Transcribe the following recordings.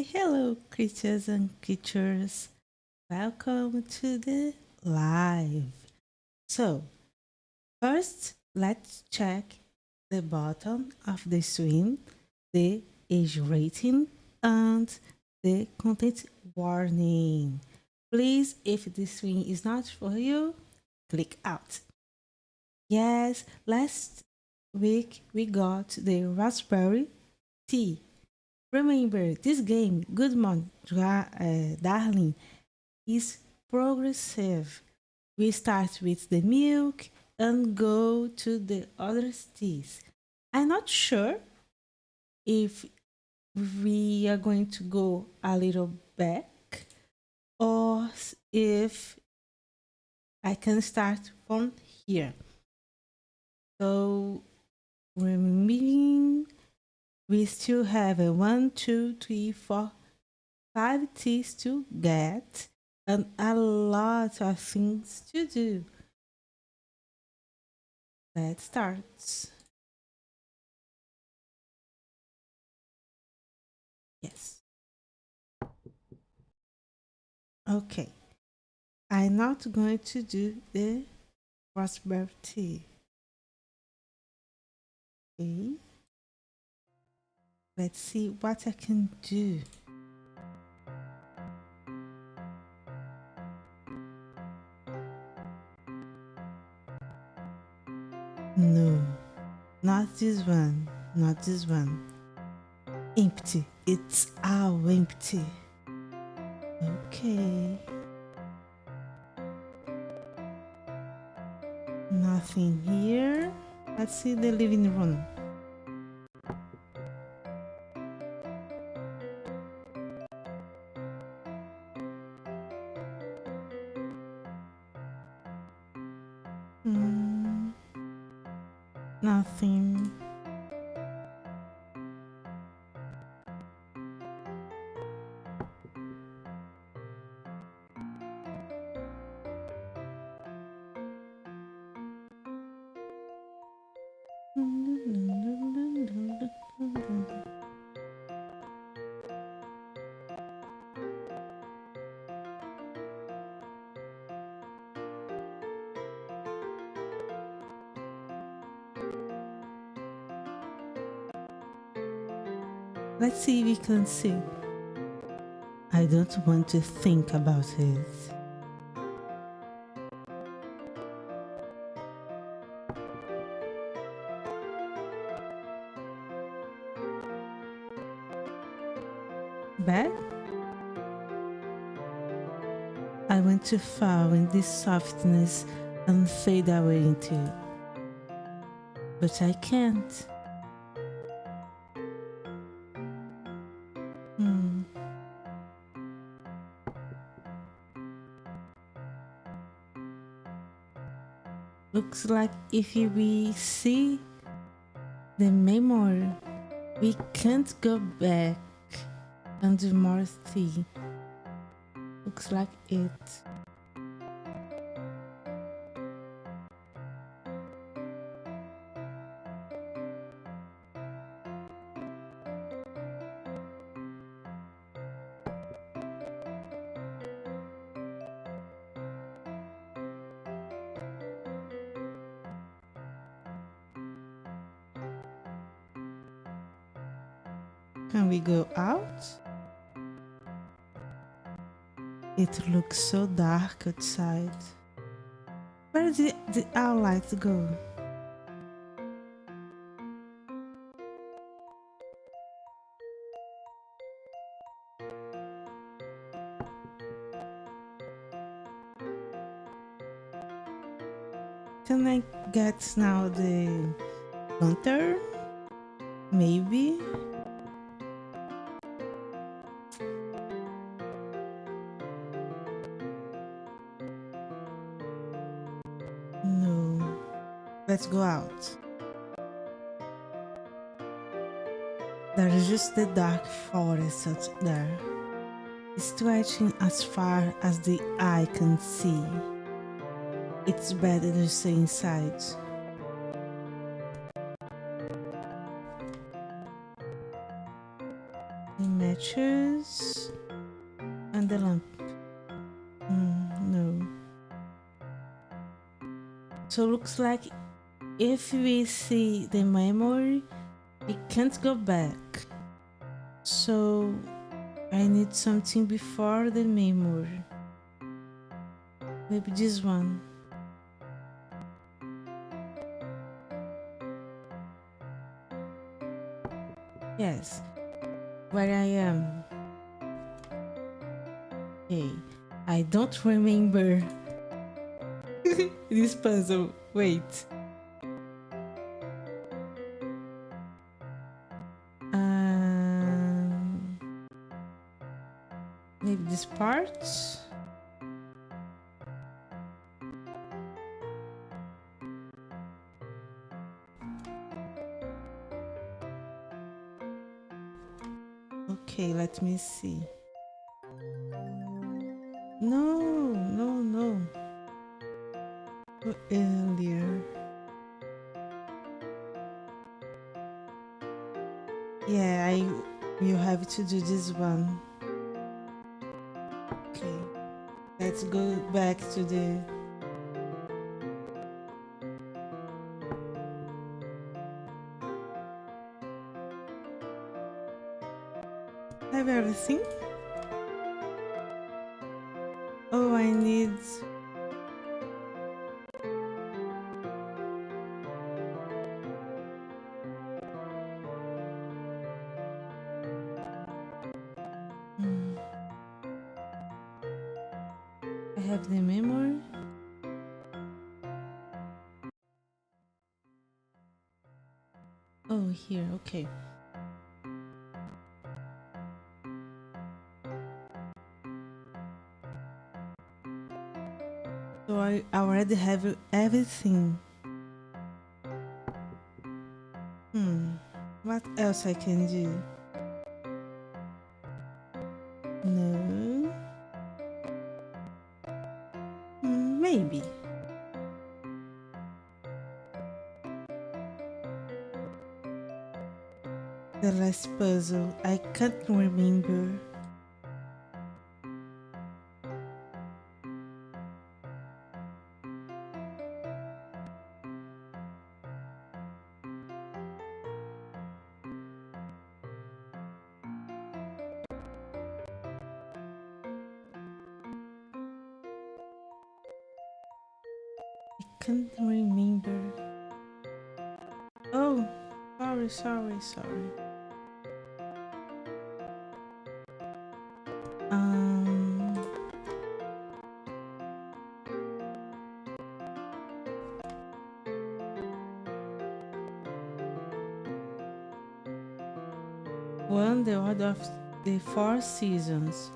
Hello, creatures and creatures. Welcome to the live. So, first, let's check the bottom of the screen, the age rating, and the content warning. Please, if the screen is not for you, click out. Yes, last week we got the raspberry tea. Remember, this game, Good Morning, Darling, is progressive. We start with the milk and go to the other teas. I'm not sure if we are going to go a little back or if I can start from here. So, remembering we still have a 1, 2, 3, 4, 5 teas to get and a lot of things to do. Let's start. Yes. Okay. I'm not going to do the raspberry tea. Okay. Let's see what I can do. No, not this one. Not this one. Empty. It's all empty. Okay. Nothing here. Let's see the living room. Nothing. Let's see if we can see. I don't want to think about it. Bad? I want to fall in this softness and fade away into it. But I can't. Looks like if we see the memory, we can't go back and do more tea. Looks like it. Can we go out? It looks so dark outside. Where did our lights go? Can I get now the lantern? Maybe. No. Let's go out. There is just the dark forest out there, stretching as far as the eye can see. It's better to stay inside. The matches. the lamp. No. So looks like if we see the memory, we can't go back. So I need something before the memory. Maybe this one. Yes, where I am. Hey, I don't remember this puzzle. Wait. Maybe this part? Okay, let me see. No. Earlier. Yeah, you have to do this one. Okay, let's go back to the... Have everything? Oh, I need... I have the memory. Oh, here, okay. So I already have everything. What else I can do? No. Maybe. The last puzzle, I can't remember. I can't remember. Oh, sorry. One, the order of the 4 seasons.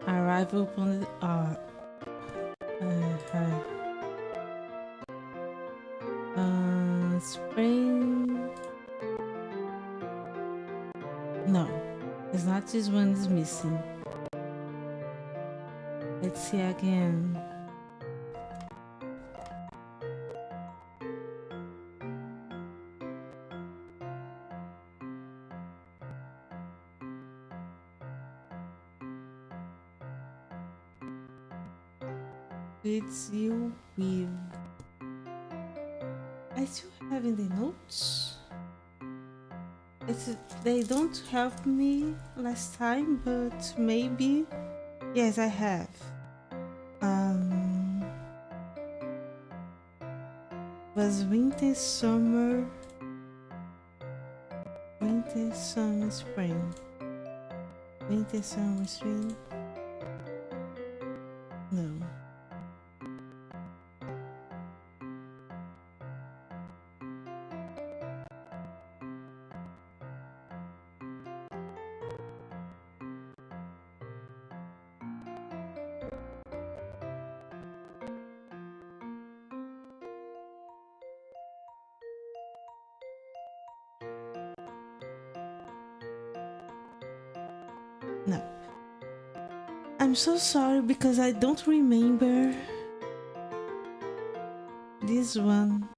Arrival upon the spring. No, it's not this one is missing. Let's see again. It's you with... I still have in the notes. They don't help me last time, but maybe... Yes, I have. Was winter, summer, spring. Winter, summer, spring. No. No. I'm so sorry because I don't remember this one.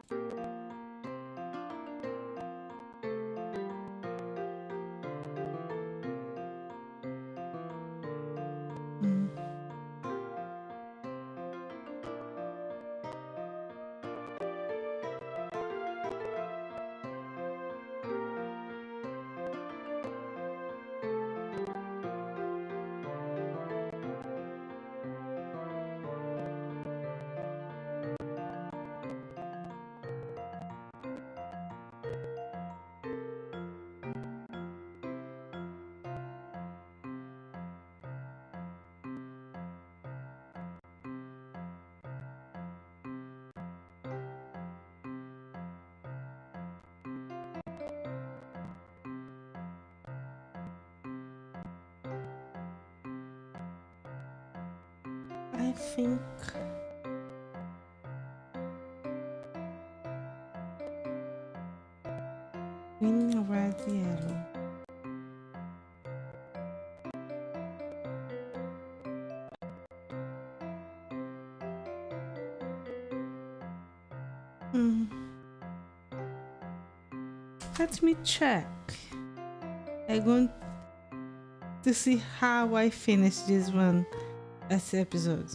I think green, red, yellow. Let me check. I'm going to see how I finish this one as episode.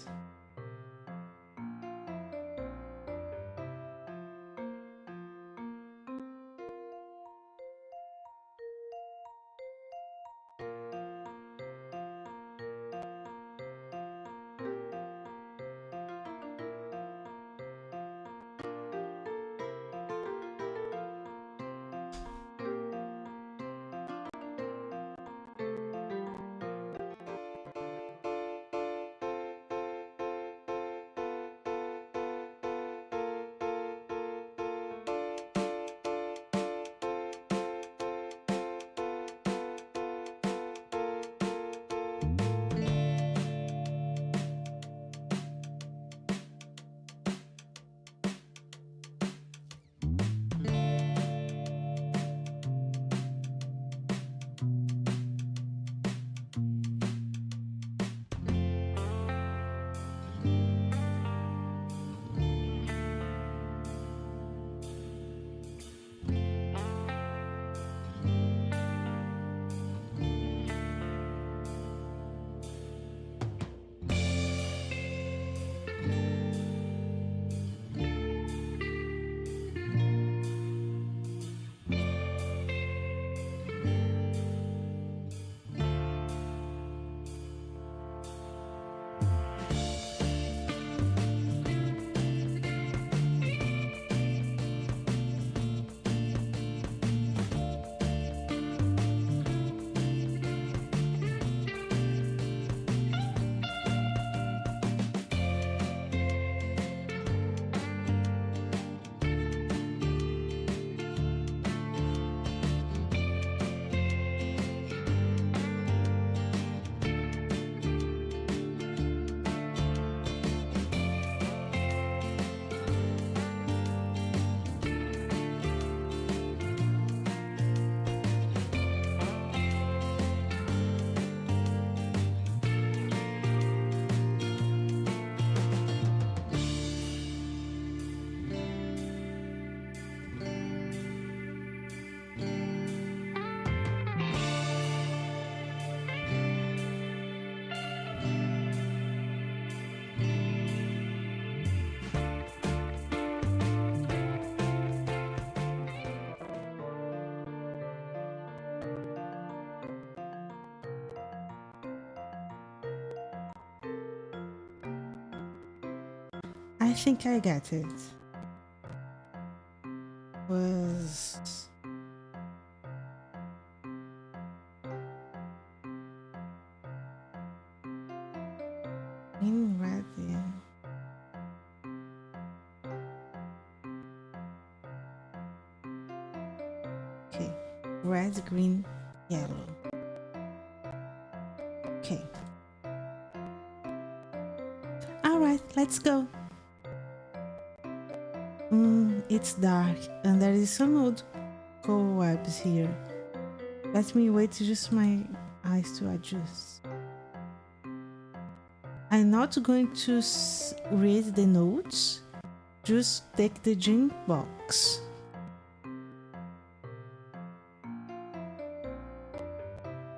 I think I get it. Was in red, yeah. Okay, red, green, yellow. Okay. All right, let's go. It's dark and there is some old cobwebs here. Let me wait just my eyes to adjust. I'm not going to read the notes, just take the drink box.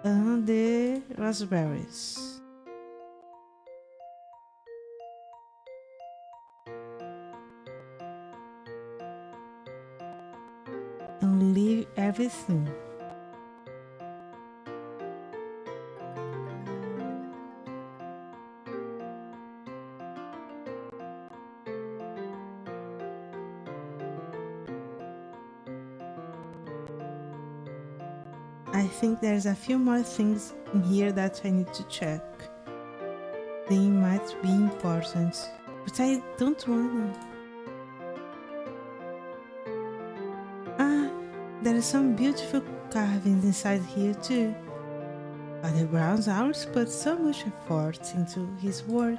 And the raspberries. And leave everything. I think there's a few more things in here that I need to check. They might be important, but I don't want them. There are some beautiful carvings inside here too. Father Brown's always put so much effort into his work.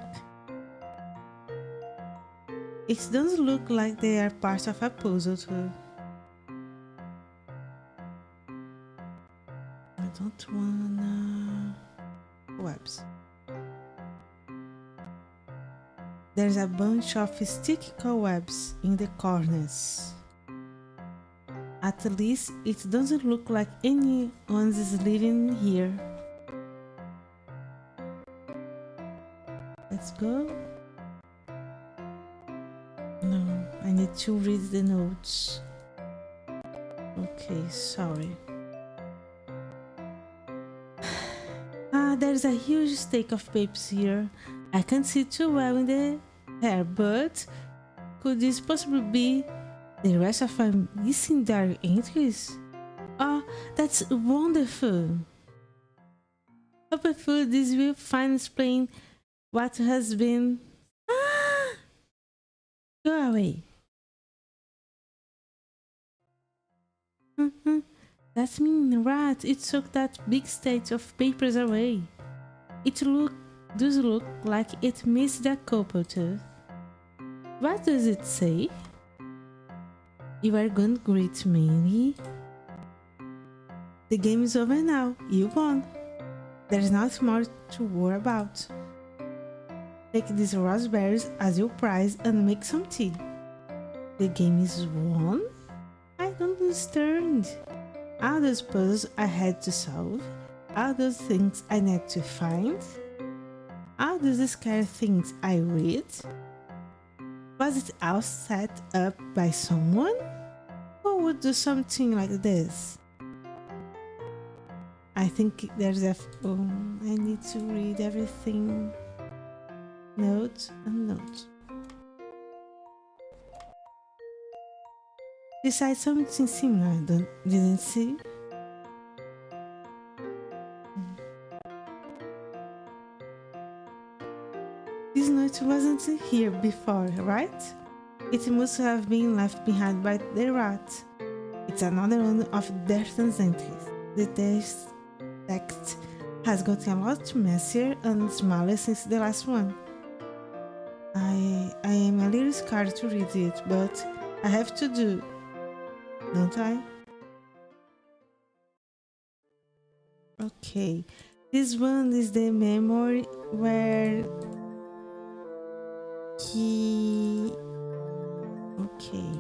It doesn't look like they are part of a puzzle too. I don't wanna... webs. There's a bunch of sticky cobwebs in the corners. At least it doesn't look like anyone is living here. Let's go. No, I need to read the notes. Okay, sorry. There's a huge stack of papers here. I can't see too well in the hair, but could this possibly be the rest of my missing diary entries? Oh, that's wonderful! Hopefully this will finally explain what has been... Go away! That's mean, right? It took that big stack of papers away. It does look like it missed a couple too. What does it say? You are going great, Mailey. The game is over now. You won. There's not more to worry about. Take these raspberries as your prize and make some tea. The game is won? I don't understand. All those puzzles I had to solve, all those things I need to find, all those scary things I read. Was it all set up by someone? Who would do something like this? I think there's a... Oh, I need to read everything. Note and note. Besides something similar I didn't see. This note wasn't here before, right? It must have been left behind by the rat. It's another one of Dethan's entries. The text has gotten a lot messier and smaller since the last one. I am a little scared to read it, but I have to do, don't I? Okay, this one is the memory where he... Okay.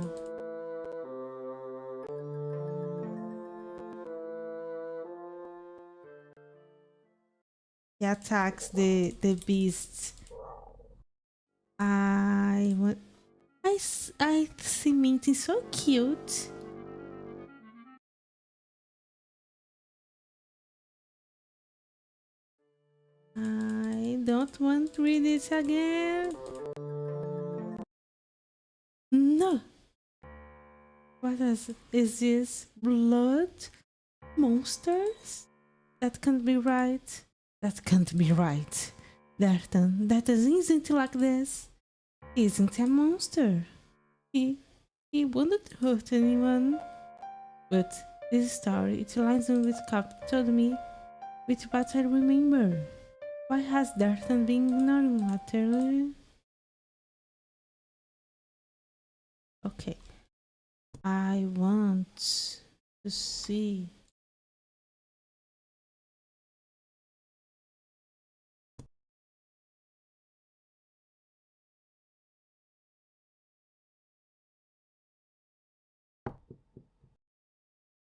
He attacks the beast. I see Minty so cute. I don't want to read it again. No. What is this? Blood? Monsters? That can't be right. That can't be right. Dethan isn't like this. He isn't a monster. He wouldn't hurt anyone. But this story, it aligns with what told me, with what I remember. Why has Dethan been ignoring materially? Okay. I want to see.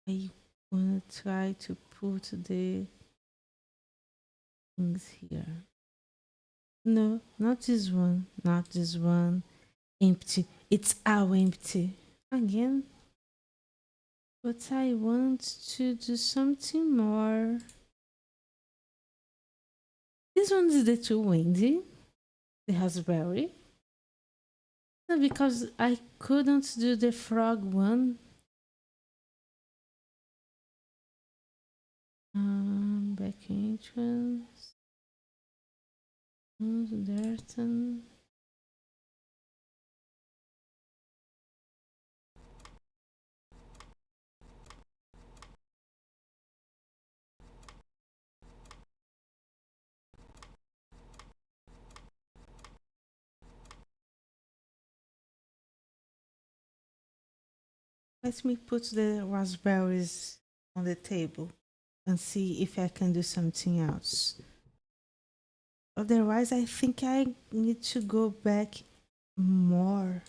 I want to try to put the things here. No, not this one. Not this one. Empty. It's all empty. Again. But I want to do something more. This one is the too windy. The raspberry. No, because I couldn't do the frog one. Back entrance. Dethan. Let me put the raspberries on the table and see if I can do something else. Otherwise, I think I need to go back more.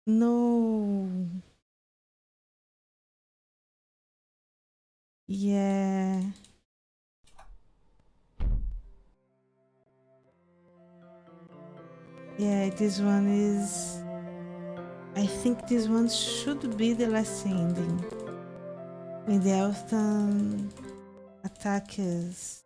No. Yeah. Yeah, this one is... I think this one should be the last ending. When the Elton attack us.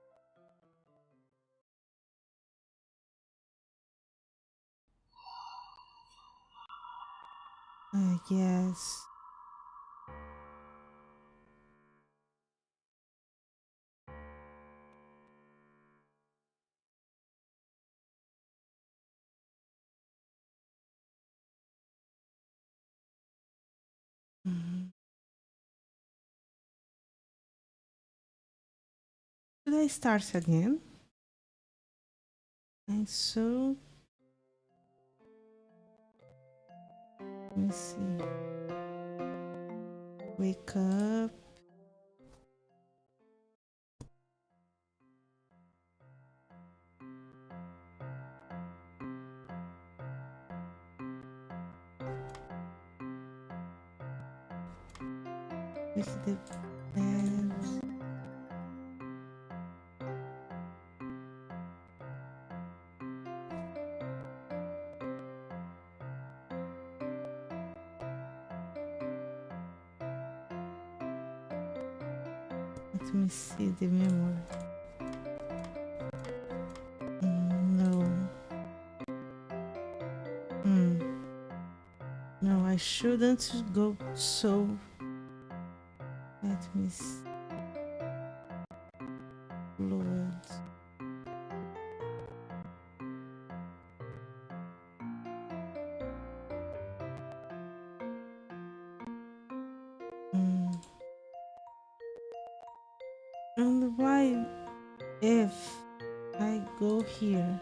Yes. Mhm. Should I start again? And so, let me see. Wake up. With the bed. Let me see the memory. No. No, I shouldn't go so. Let me see. Lord. And why if I go here?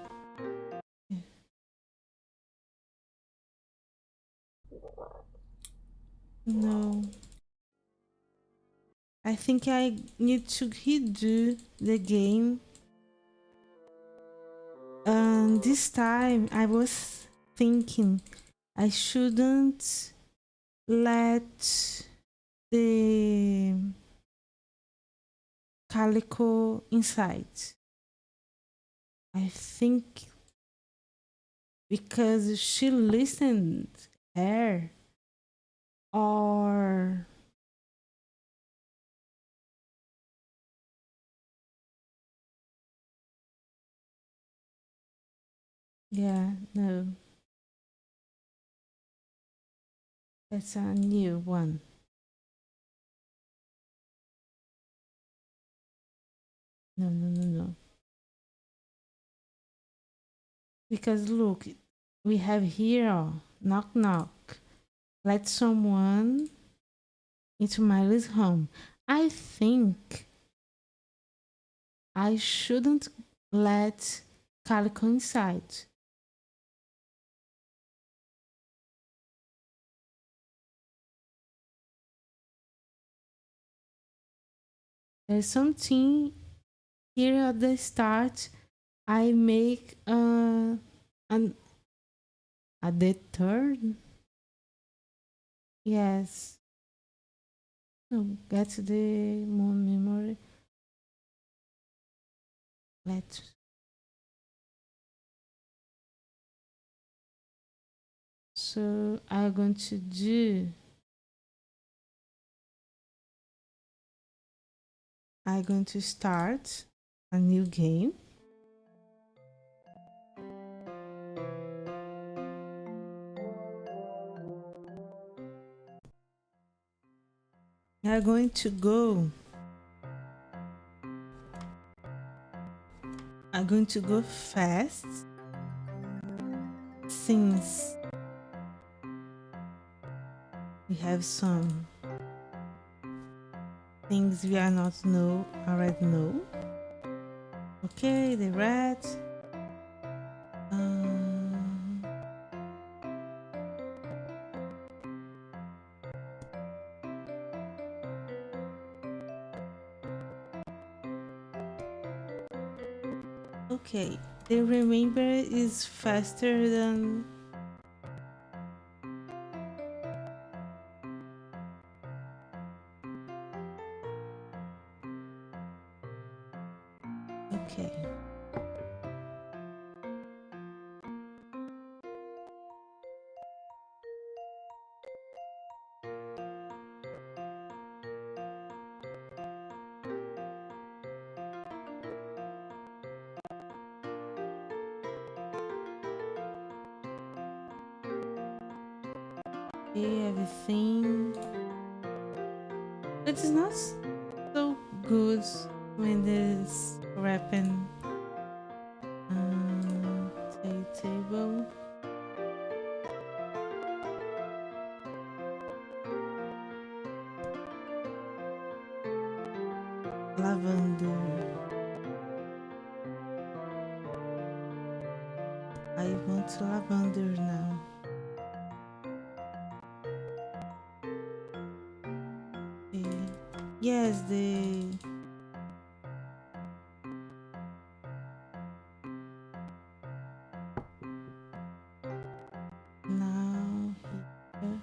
No. I think I need to redo the game. And this time I was thinking I shouldn't let the calico inside. I think because she listened her, or yeah, no, that's a new one. No, no, no, no. Because look, we have here knock knock. Let someone into Miley's home. I think I shouldn't let Calico inside. There's something here at the start. I make an at the third. Yes. No, get the moon memory. Let. So I'm going to do. I'm going to start a new game. I'm going to go. I'm going to go fast since we have some things we are not already know. Okay, the rat. Okay, the remember is faster than. Okay. Okay, everything. It's not so good when there's wrapping table. Lavender. I want lavender now. Okay. Yes, the now here.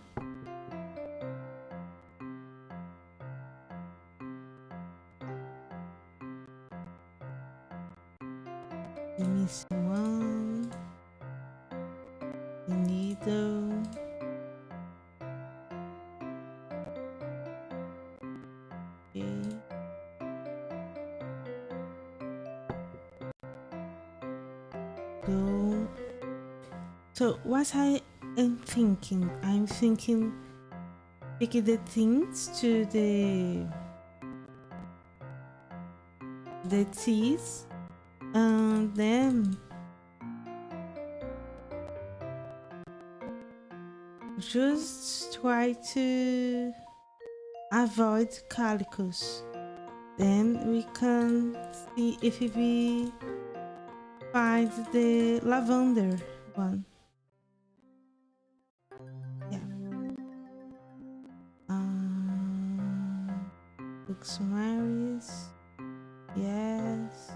The missing one. The needle. Okay. Go. So what I am thinking, I'm thinking picking the things to the teeth and then just try to avoid calicos. Then we can see if we find the lavender one. Yeah. Dictionaries. Yes.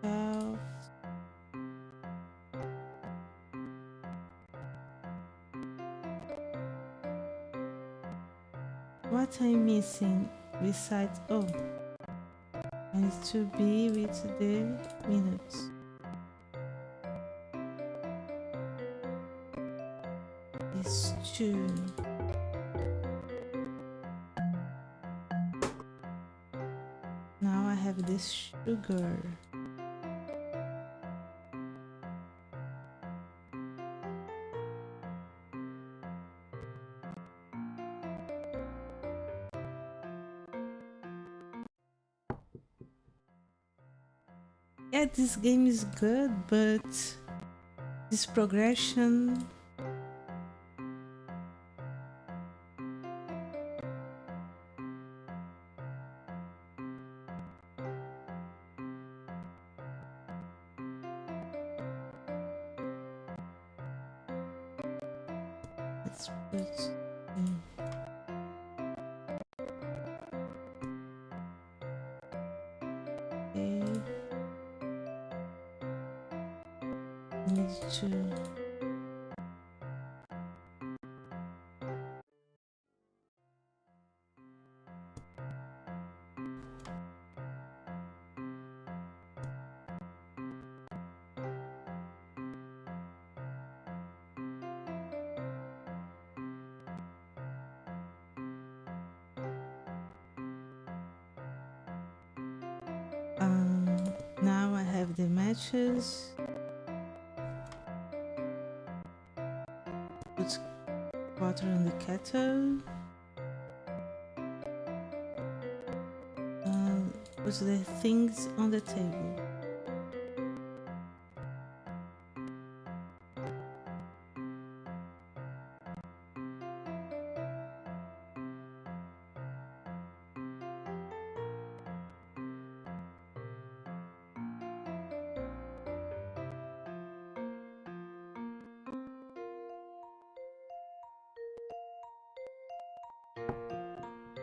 Shelf. What I'm missing besides I need to be with the minutes. It's two. Now I have this sugar. Yeah, this game is good, but this progression. Let's put. Okay. Need to. Now I have the matches. Put water on the kettle. Put the things on the table.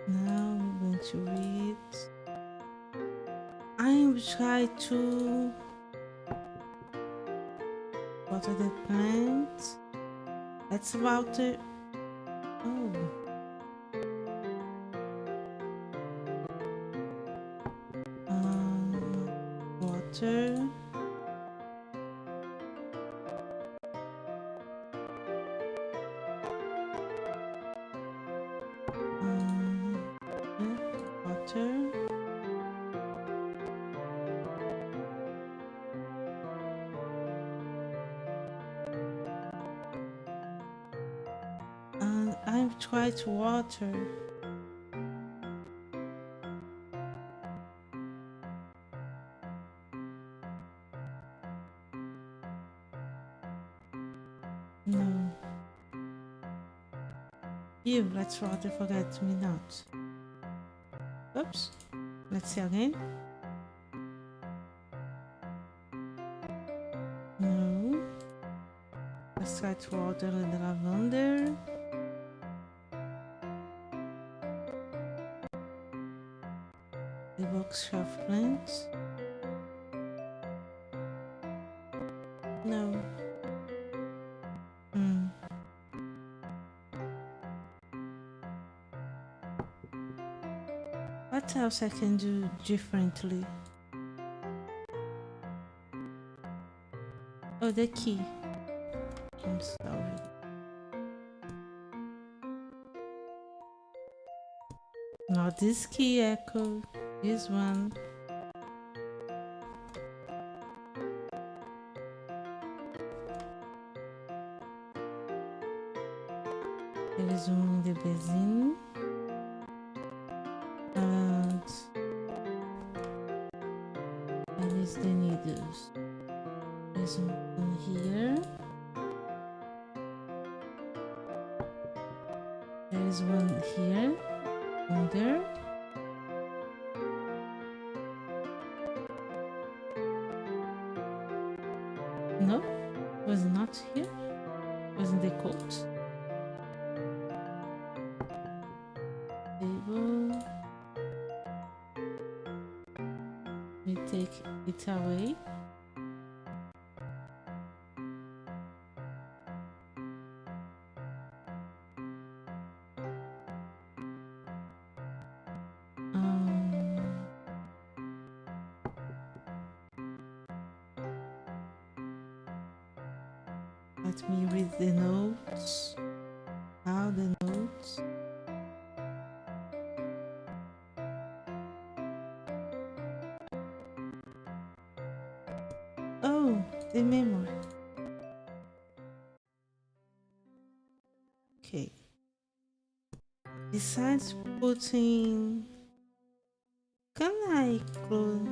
Now we going to read. I'm trying to water the plant. That's about it. Oh. Water. Water. I'm trying to water. No. You, let's water forget me not. Oops. Let's see again. No. Let's try to water the lavender. The bookshelf plants. No. What else I can do differently? Oh, the key. I'm sorry. Not this key, Echo. This one. There is one in the basin. And there is the needles. There's one here. There is one here. One there. No, was not here. Was in the coat. Table. We take it away. Let me read the notes. How the notes. Oh, the memory. Okay. Besides putting, can I close?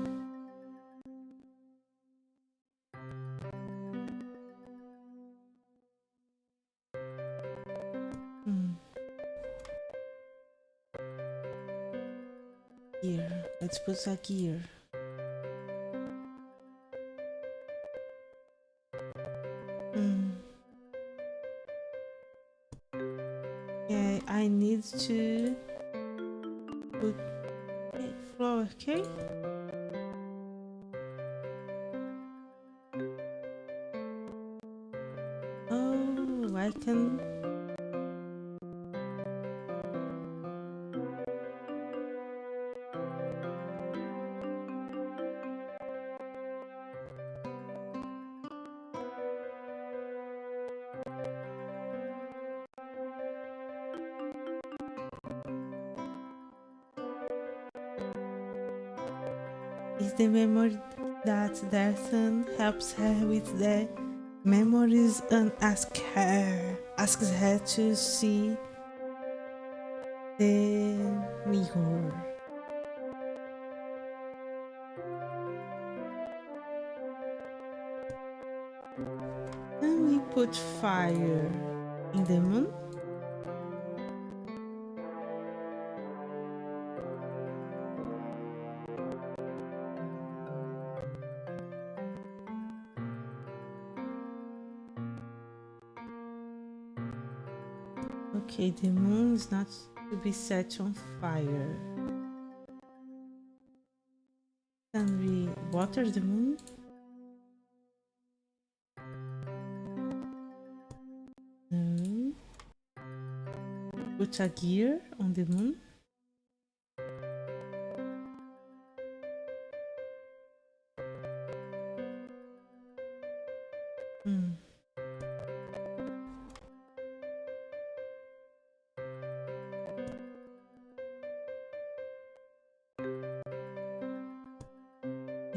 Gear. Let's put a gear. Yeah, I need to put flour, okay? Oh, I can. Is the memory that Dethan helps her with the memories and asks her to see the mirror. Can we put fire in the moon? Okay, the moon is not to be set on fire. water the moon? No. Put a gear on the moon?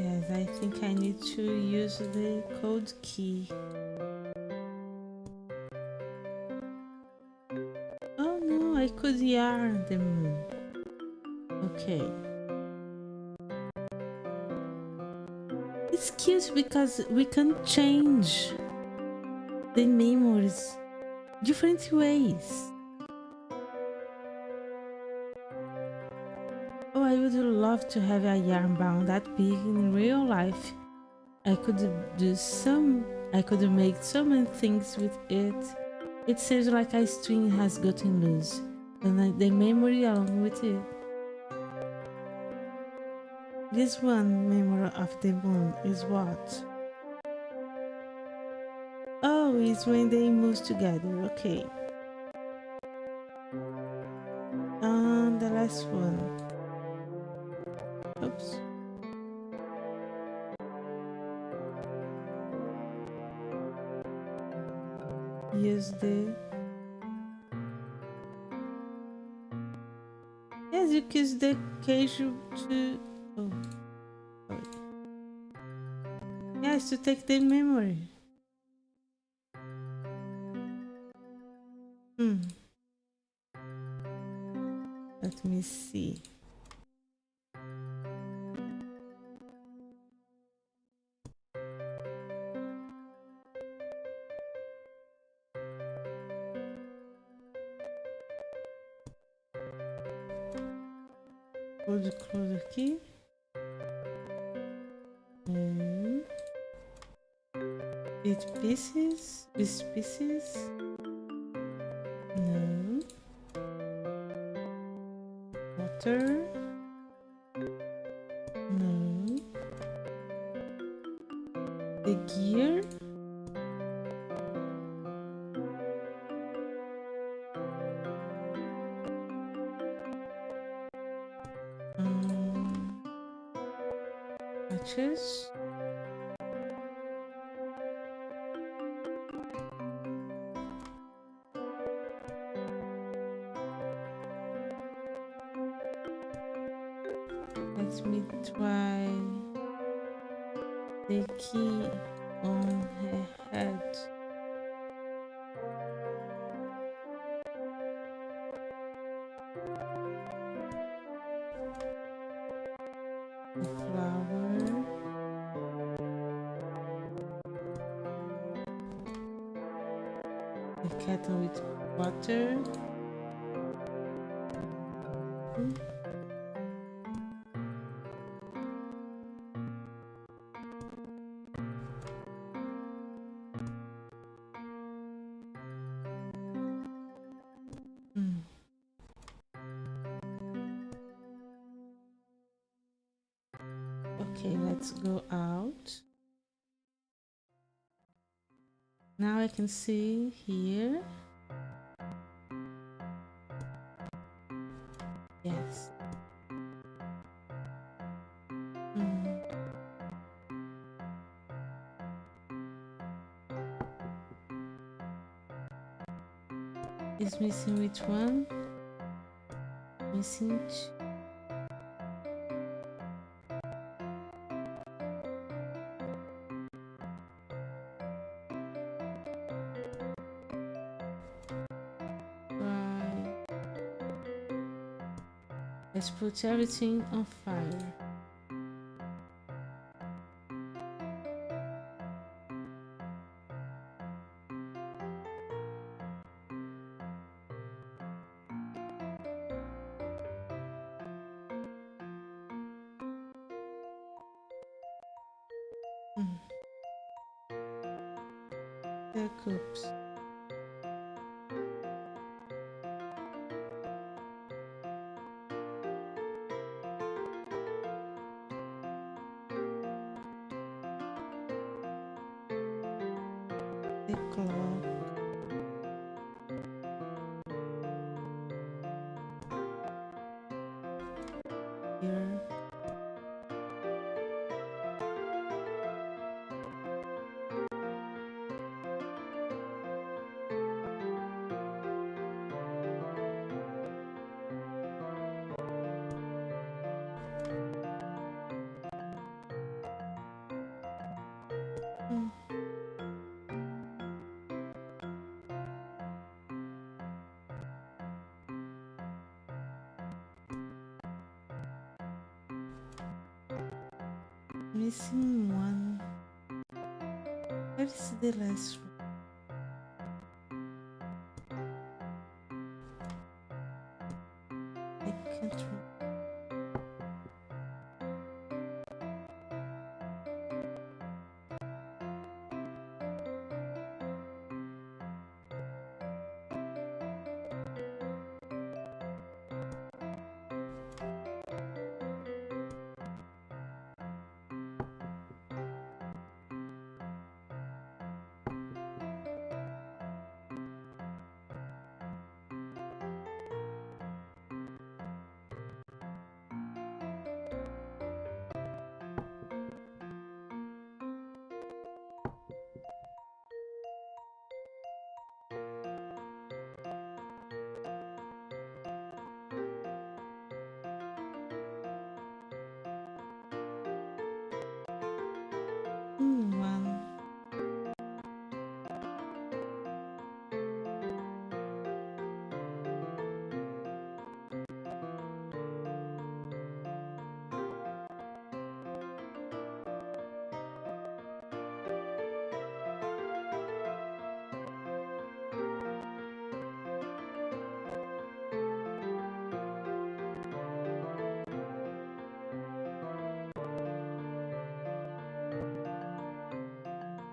Yes, I think I need to use the code key. Oh no, I could yarn the moon. Okay. It's cute because we can change the memories different ways. Oh, I would love to have a yarn bound that big in real life. I could make so many things with it. It seems like a string has gotten loose, and the memory along with it. This one memory of the moon is what? Oh, it's when they move together. Okay. And the last one. Oops. Use the... Yes, you use the cage to... Oh, sorry. Yes, to take the memory. Let me see. Vou close aqui. Bit pieces. These pieces. No. Water. No. The gear. Matches. Let me try the key on her head. The flower. The kettle with water. Okay, let's go out. Now I can see here. Yes. Is missing which one? Missing two. Let's put everything on fire. The cups. the clock here. Hmm, missing one. Where is the last one? I can't remember. One.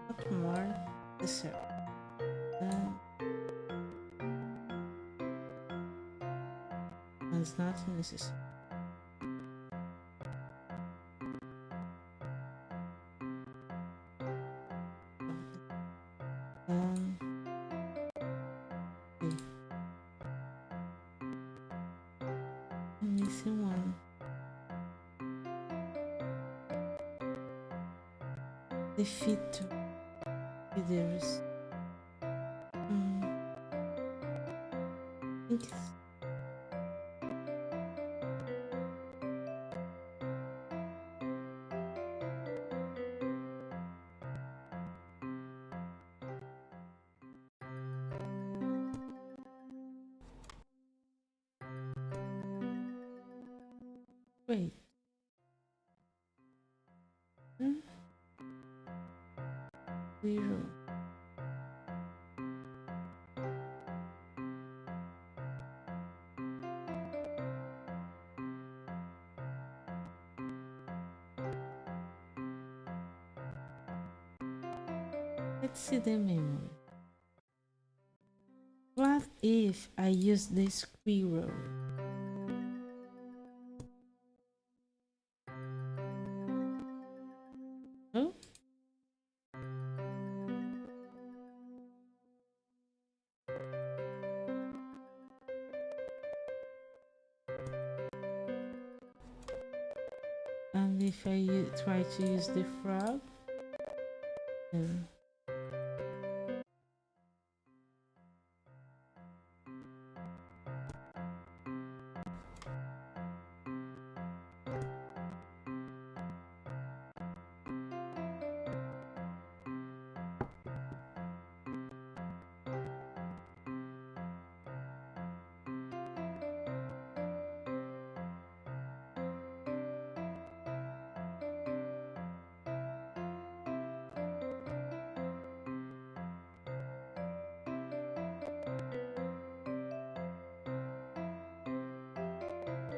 What more? Dessert. It's not necessary. Um, okay. I'm missing one. Defeat two leaders. I think it's wait. Hmm? Zero. Let's see the memory. What if I use the squirrel? Oh, and if I try to use the frog? No.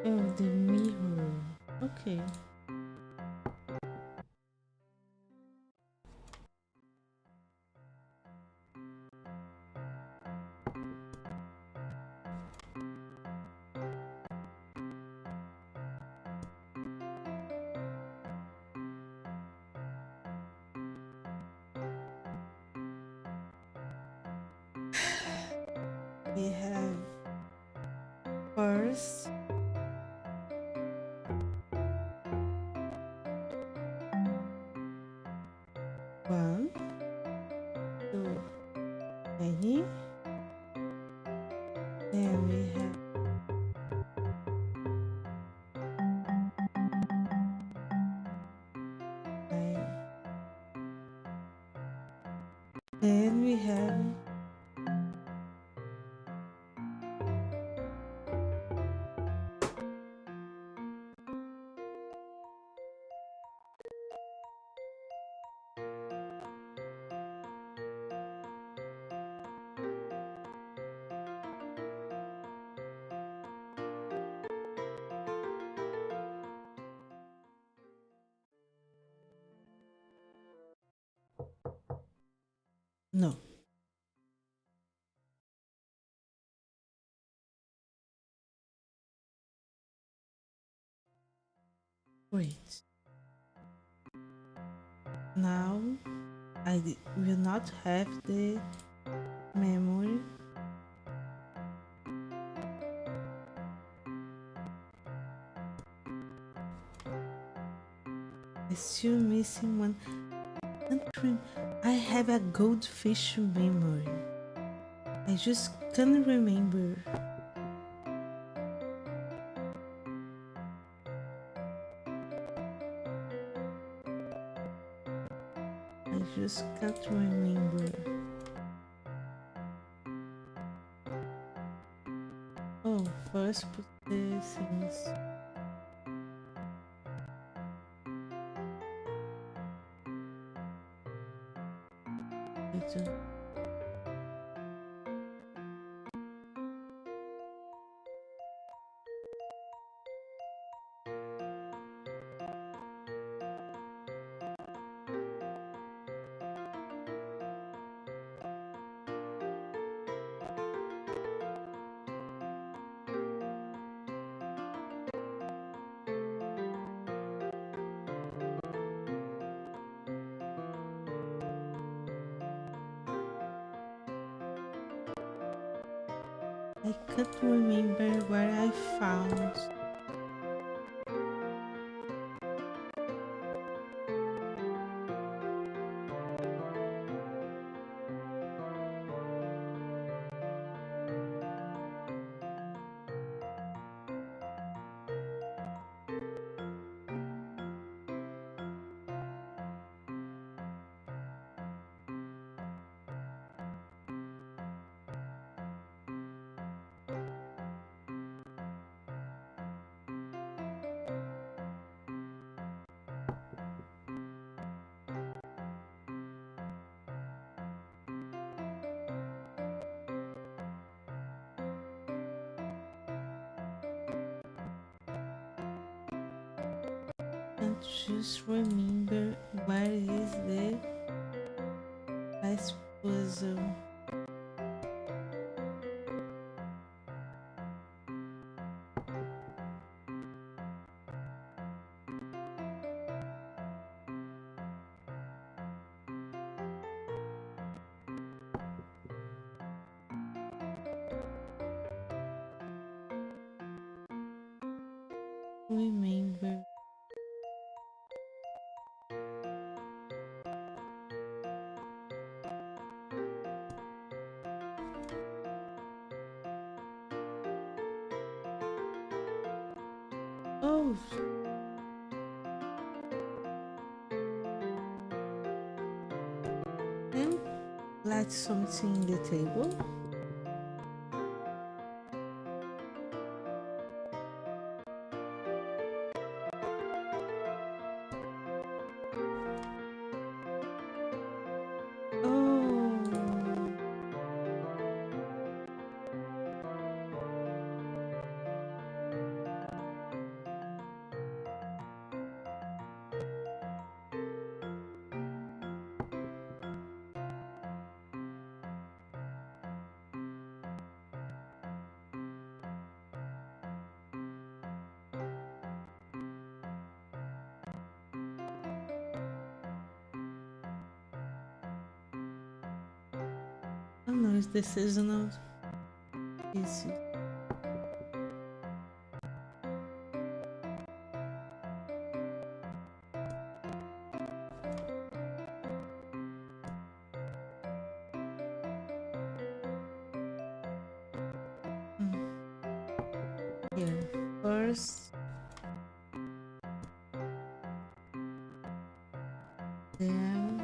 Oh, the mirror. Okay. we have first one, two, many. Then we have nine. Then we have no. Wait. Now I will not have the memory. I'm still missing one. I have a goldfish memory. I just can't remember. I just can't remember. Oh, first put the things. I can't remember where I found. Can't just remember where is the last puzzle. Remember. Oh, and let something in the table. Oh, oh no, it's the seasonal. pieces. Here, first, then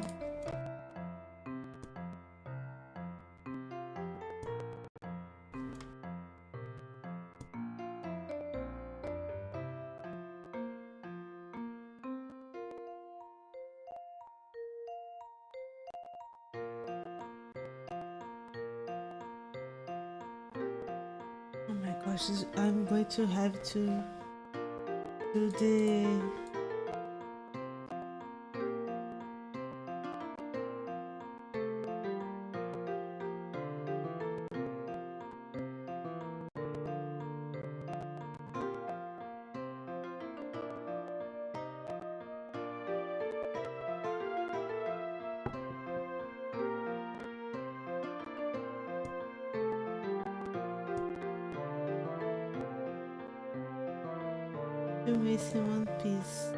oh my gosh, I'm going to have to do the missing one piece.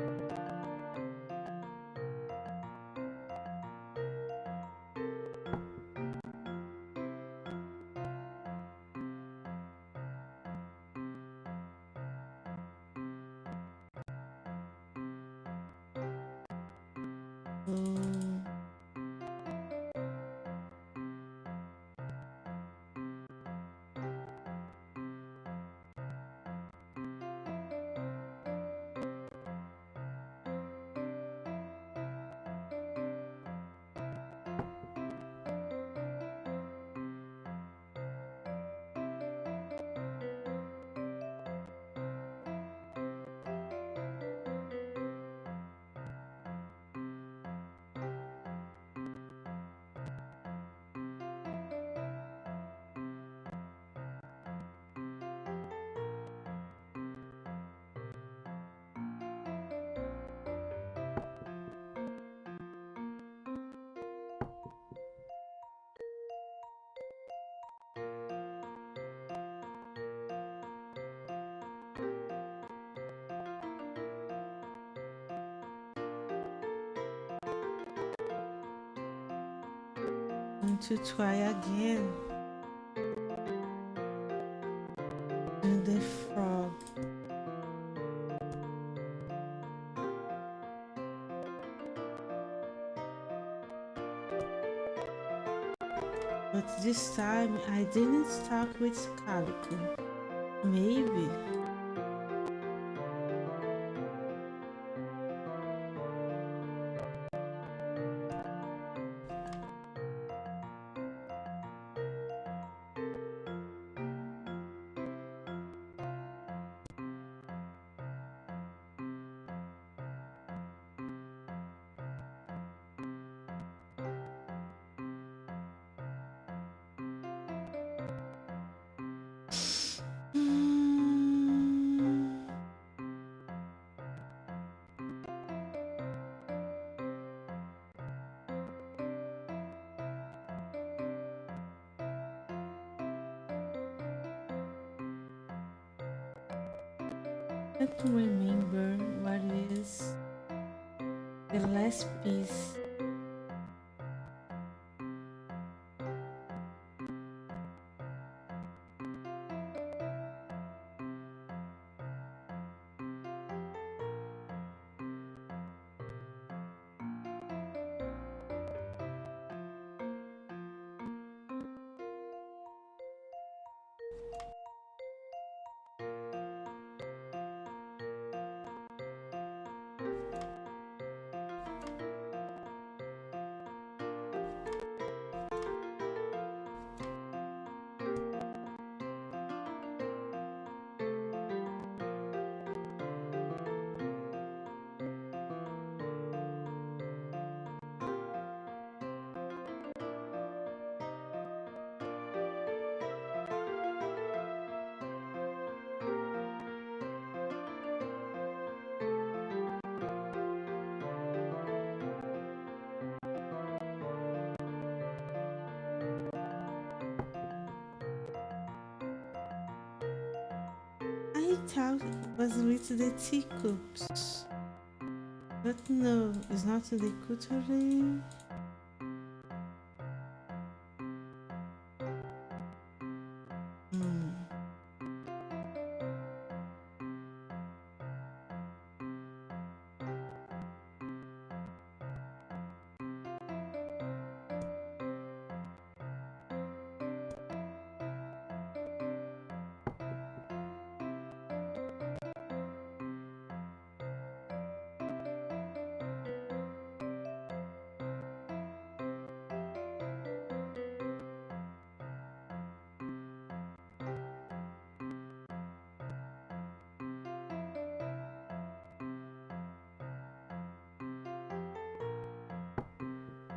Oh. I'm going to try again. And the frog. But this time I didn't start with calico. Maybe. I can't remember what is the last piece. thought it was with the teacups. But no, it's not the cutlery. Hmm.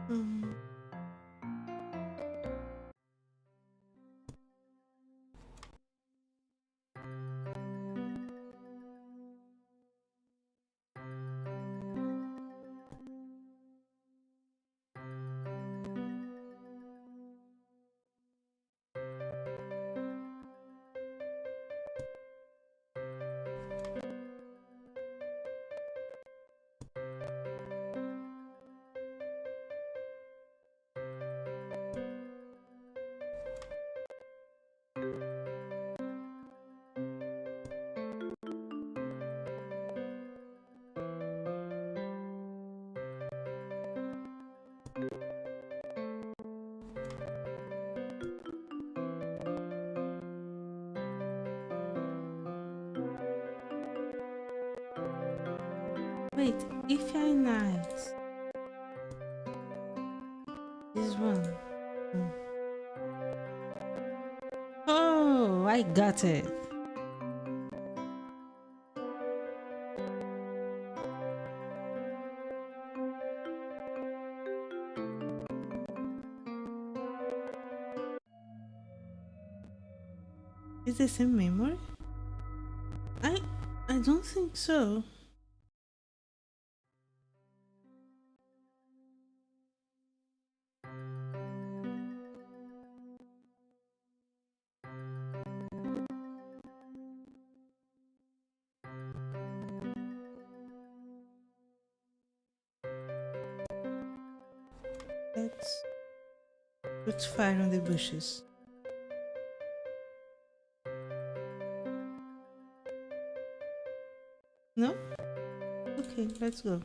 Hmm. Wait, if I nice, this one. Hmm. Oh, I got it. Is the same memory? I I don't think so. Let's put fire on the bushes. No? Okay, let's go.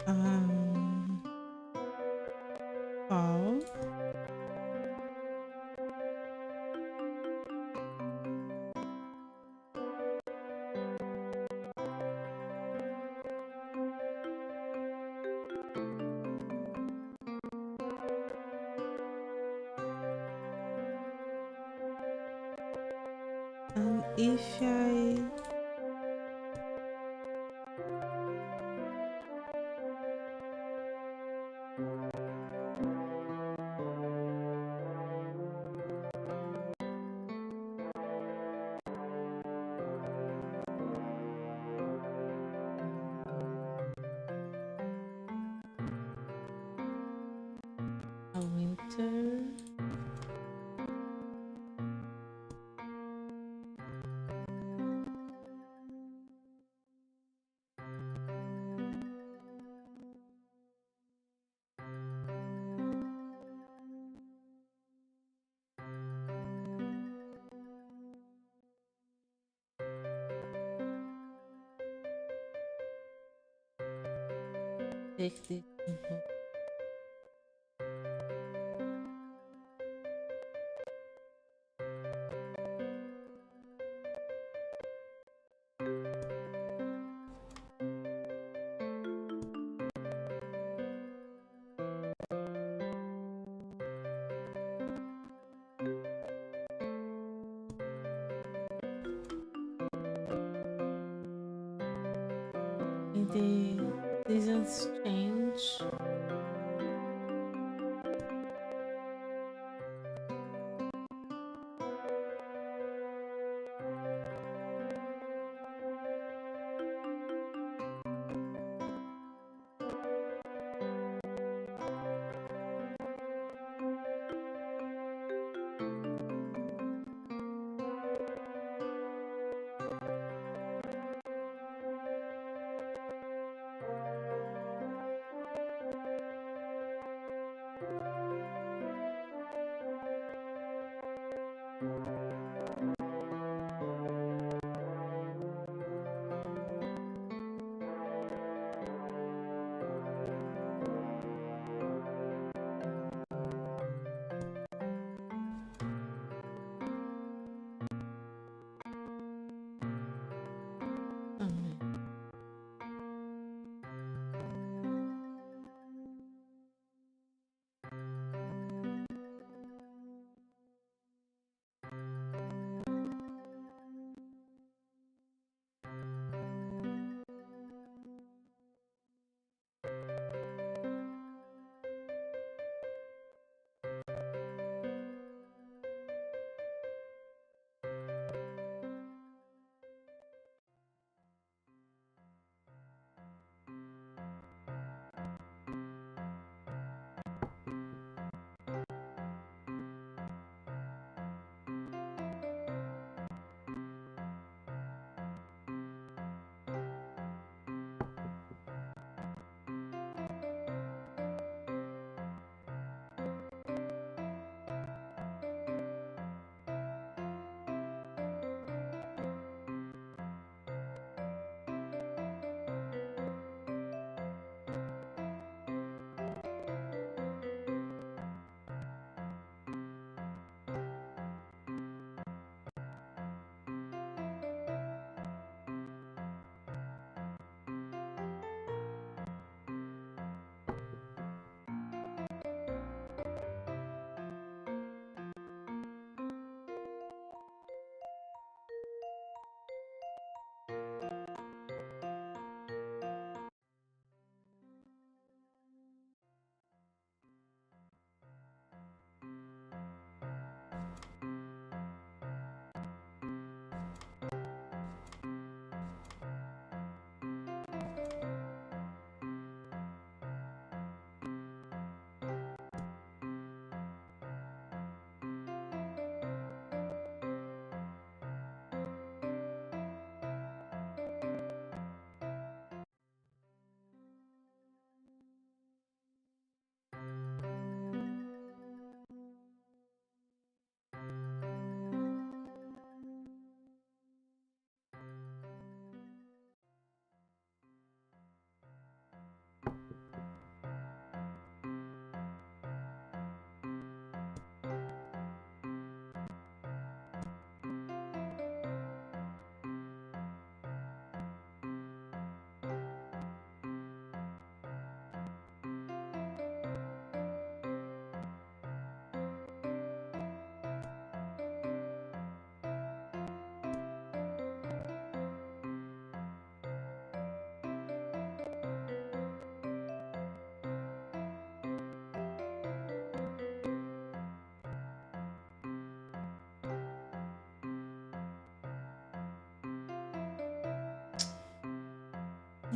Um, fall. And if I a winter. Take the in the Seasons change.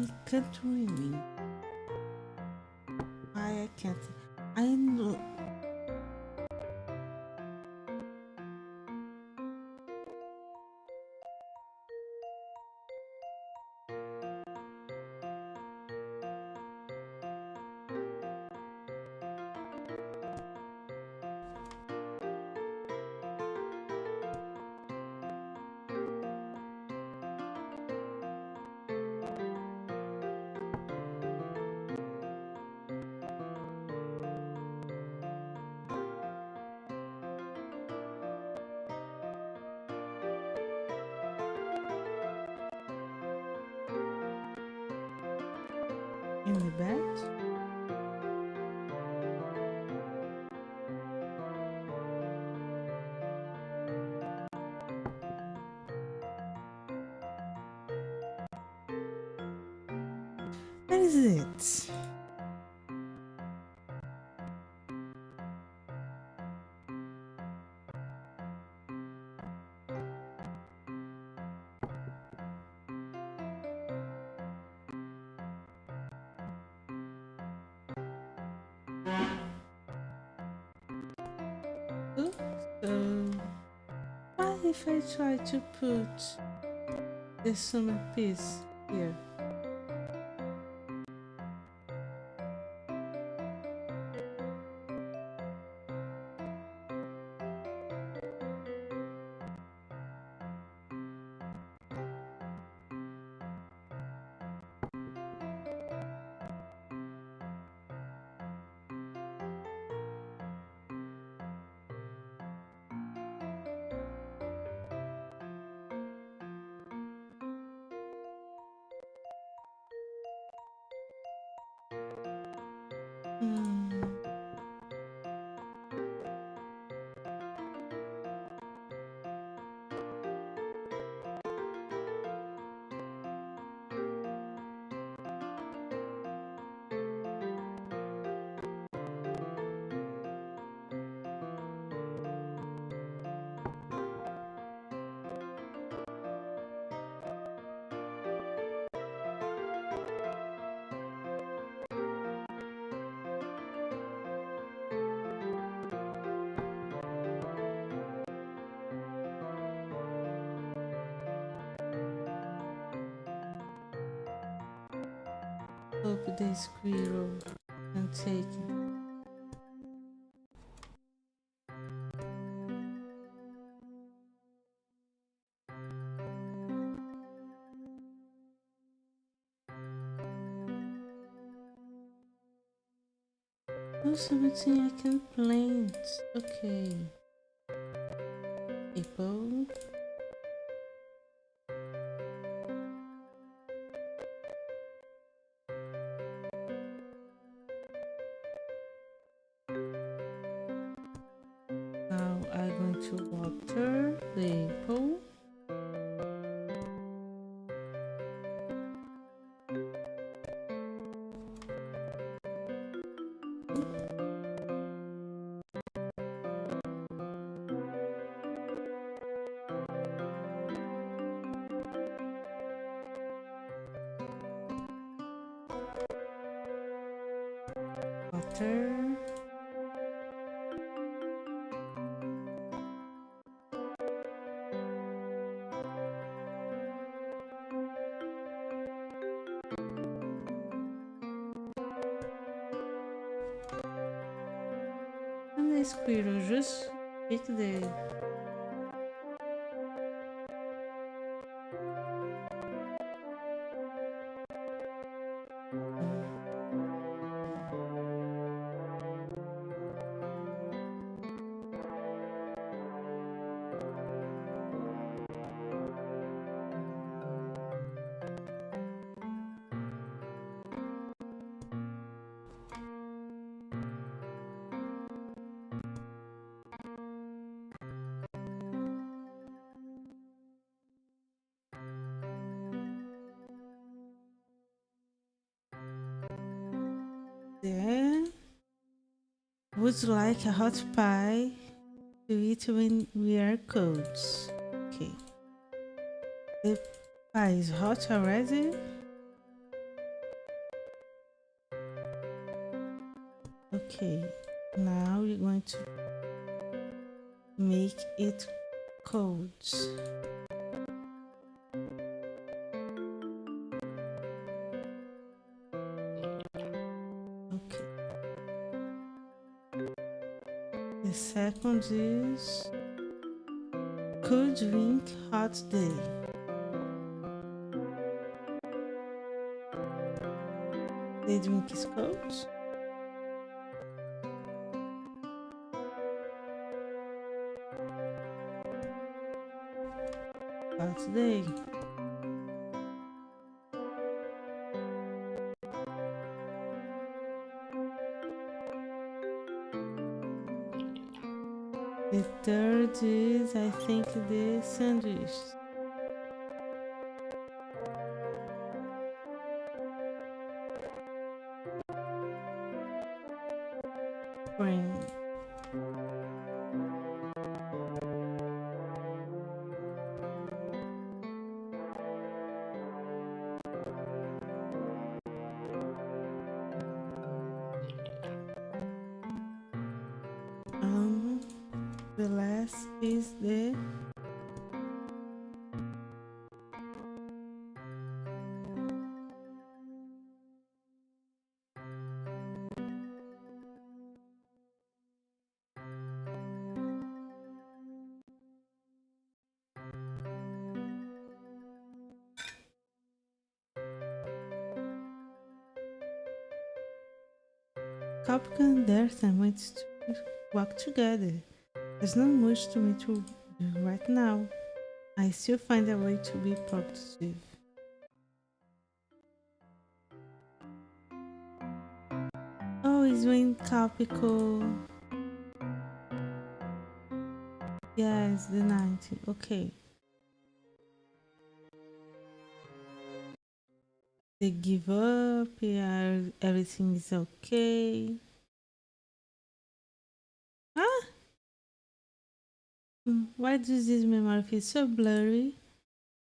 I can't really. Why I can't? I know. In the bed? That is it. Oops, so what if I try to put the summer piece here? Hmm. Hope the squirrel can take it. Oh, something I can plant. Okay. Apple. Now I'm going to water the apple. Water. And the squirrel just pick the there. Would you like a hot pie to eat when we are cold? Okay. The pie is hot already. Okay. Now we're going to make it cold. Okay. The second is cold drink hot day. The drink is cold. Hot day. The third is, I think, the sandwich. Spring. Um, the last is the Capricorn and Earth are meant to work together. There's not much to me to do right now. I still find a way to be productive. Oh, it's when Capricorn. Yes, the 19th. Okay. They give up, yeah, everything is okay. Huh? Why does this memory feel so blurry?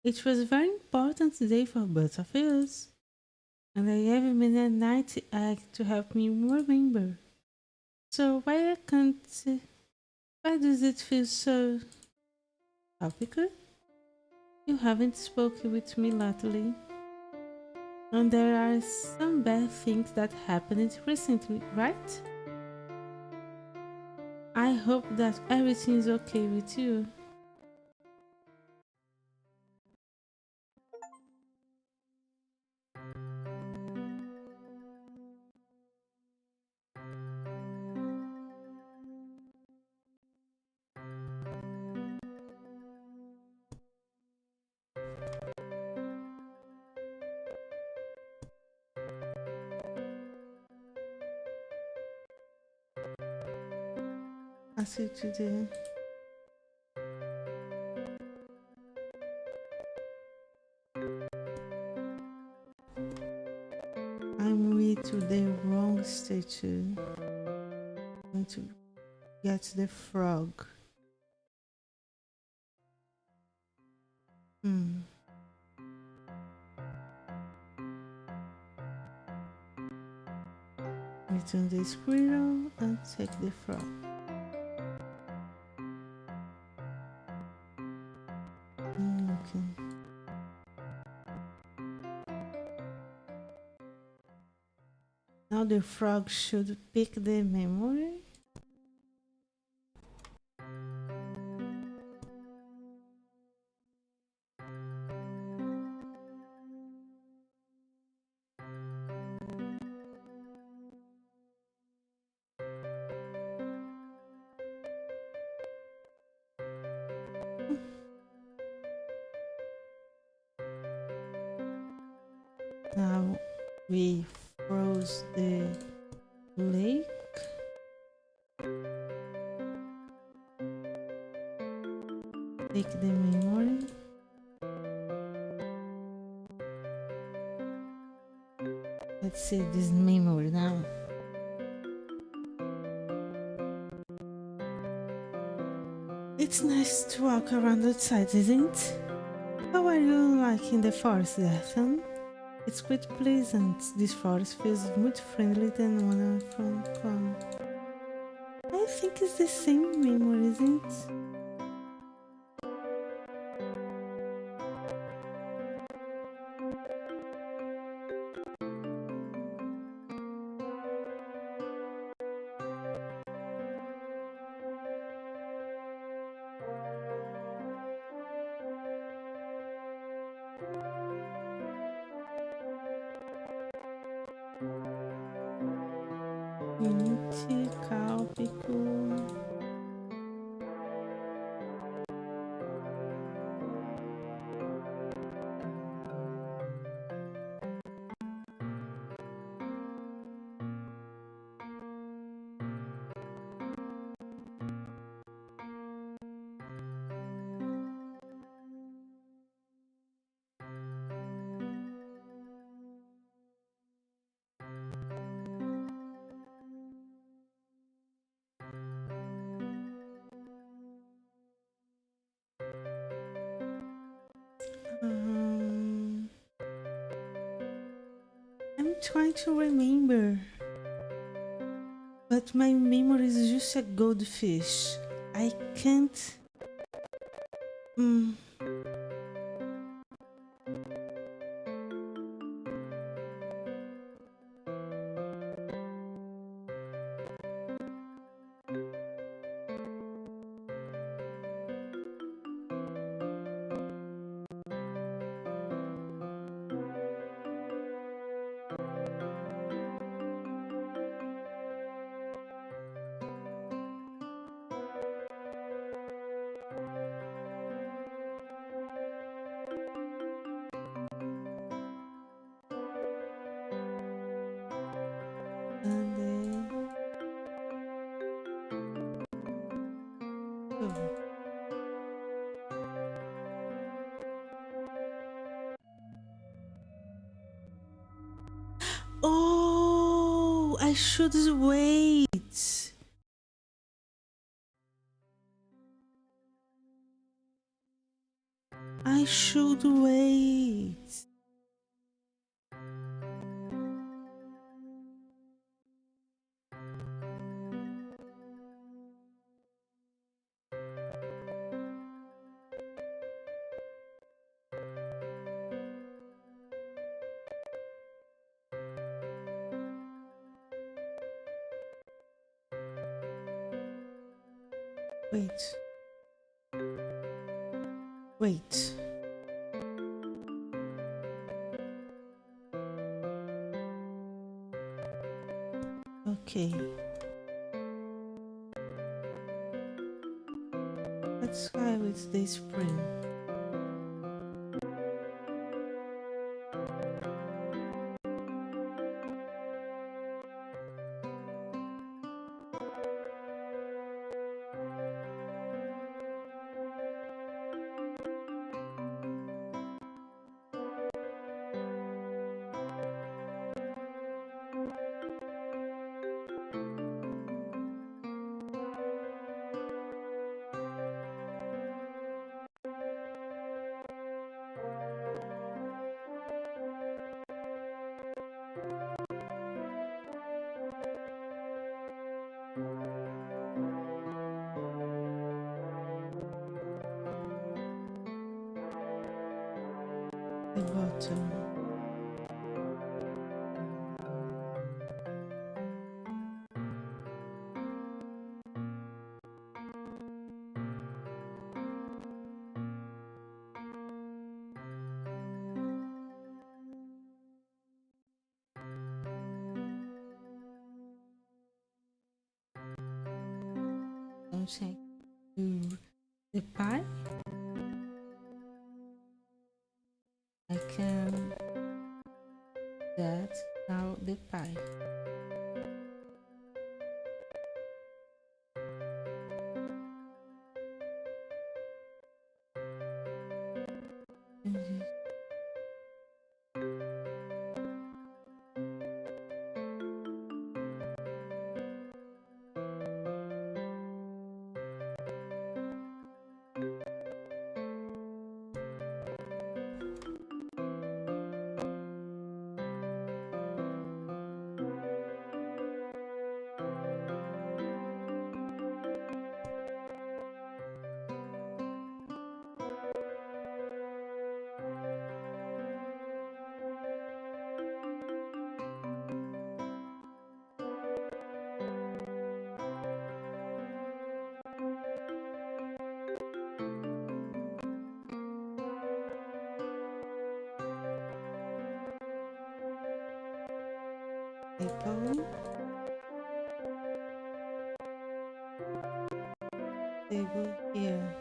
It was a very important day for both of us, and I have a night egg to help me remember. So why I can't? Why does it feel so topical? You haven't spoken with me lately, and there are some bad things that happened recently, right? I hope that everything is okay with you. I see you today. I'm with to the wrong statue. I'm going to get the frog. Hmm. Return the squirrel and take the frog. Okay. Now the frog should pick the memory. Now we froze the lake. Take the memory. Let's see this memory now. It's nice to walk around outside, isn't it? How are you liking the forest, Dethan? It's quite pleasant. This forest feels much friendlier than one I'm from home. I think it's the same memory, isn't it? Unity, Capricorn. Um, I'm trying to remember, but my memory is just a goldfish. I can't. Mm, and then. Oh. Oh, I should wait. I should wait. Wait. Wait. Okay. Let's try with the spring. The bottom. Don't check to the pie. I can get now the pie. Apple. Table here.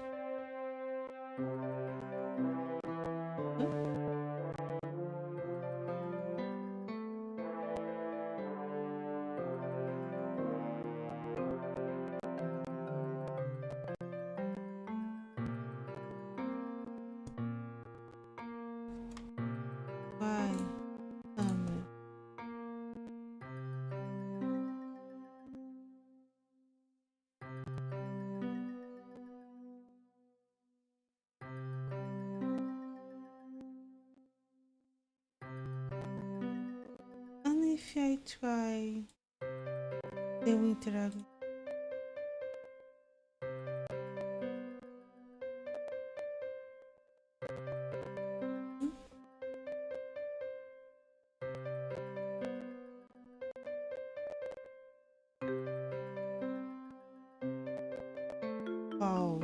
Why? Summer. if I try the winter again? Wow.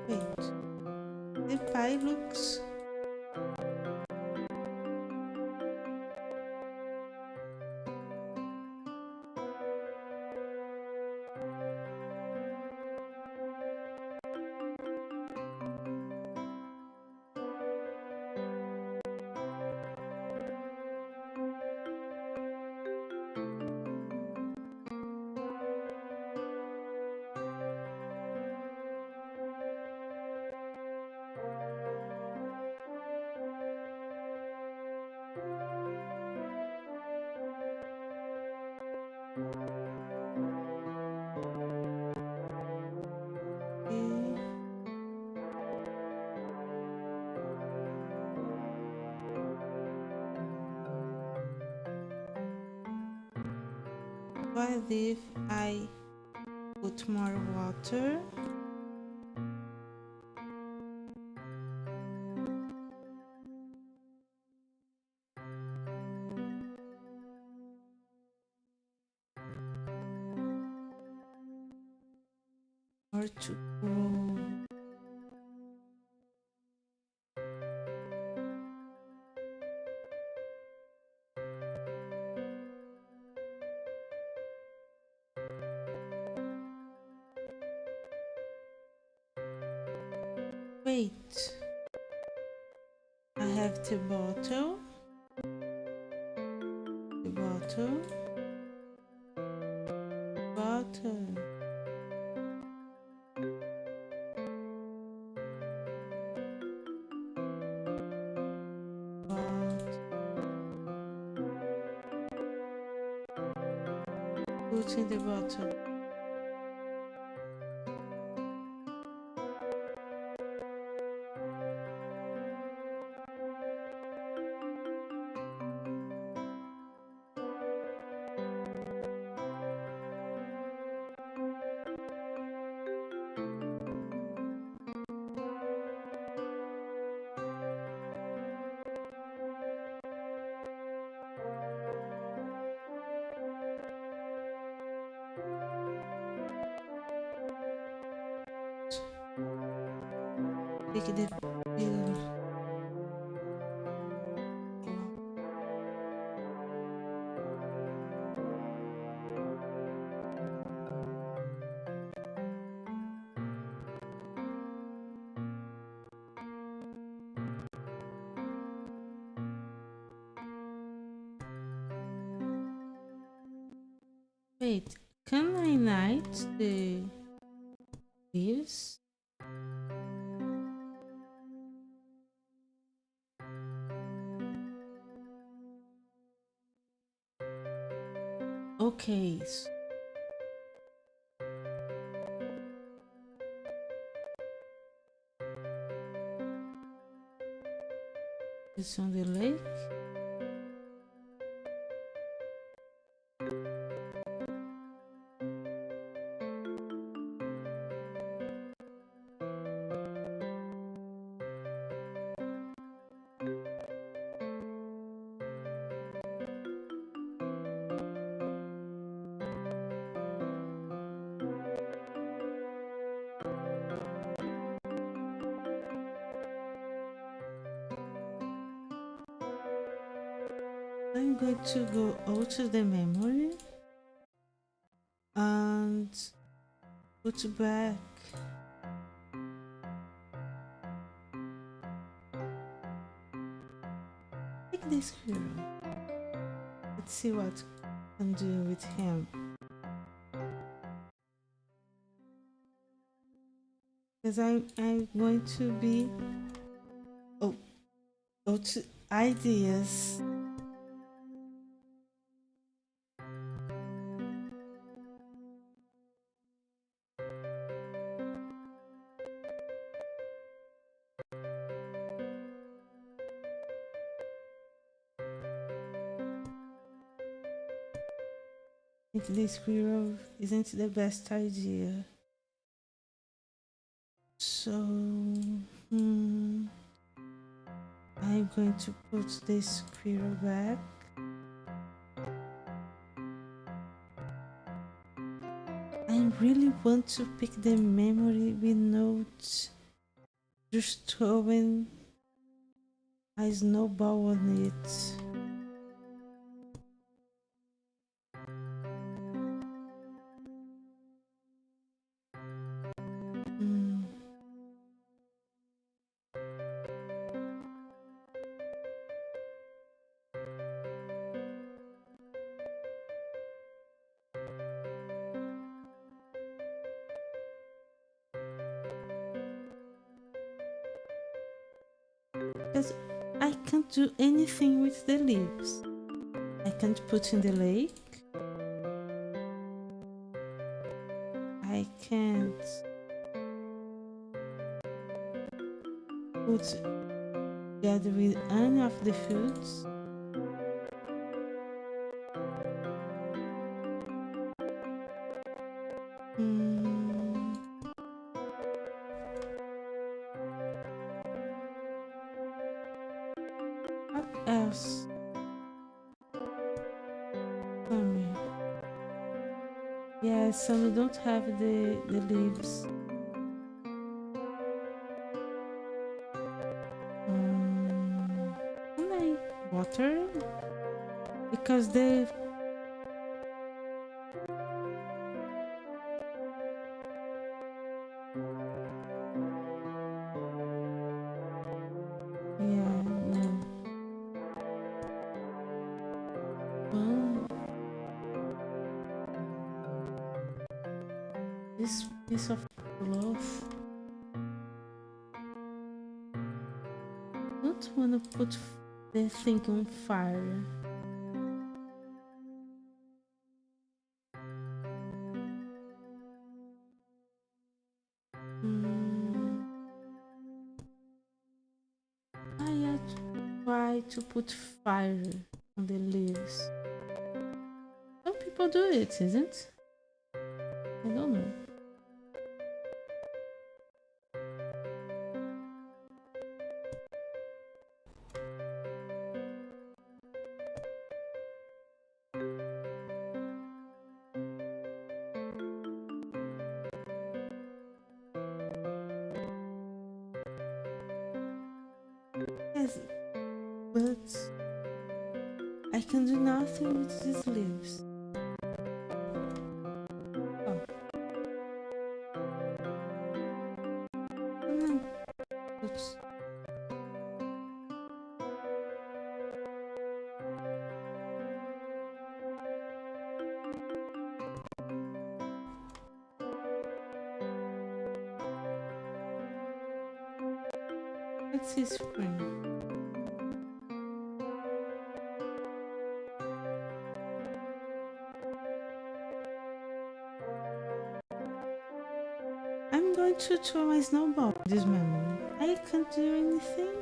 Wait, the pie looks what if I put more water? Or to grow? Wait, I have the bottle, bottle, bottle. Put in the bottle. Take the pillow. Wait, can I light the leaves? Okay. It's on the lake. I'm going to go out to the memory and put back. Take this hero. Let's see what I can do with him. Because I'm going to be to ideas. think the squirrel isn't the best idea. So, I'm going to put the squirrel back. I really want to pick the memory with notes just throwing a snowball on it. Because I can't do anything with the leaves. I can't put in the lake. I can't put together with any of the foods. What else? Yeah, some don't have the leaves. Can I water? Because they... Yeah, no. This piece of cloth. I don't want to put the thing on fire. I try to put fire on the leaves. Some people do it, isn't? I don't know. Yes, but I can do nothing with these leaves. Oh. No. Oops. Let's see spring. I'm going to throw my snowball this moment. I can't do anything.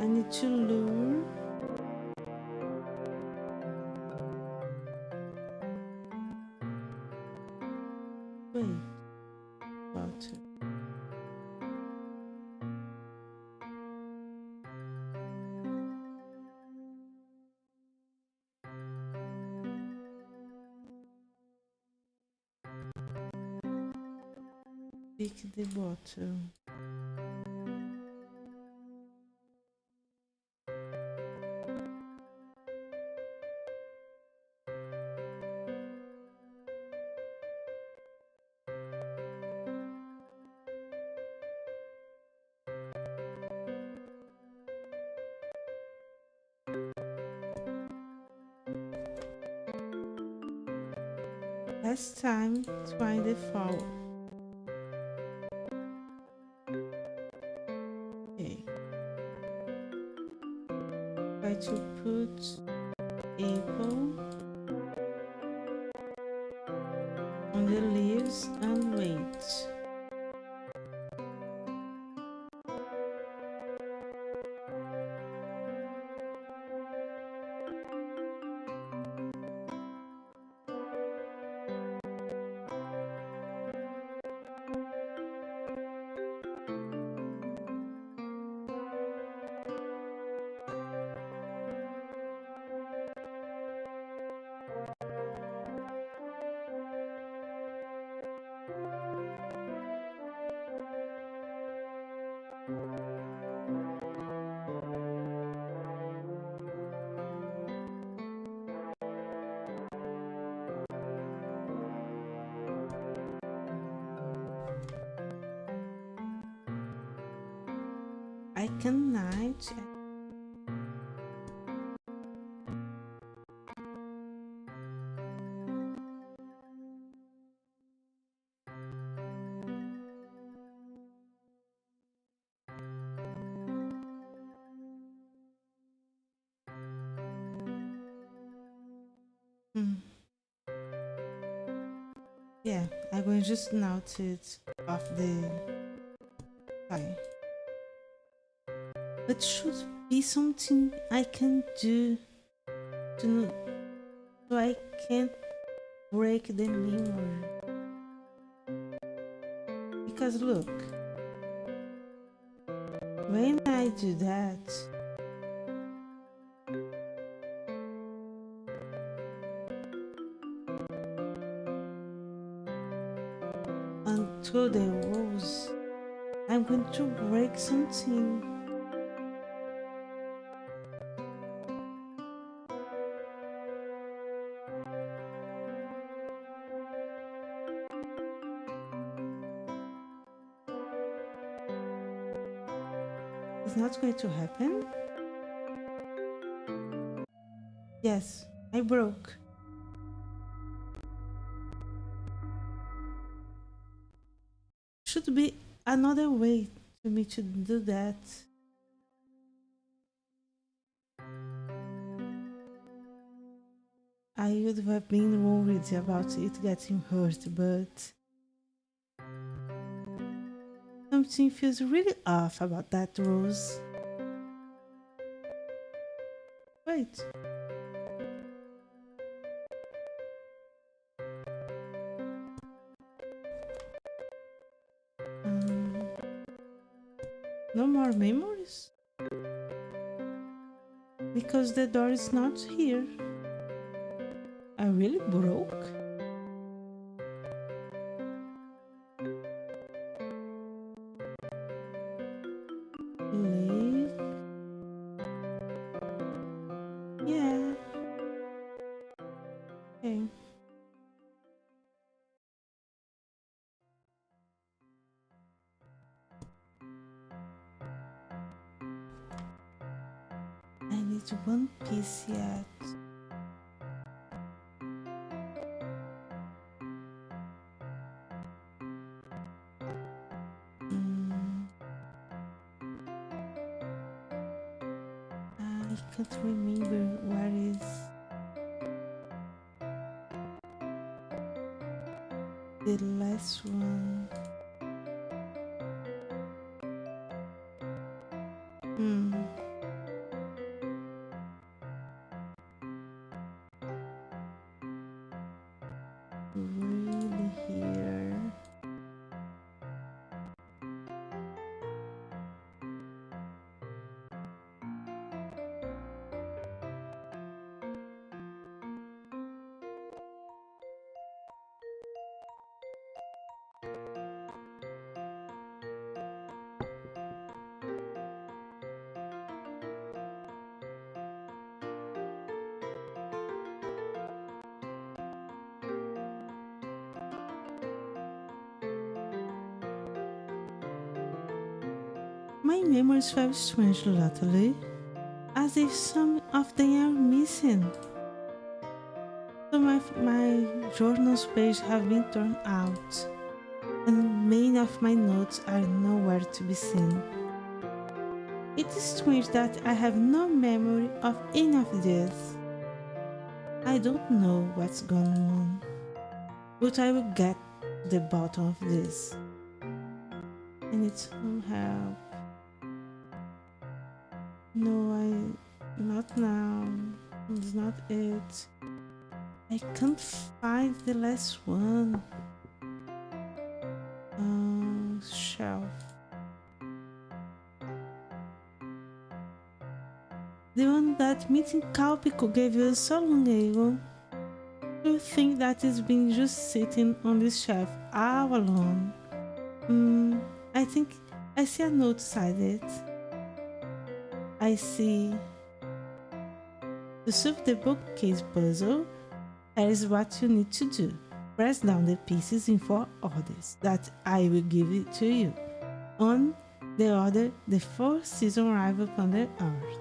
I need to lure. Wait. Water. Pick the bottle. Last time, try the fall. Okay. Try to put apple on the leaves and wait. I cannot. Yeah, I'm going just now to off the fire. But should be something I can do to so I can't break the memory. Because look, when I do that, and through the walls, I'm going to break something. It's not going to happen. Yes, I broke. Should be another way for me to do that. I would have been worried about it getting hurt, but something feels really off about that, Rose. Wait. No more memories? Because the door is not here. I really broke? Lake? Yeah. Okay. I need one piece yet. I can't remember where is the last one. Really here. My memories felt strange lately, as if some of them are missing. Some of my journal's pages have been torn out, and many of my notes are nowhere to be seen. It is strange that I have no memory of any of this. I don't know what's going on, but I will get to the bottom of this. I need some help. No, not now. It's not it. I can't find the last one. Shelf. The one that meeting Calpico gave you so long ago. You think that it's been just sitting on this shelf all alone? I think I see a note beside it. I see. To solve the bookcase puzzle, here is what you need to do. Press down the pieces in 4 orders that I will give it to you. 1, the other the fourth season arrived upon the earth,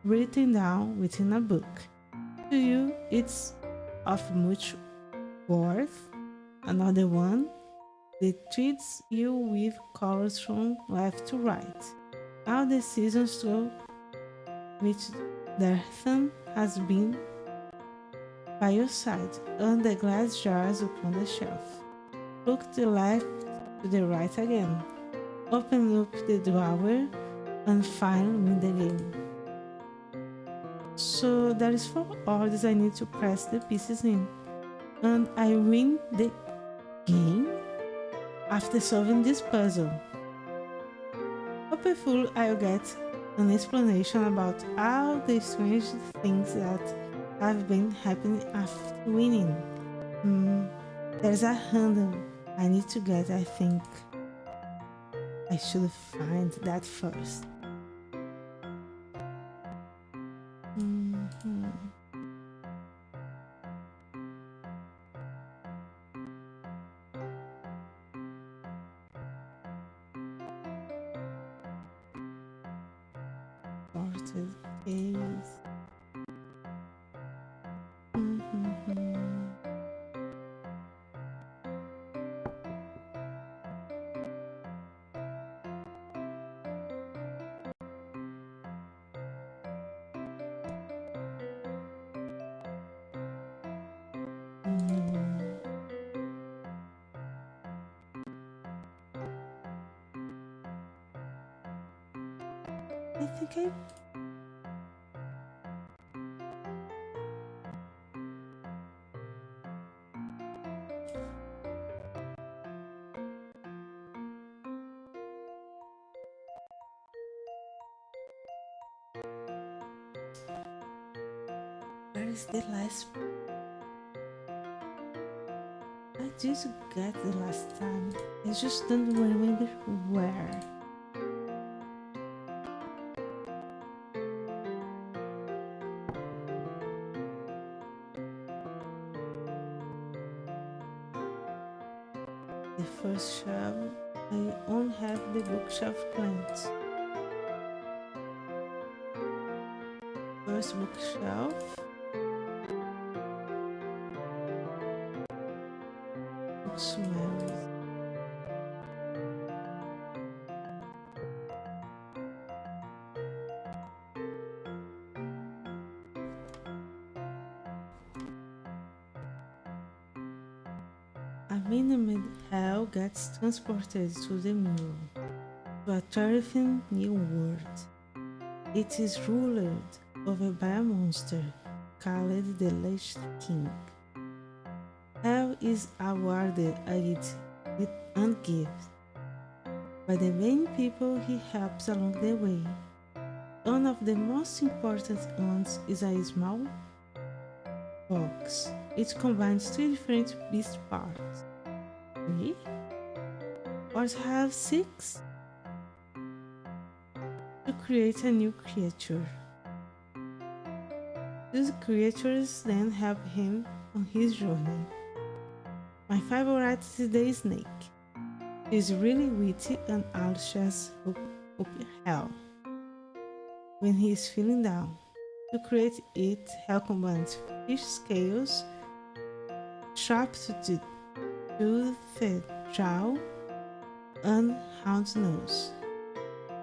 written down within a book. To you, it's of much worth. Another one that treats you with colors from left to right. All the seasons through which Dethan has been by your side, and the glass jars upon the shelf. Look to the left to the right again. Open up the drawer and find win the game. So there is 4 orders I need to press the pieces in, and I win the game after solving this puzzle. Hopefully I'll get an explanation about all the strange things that have been happening after winning. There's a handle I need to get. I think I should find that first. Sorted case. I think I where is the last? I just got the last time. I just don't remember where. The first shelf, I only have the bookshelf plants. First bookshelf. It smells. A minimum hell gets transported to the mirror, to a terrifying new world. It is ruled over by a monster called the Lich King. Hell is awarded and given by the many people he helps along the way. One of the most important ones is a small box. It combines 3 different beast parts. 3? Or have 6? To create a new creature. These creatures then help him on his journey. My favorite is the snake. He's really witty and anxious up hell when he's feeling down. To create it, hell combines fish scales, sharp toothed jaw, and hound nose.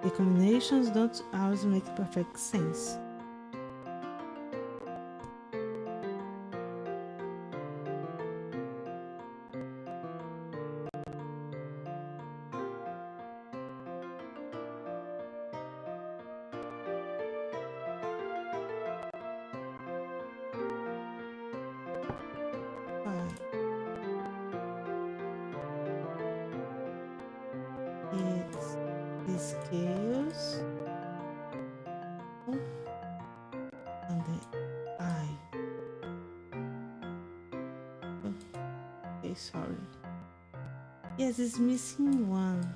The combinations don't always make perfect sense. It's the scales and the eye. Okay, sorry. Yes, it's missing one.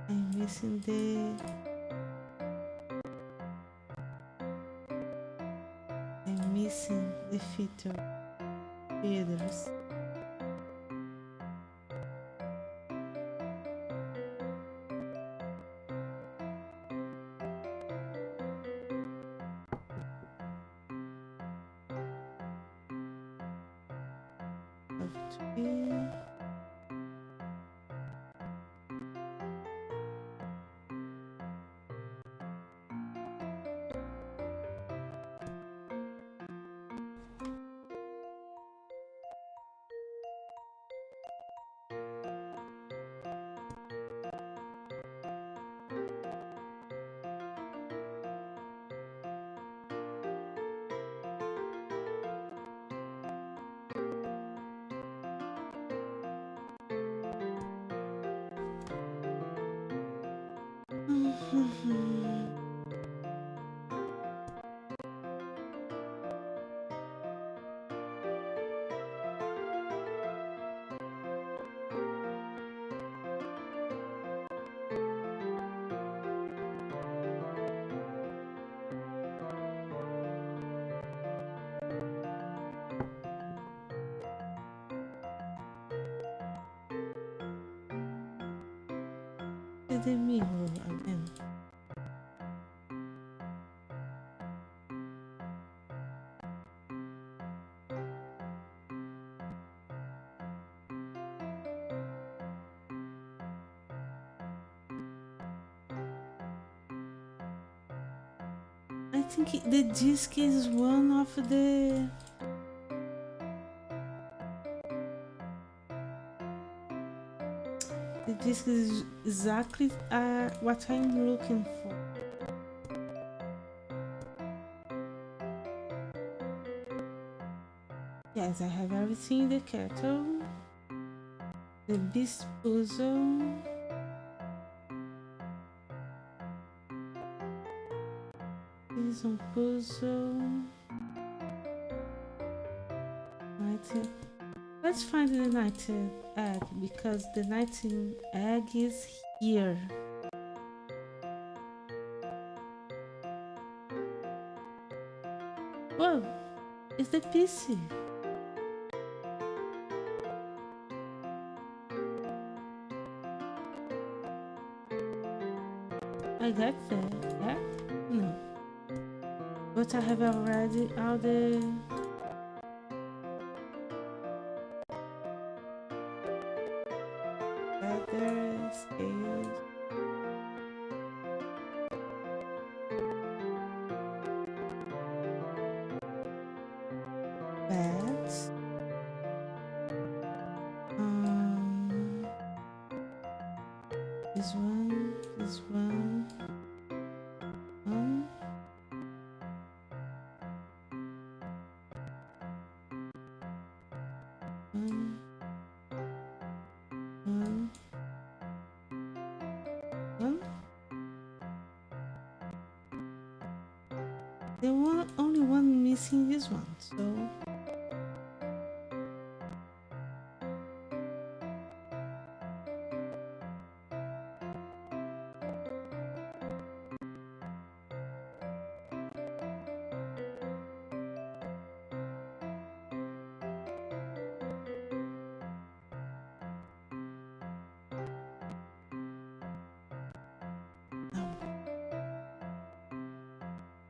I'm missing the missing the feathers. Of tree. To the mirror again. I think the disc is one of the disc is exactly what I'm looking for. Yes, I have everything in the kettle. The beast puzzle. This one puzzle. Right. Let's find the night egg because the night egg is here. Whoa, it's the PC. I got that. Yeah? No. But I have already all the feathers, scales. Bats. This one, this one. One. One. One. One. There was only one missing this one, so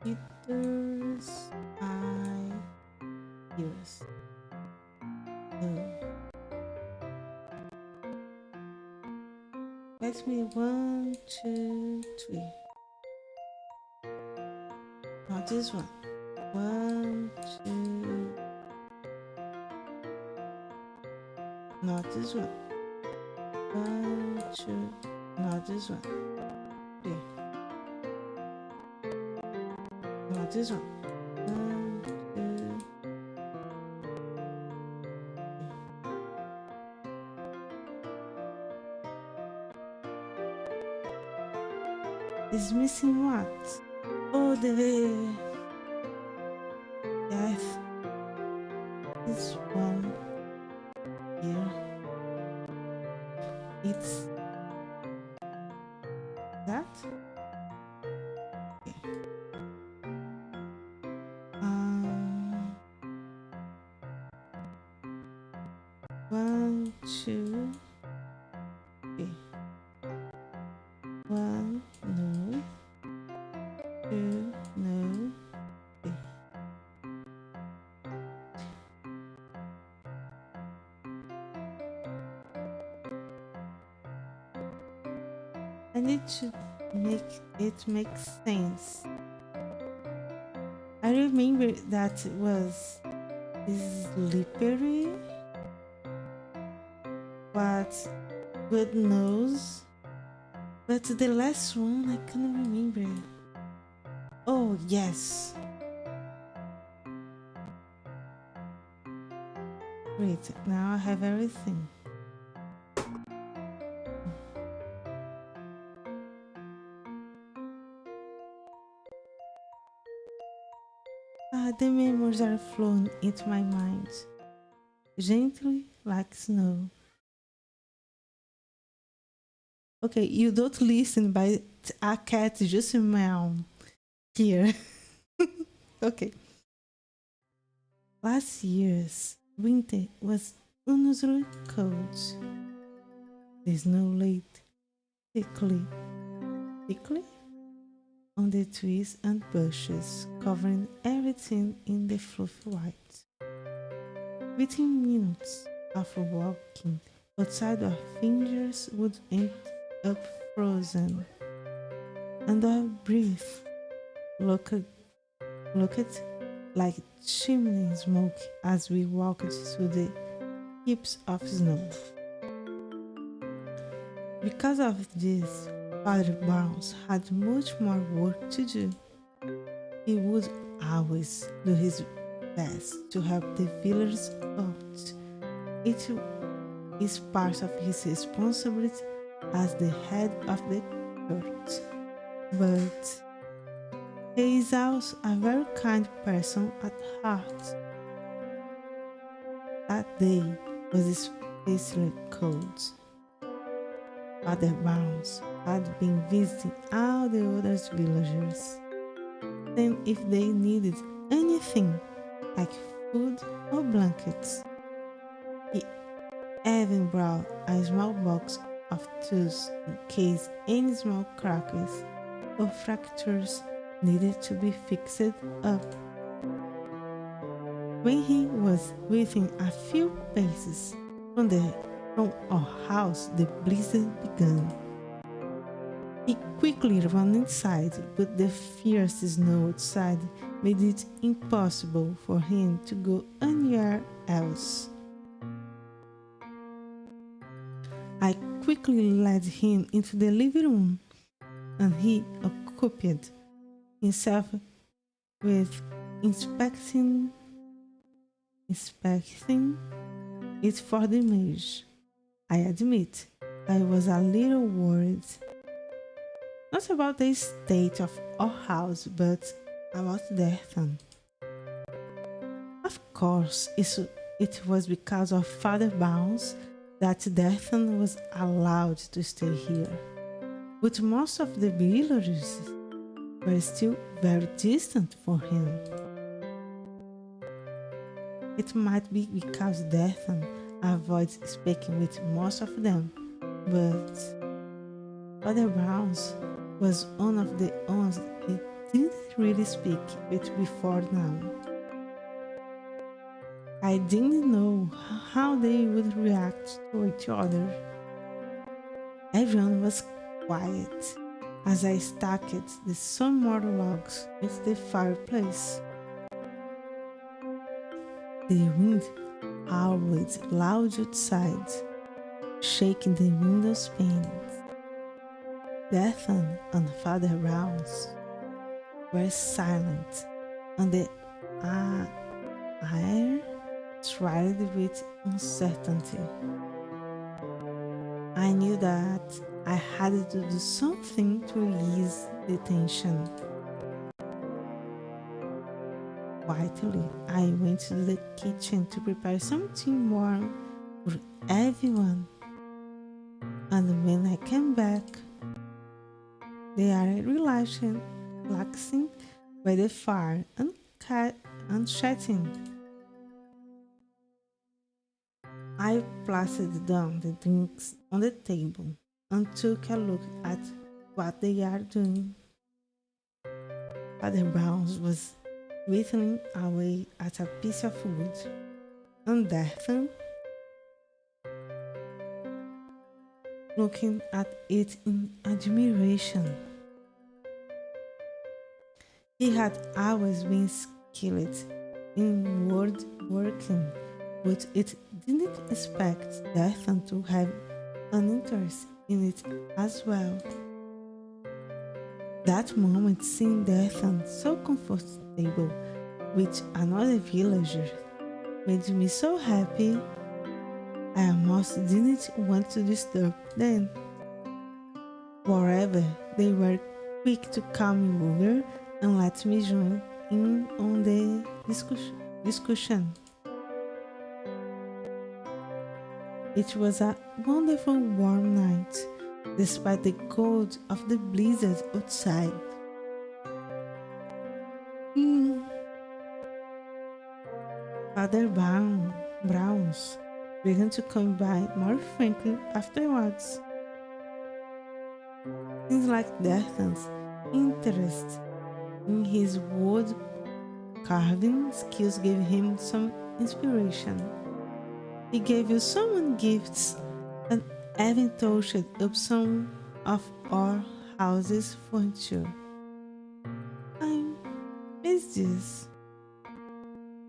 Peter's eye ears. Let me 1, 2, 3. Not this one. 1, 2. Not this one. 1, 2. Not this one. 3. Not this one. 1, 2. Is missing what? Oh, the yes. This one here. It's that. Okay. 1, 2, 3. 1, no. 2, no. 3. I need to make it make sense. I remember that it was slippery, but good nose. But the last one I can't remember. Oh yes. Great, now I have everything. The memories are flowing into my mind, gently like snow. Okay, you don't listen, but a cat just meow here. Okay. Last year's winter was unusually cold. The snow laid thickly on the trees and bushes, covering everything in the fluffy white. Within minutes of walking outside, our fingers would end up frozen, and our breath looked like chimney smoke as we walked through the heaps of snow. Because of this, Father Barnes had much more work to do. He would always do his best to help the villagers out. It is part of his responsibility as the head of the church. But he is also a very kind person at heart. That day was especially cold. Father Barnes had been visiting all the other villagers, then if they needed anything like food or blankets. He even brought a small box of tools in case any small cracks or fractures needed to be fixed up. When he was within a few paces from our house, the blizzard began. He quickly ran inside, but the fierce snow outside made it impossible for him to go anywhere else. I quickly led him into the living room, and he occupied himself with inspecting it for the image. I admit I was a little worried, not about the state of our house, but about Dethan. Of course, it was because of Father Bounce that Dethan was allowed to stay here, but most of the villagers were still very distant from him. It might be because Dethan avoids speaking with most of them, but Father Bounce was one of the ones he didn't really speak with before now. I didn't know how they would react to each other. Everyone was quiet as I stacked some more logs with the fireplace. The wind howled loud outside, shaking the window panes. Dethan and Father Rounds were silent, and the air thrilled with uncertainty. I knew that I had to do something to ease the tension. Quietly, I went to the kitchen to prepare something warm for everyone. And when I came back, they are relaxing by the fire and chatting. I I placed down the drinks on the table and took a look at what they are doing. Father Brown was whittling away at a piece of wood, and Dethan, looking at it in admiration. He had always been skilled in woodworking, but it didn't expect Dethan to have an interest in it as well. That moment, seeing Dethan so comfortable with another villager made me so happy. I almost didn't want to disturb them. Moreover, they were quick to call me over and let me join in on the discussion. It was a wonderful warm night, despite the cold of the blizzard outside. Father Browns began to come by more frankly afterwards. Things like Dethan's interest in his wood carving skills gave him some inspiration. He gave you someone gifts and even touched up some of our house's furniture. I miss this.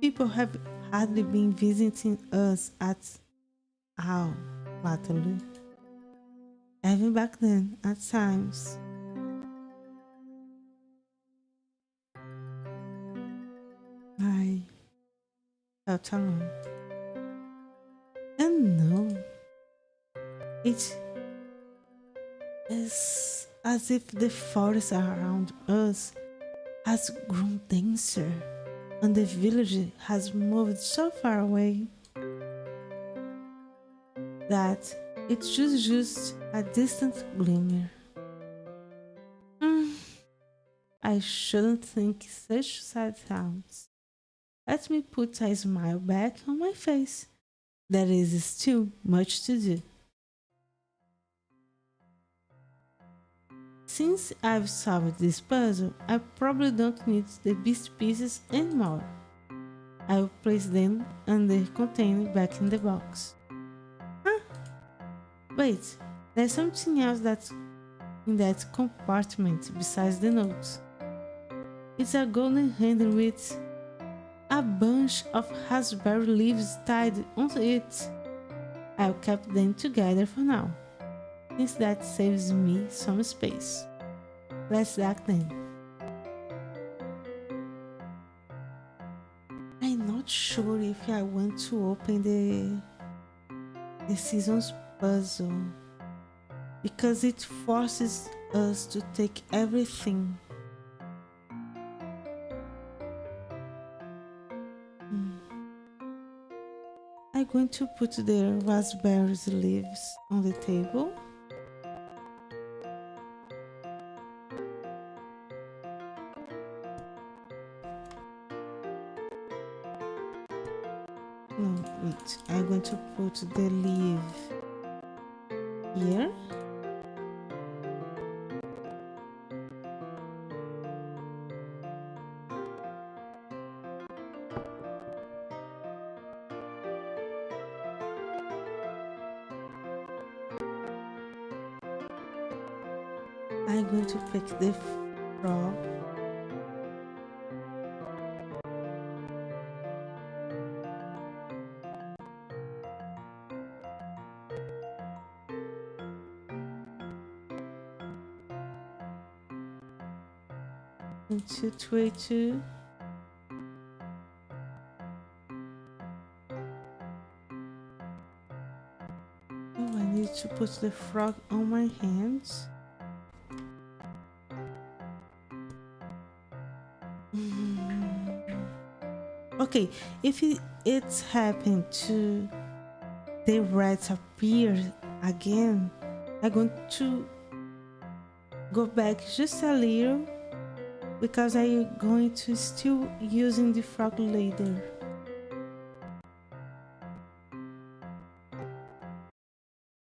People have hardly been visiting us at all lately. Even back then, at times. I felt alone. And no, it is as if the forest around us has grown denser and the village has moved so far away that it's just a distant glimmer. I shouldn't think such sad thoughts. Let me put a smile back on my face. There is still much to do. Since I've solved this puzzle, I probably don't need the beast pieces anymore. I'll place them and the container back in the box. Huh? Wait, there's something else that's in that compartment besides the notes. It's a golden handle with a bunch of raspberry leaves tied onto it. I'll keep them together for now, since that saves me some space. Let's act then. I'm not sure if I want to open the season's puzzle because it forces us to take everything. I'm going to put the raspberry leaves on the table. No, wait. I'm going to put the leaf here. I'm going to pick the frog. Into tray 2. Oh, I need to put the frog on my hands. Okay, if it's happened to the rats appear again, I'm going to go back just a little because I'm going to still using the frog later.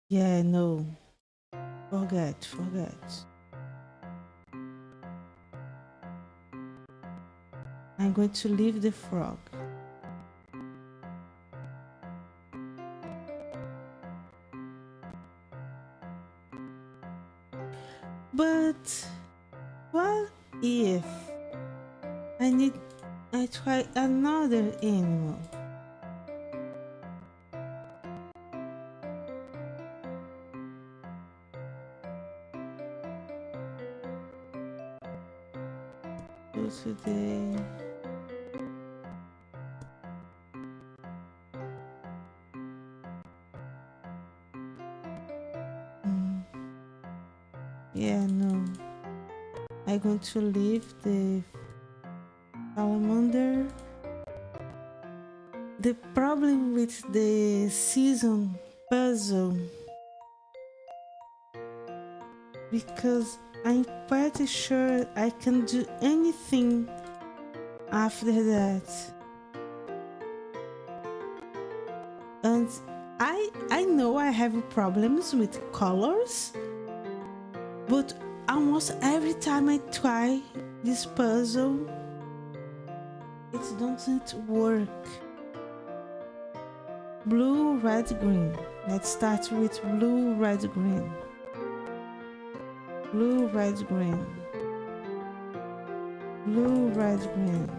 Yeah, no. Forget. I'm going to leave the frog. But what if I try another animal? So today, mm, yeah, no. I'm going to leave the salamander. The problem with the season puzzle, because I'm pretty sure I can do anything after that. And I know I have problems with colors, but almost every time I try this puzzle, it doesn't work. Blue, red, green. Let's start with blue, red, green. Blue, red, green. Blue, red, green.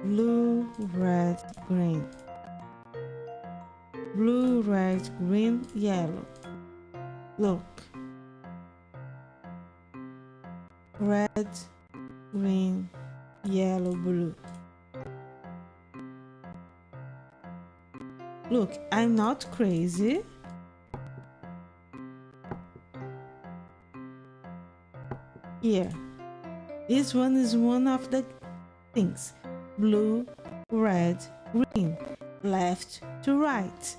Blue, red, green. Blue, red, green, yellow. Look. Red, green, yellow, blue. Look, I'm not crazy. Here. This one is one of the things. Blue, red, green. Left to right.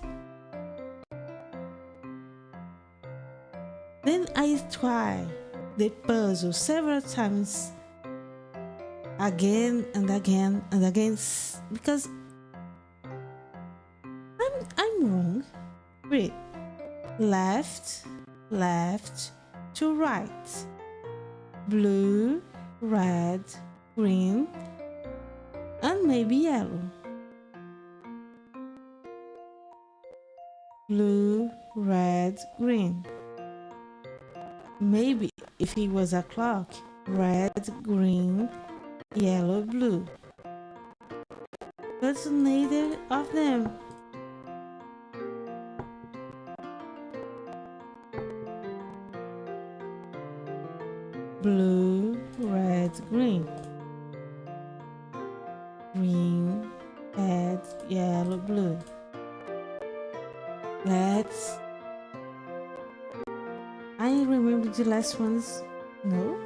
Then I try the puzzle several times, again and again and again, because I'm wrong. Read. Left to right. Blue, red, green, and maybe yellow. Blue, red, green. Maybe if it was a clock, red, green, yellow, blue. But neither of them. Blue, red, green. Green, red, yellow, blue. I remember the last ones. No?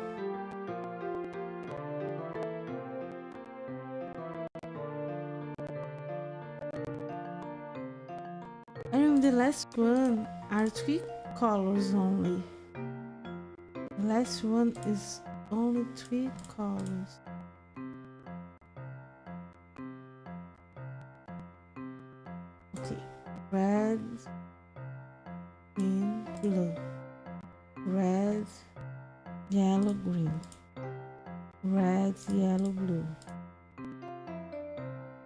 I remember the last one are 3 colors only. The last one is only 3 colors. Okay. Red, green, blue. Red, yellow, green. Red, yellow, blue.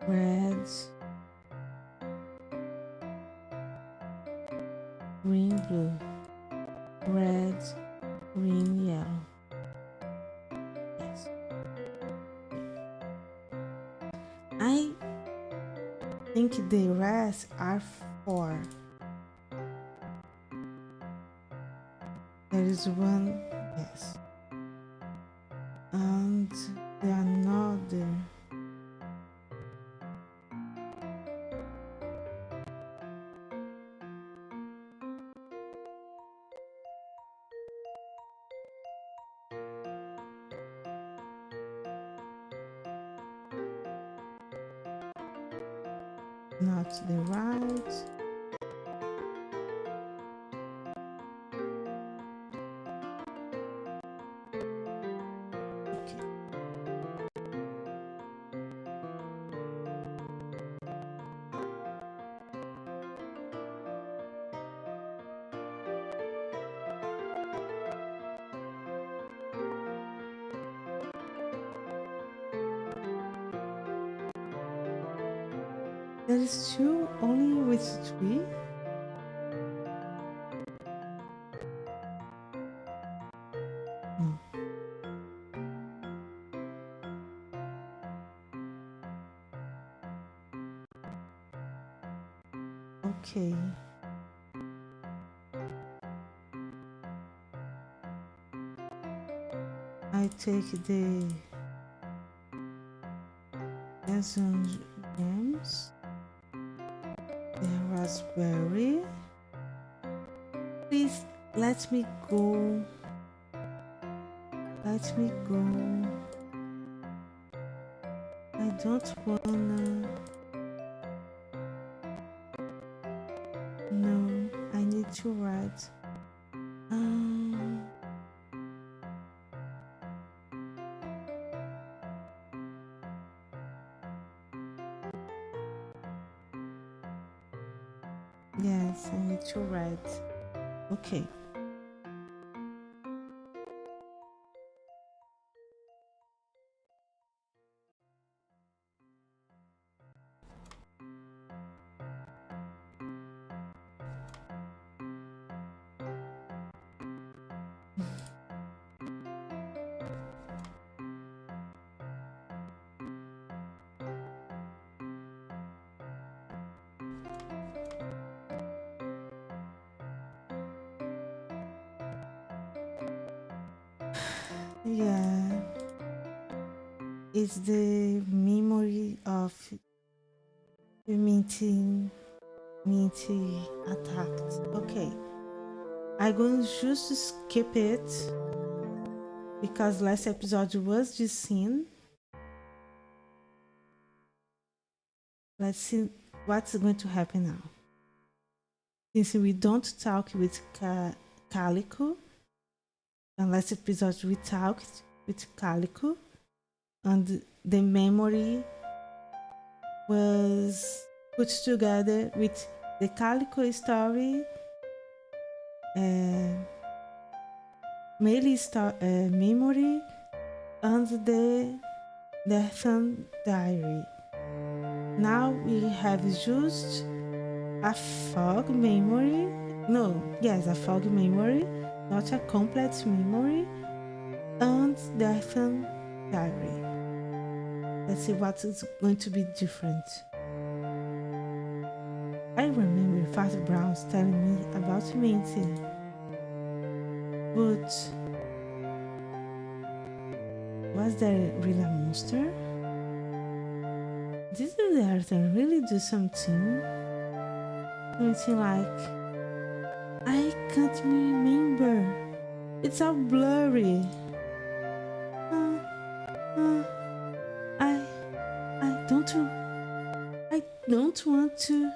Red, green, blue. Red, green, yellow. Yes. I think the rest are 4. There is one, yes. And the another. Not the right. Okay. There is two only with three? No. Okay. I take the jams, the raspberry. Please let me go. Let me go. I don't wanna. No, I need to write. Yes, I need to write. Okay. Yeah, it's the memory of minty attacked. Okay, I'm going to just skip it because last episode was this scene. Let's see what's going to happen now. Since we don't talk with Calico, and last episode we talked with Calico, and the memory was put together with the Calico story, Mailey memory, and the Dethan diary. Now we have just a fog memory. No, yes, a fog memory, not a complete memory, and Dethan diary. Let's see what is going to be different. I remember Father Brown's telling me about Minty, but was there really a monster? Did the Arthur really do something? Something like, I can't remember. It's all blurry. I don't want to.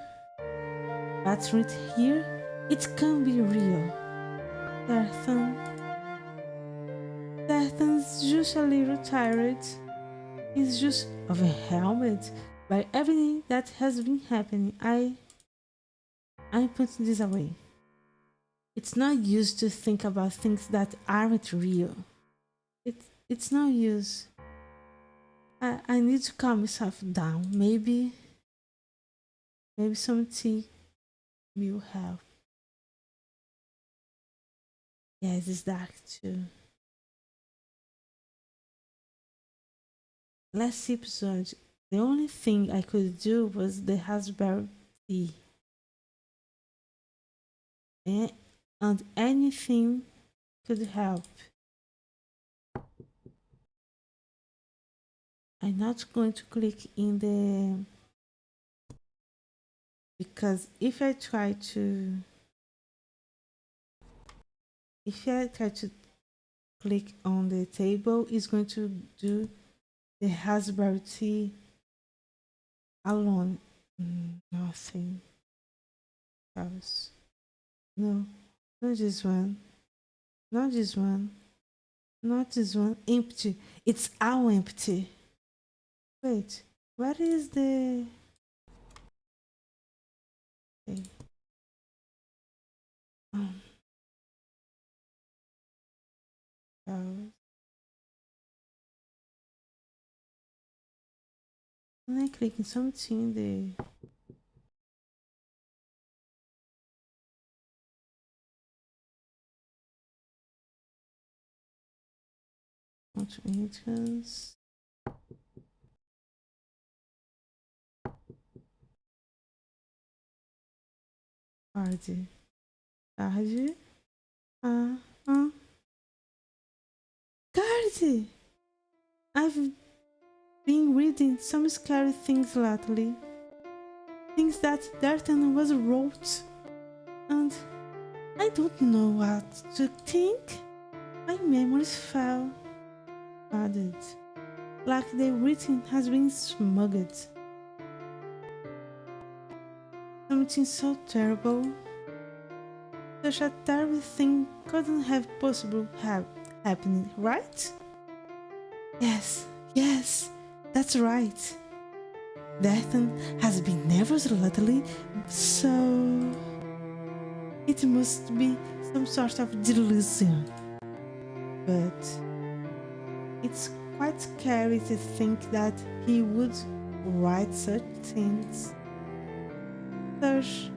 But right here, it can be real. Dathan's just a little tired. He's just overwhelmed by everything that has been happening. I'm putting this away. It's not used to think about things that aren't real. It's no use. I need to calm myself down. Maybe some tea will help. Yes, it's dark too. Last episode, the only thing I could do was the raspberry tea. And anything could help. I'm not going to click in the, because if I try to click on the table, it's going to do the raspberry tea alone. Nothing else. No, not this one. Not this one. Not this one. Empty. It's all empty. Wait, what is the... Okay. When I click in something, entrance. Tarde. Tarde. Ah, ah. Tarde! I've been reading some scary things lately. Things that Dethan was wrote. And I don't know what to think. My memories fell. Added. Like the written has been smuggled. Something so terrible. Such a terrible thing couldn't have possibly happened, right? Yes, that's right. Dethan has been nervous lately, so it must be some sort of delusion. But it's quite scary to think that he would write such things. Such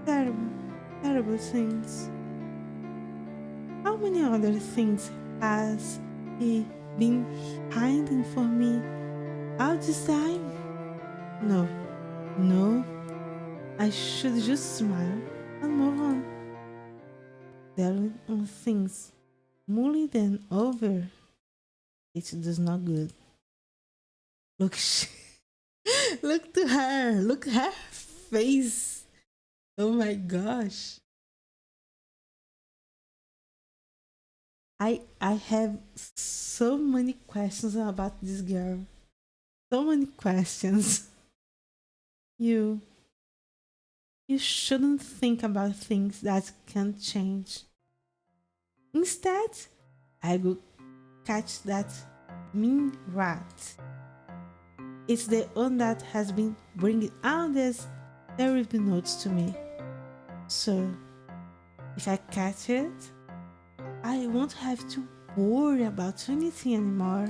terrible things. How many other things has he been hiding for me all this time? No, I should just smile and move on. Dwelling on things mulling them over, it does not good. Look, look to her, look her face. Oh my gosh. I have so many questions about this girl. So many questions. You shouldn't think about things that can't change. Instead, I will catch that mean rat. It's the one that has been bringing all these terrible notes to me. So, if I catch it, I won't have to worry about anything anymore.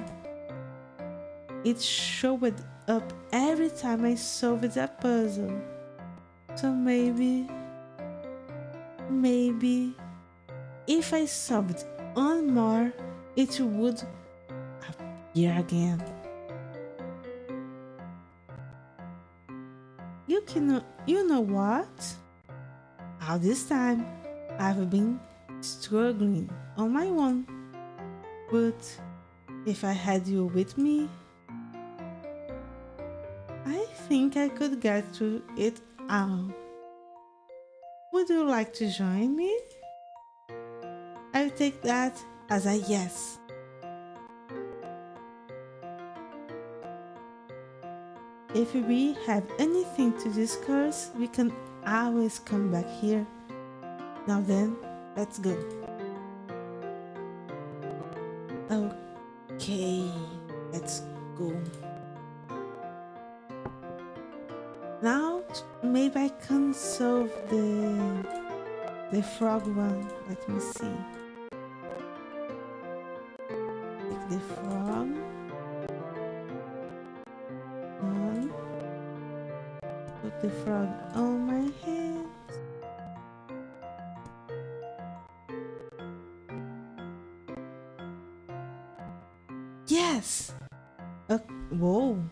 It showed up every time I solved a puzzle. So maybe if I solved one more, it would appear again. You know what? All this time, I've been struggling on my own. But if I had you with me, I think I could get through it all. Would you like to join me? I'll take that as a yes. If we have anything to discuss, we can always come back here. Now then, let's go. Okay, let's go. Now, maybe I can solve the frog one. Let me see. Take the frog. One. Put the frog on my head. Yes! Whoa!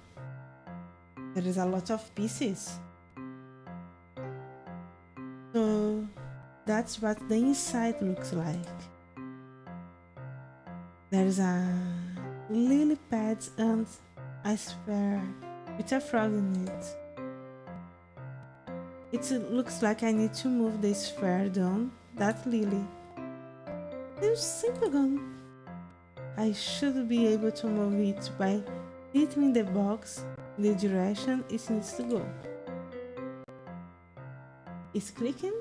There is a lot of pieces. So that's what the inside looks like. There's a lily pad and a sphere with a frog in it. It looks like I need to move the sphere down that lily. There's simple gun. I should be able to move it by hitting the box in the direction it needs to go. It's clicking?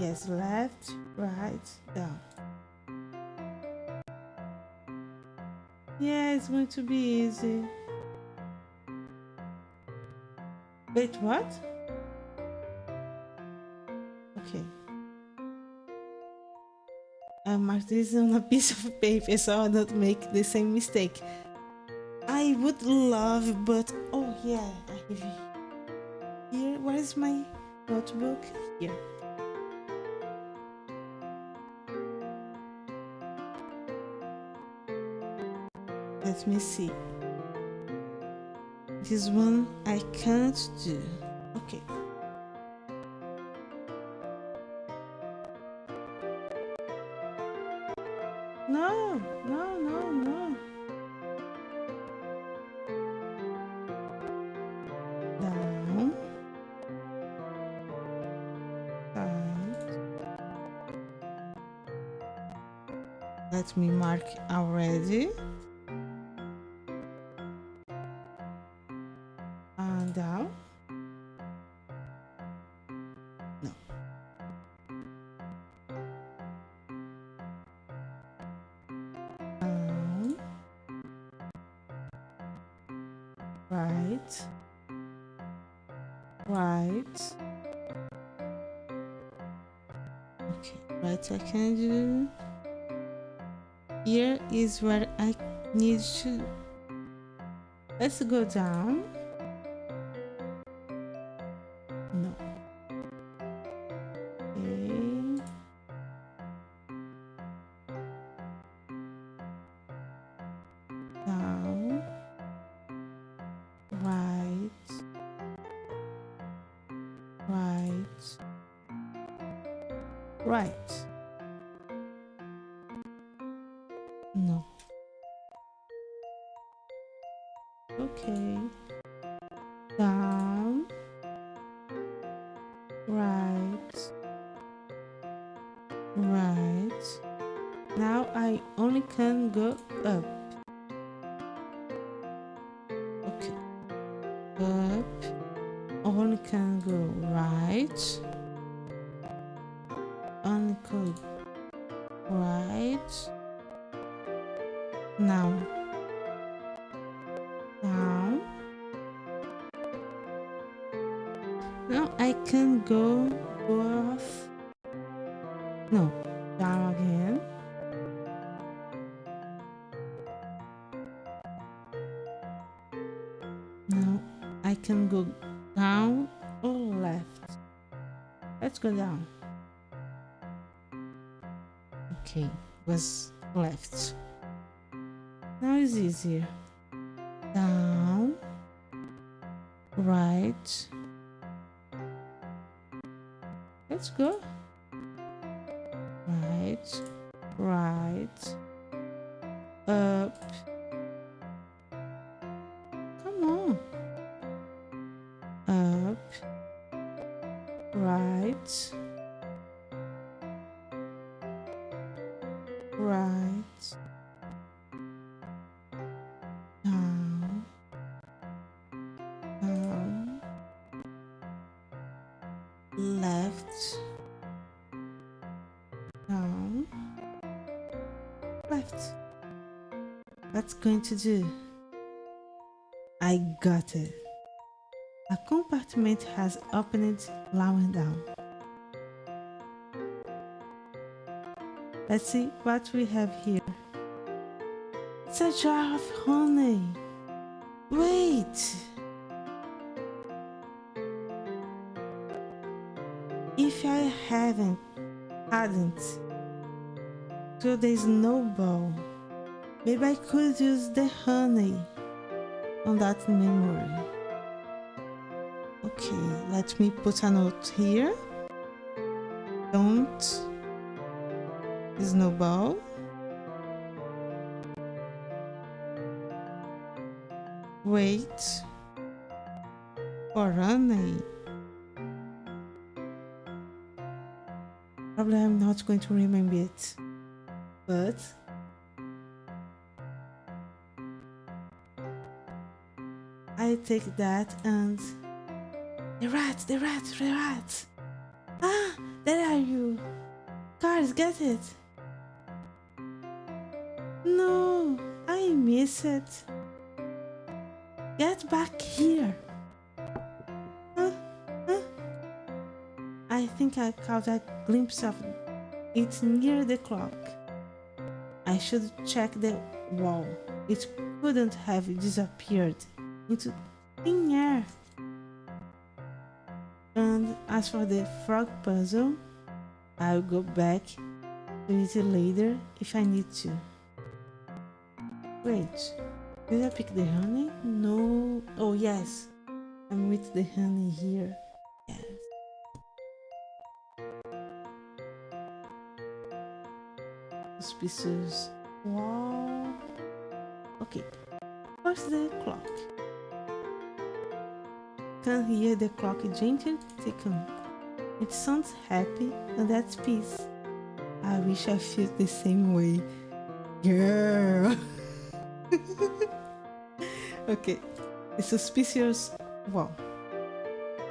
Yes, left, right, down. Yeah, it's going to be easy. Wait, what? Okay. I marked this on a piece of paper so I don't make the same mistake. I would love, but oh yeah, I have it here. Where is my notebook? Here. Let me see. This one I can't do. Okay. No, no, no, no. Down. Side. Let me mark already. And down. No. Down. Right. Right. Okay, right I can do. Here is where I need to. Let's go down. No. Okay. Down. Right. Right. Right. No. Okay. Down. Right. Right. Now I only can go up. Okay. Up. Only can go right. Only go right. Now down. Now I can go off. No, down again. Now I can go down or left. Let's go down. Okay, was left. Now it's easier. Down, right. Let's go. Right, right, up. Come on. Up, right, right, down, down, left, down, left. What's going to do? I got it. A compartment has opened lying down. Let's see what we have here. It's a jar of honey. Wait! If I hadn't, so the snowball, maybe I could use the honey on that memory. Okay, let me put a note here. Don't snowball. Wait for honey. Probably I'm not going to remember it, but I take that and the rat. Ah, there are you. Cars, get it. No, I miss it. Get back here. I think I caught a glimpse of it near the clock. I should check the wall. It couldn't have disappeared into thin air. And as for the frog puzzle, I'll go back to it later if I need to. Wait, Did I pick the honey? No. Oh, yes. I'm with the honey here. Yes. Suspicious. Wow. Okay. Where's the clock? Can hear the clock gently ticking. It sounds happy and at peace. I wish I felt the same way. Girl. Okay. The suspicious. Well,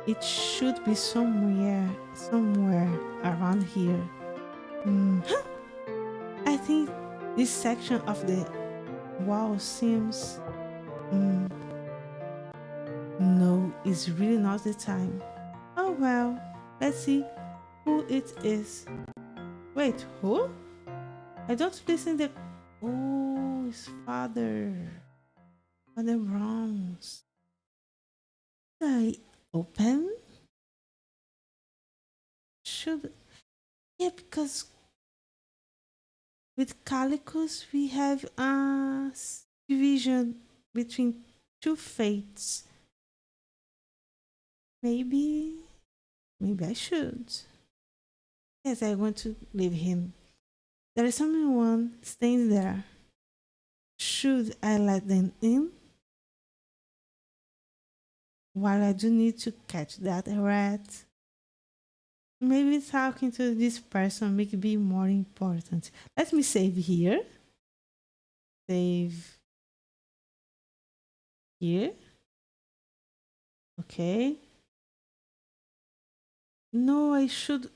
it should be somewhere around here. I think this section of the wall seems. No, it's really not the time. Oh well, let's see who it is. Wait, who? I don't listen the. Oh, his father. Father Browns. I open? Should. Yeah, because with Calicus we have a division between two fates. Maybe I should. Yes, I want to leave him. There is someone staying there. Should I let them in? While I do need to catch that rat. Maybe talking to this person may be more important. Let me save here. Save here. Okay. No, I should.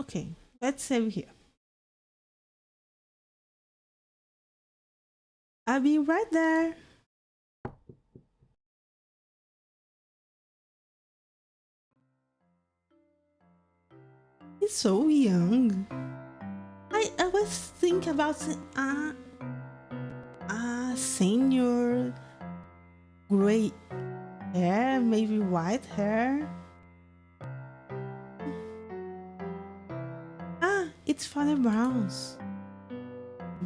Okay, let's save here. I'll be right there. He's so young. I always think about senior gray hair, maybe white hair. Ah, it's Father Brown's.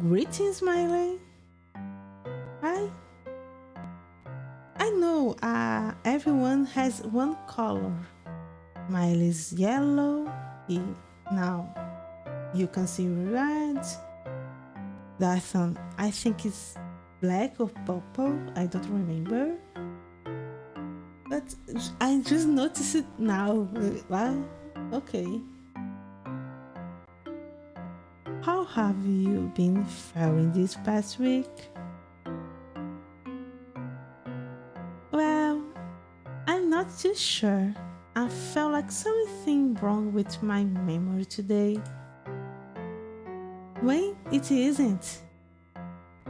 Greetings, Mailey. Hi. I know everyone has one color. Miley's yellow. Now you can see red. Dathan, I think it's black or purple. I don't remember. But I just noticed it now. Well, okay. How have you been faring this past week? Well, I'm not too sure. I felt like something wrong with my memory today. Well, it isn't.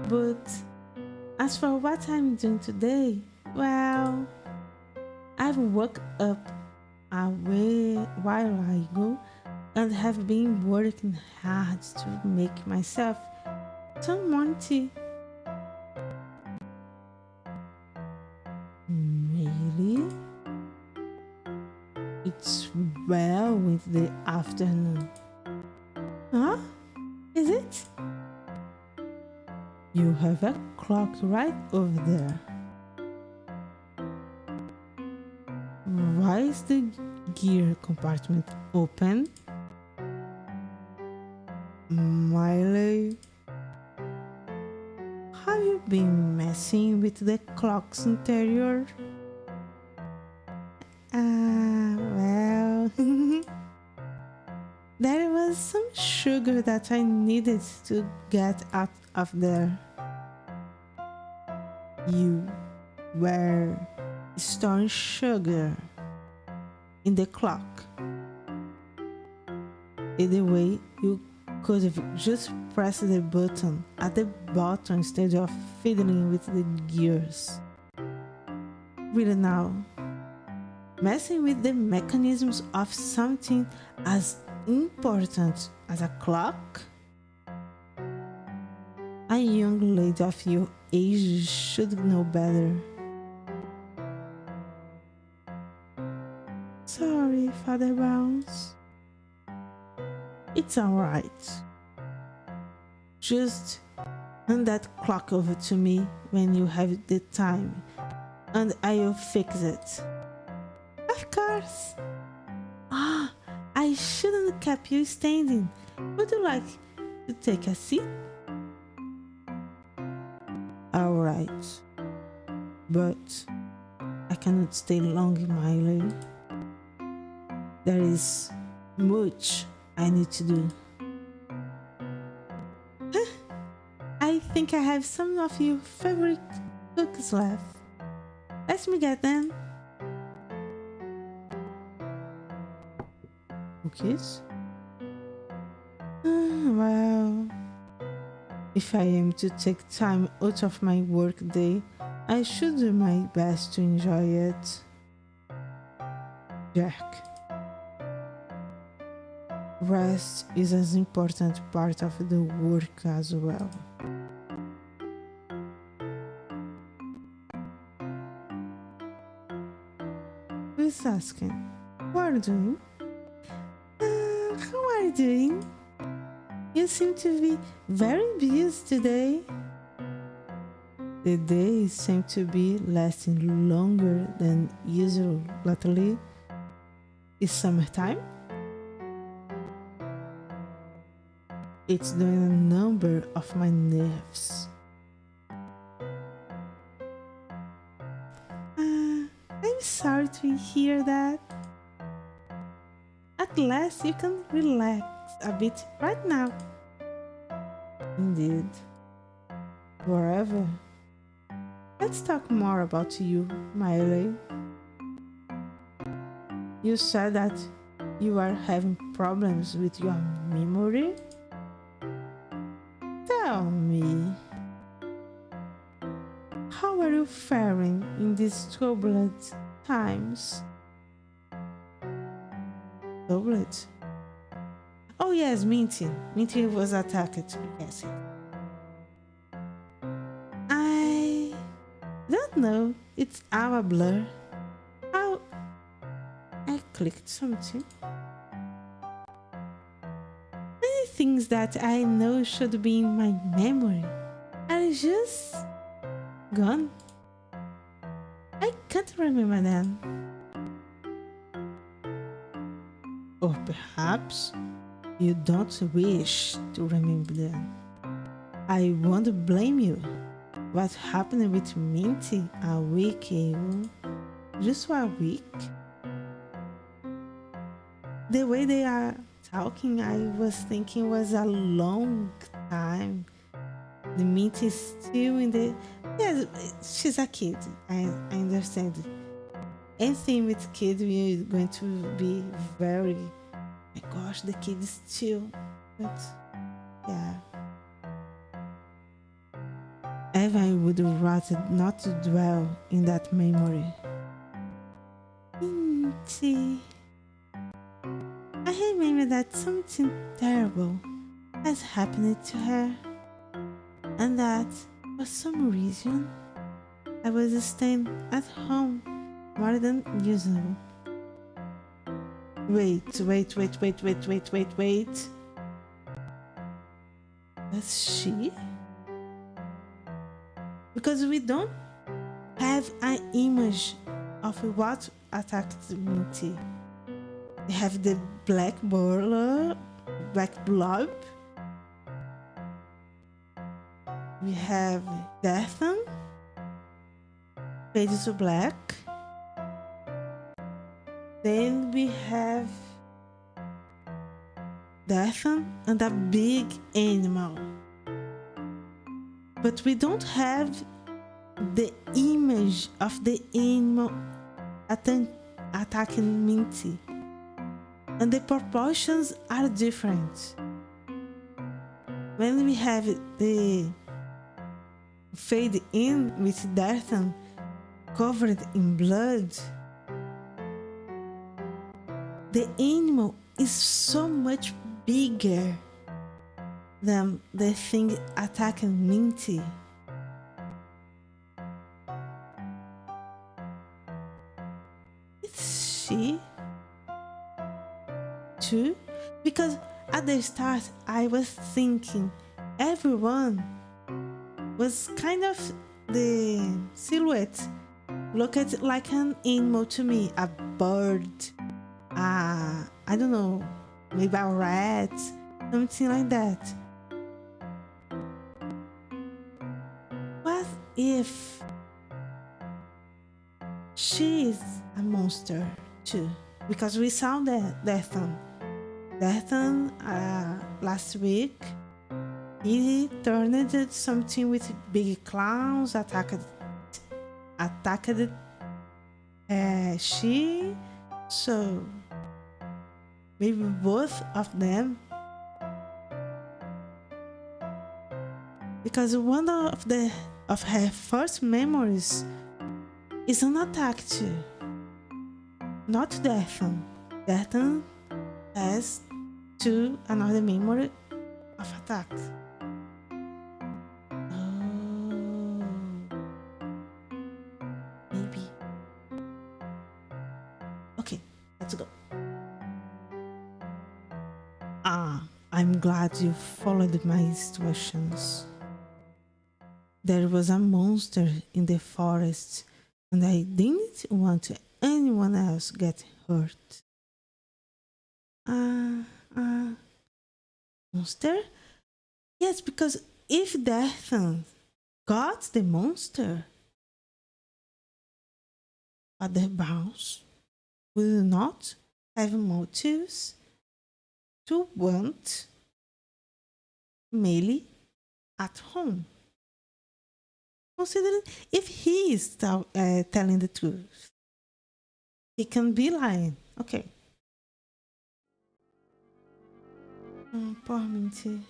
But as for what I'm doing today, well, I've woke up a while ago and have been working hard to make myself some morning tea. Really? It's well with the afternoon. Huh? Is it? You have a clock right over there. Why is the gear compartment open? Mailey, have you been messing with the clock's interior? Well, there was some sugar that I needed to get out of there. You were storing sugar in the clock. Either way, you could have just pressed the button at the bottom instead of fiddling with the gears. Really now, messing with the mechanisms of something as important as a clock? A young lady of your age should know better. Sorry, Father Browns. It's alright. Just Hand that clock over to me when you have the time, and I'll fix it. Of course. Ah, I shouldn't have kept you standing. Would you like to take a seat? Alright. But I cannot stay long, Mailey. There is much I need to do. I think I have some of your favorite cookies left. Let me get them. Cookies? Well, if I am to take time out of my work day, I should do my best to enjoy it. Jack. Rest is an important part of the work as well. Who's asking? What are you doing? How are you doing? You seem to be very busy today. The days seem to be lasting longer than usual lately. It's summertime. It's doing a number of my nerves. I'm sorry to hear that. At last you can relax a bit right now. Indeed. Wherever. Let's talk more about you, Mailey. You said that you are having problems with your memory. Tell me, how are you faring in these turbulent times? Turbulent? Oh yes, Minty. Minty was attacked. Yes. I don't know. It's our blur. How? I clicked something. Many things that I know should be in my memory are just gone. I can't remember them. Or perhaps you don't wish to remember them. I won't blame you. What happened with Minty a week ago? Just for a week? The way they are talking, I was thinking was a long time. The Minty is still in the... Yes, she's a kid. I understand. Anything with kids, we're going to be very... My gosh, the kid is still... But, yeah. Ever I would rather not to dwell in that memory. Minty... I remember that something terrible has happened to her, and that for some reason I was staying at home more than usual. Wait. That's she? Because we don't have an image of what attacked Minty. We have the black blob. We have Dethan, faded to black. Then we have Dethan and a big animal. But we don't have the image of the animal attacking Minty. And the proportions are different. When we have the fade in with Dethan covered in blood, the animal is so much bigger than the thing attacking Minty. It's she too? Because at the start I was thinking everyone was kind of the silhouette looked like an animal to me, a bird, I don't know, maybe a rat, something like that. What if she is a monster too? Because we saw that Dethan last week. He turned into something with big clowns, attacked she. So maybe both of them, because one of her first memories is an attack too, not Dethan. Dethan has to another memory of attack. Oh, maybe. Okay, let's go. I'm glad you followed my instructions. There was a monster in the forest, and I didn't want anyone else get hurt. Monster? Yes, because if Dethan got the monster, other Browns will not have motives to want Mailey at home. Considering if he is telling the truth, he can be lying. Okay. Provavelmente.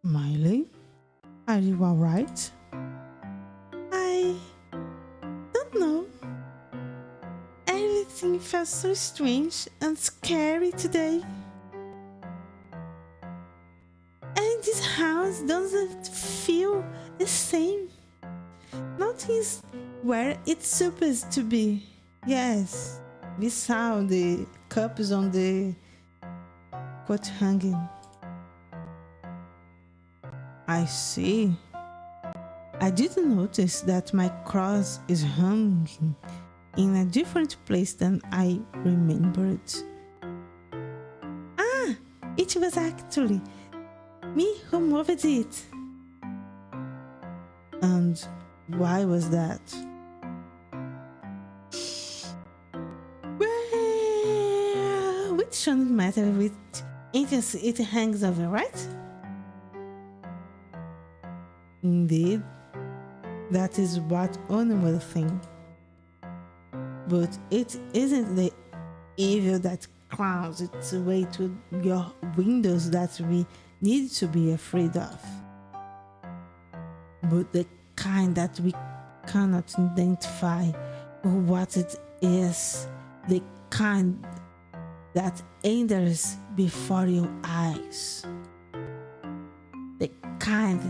Mailey, are you alright? I don't know. Everything felt so strange and scary today. And this house doesn't feel the same. Nothing's where it's supposed to be. Yes, we saw the cups on the coat hanging. I see. I didn't notice that my cross is hanging in a different place than I remembered. It was actually me who moved it. And why was that? Well, which shouldn't matter with agency it hangs over, right? Indeed, that is what one will think. But it isn't the evil that crowds its way to your windows that we need to be afraid of, but the kind that we cannot identify what it is, the kind that enters before your eyes, the kind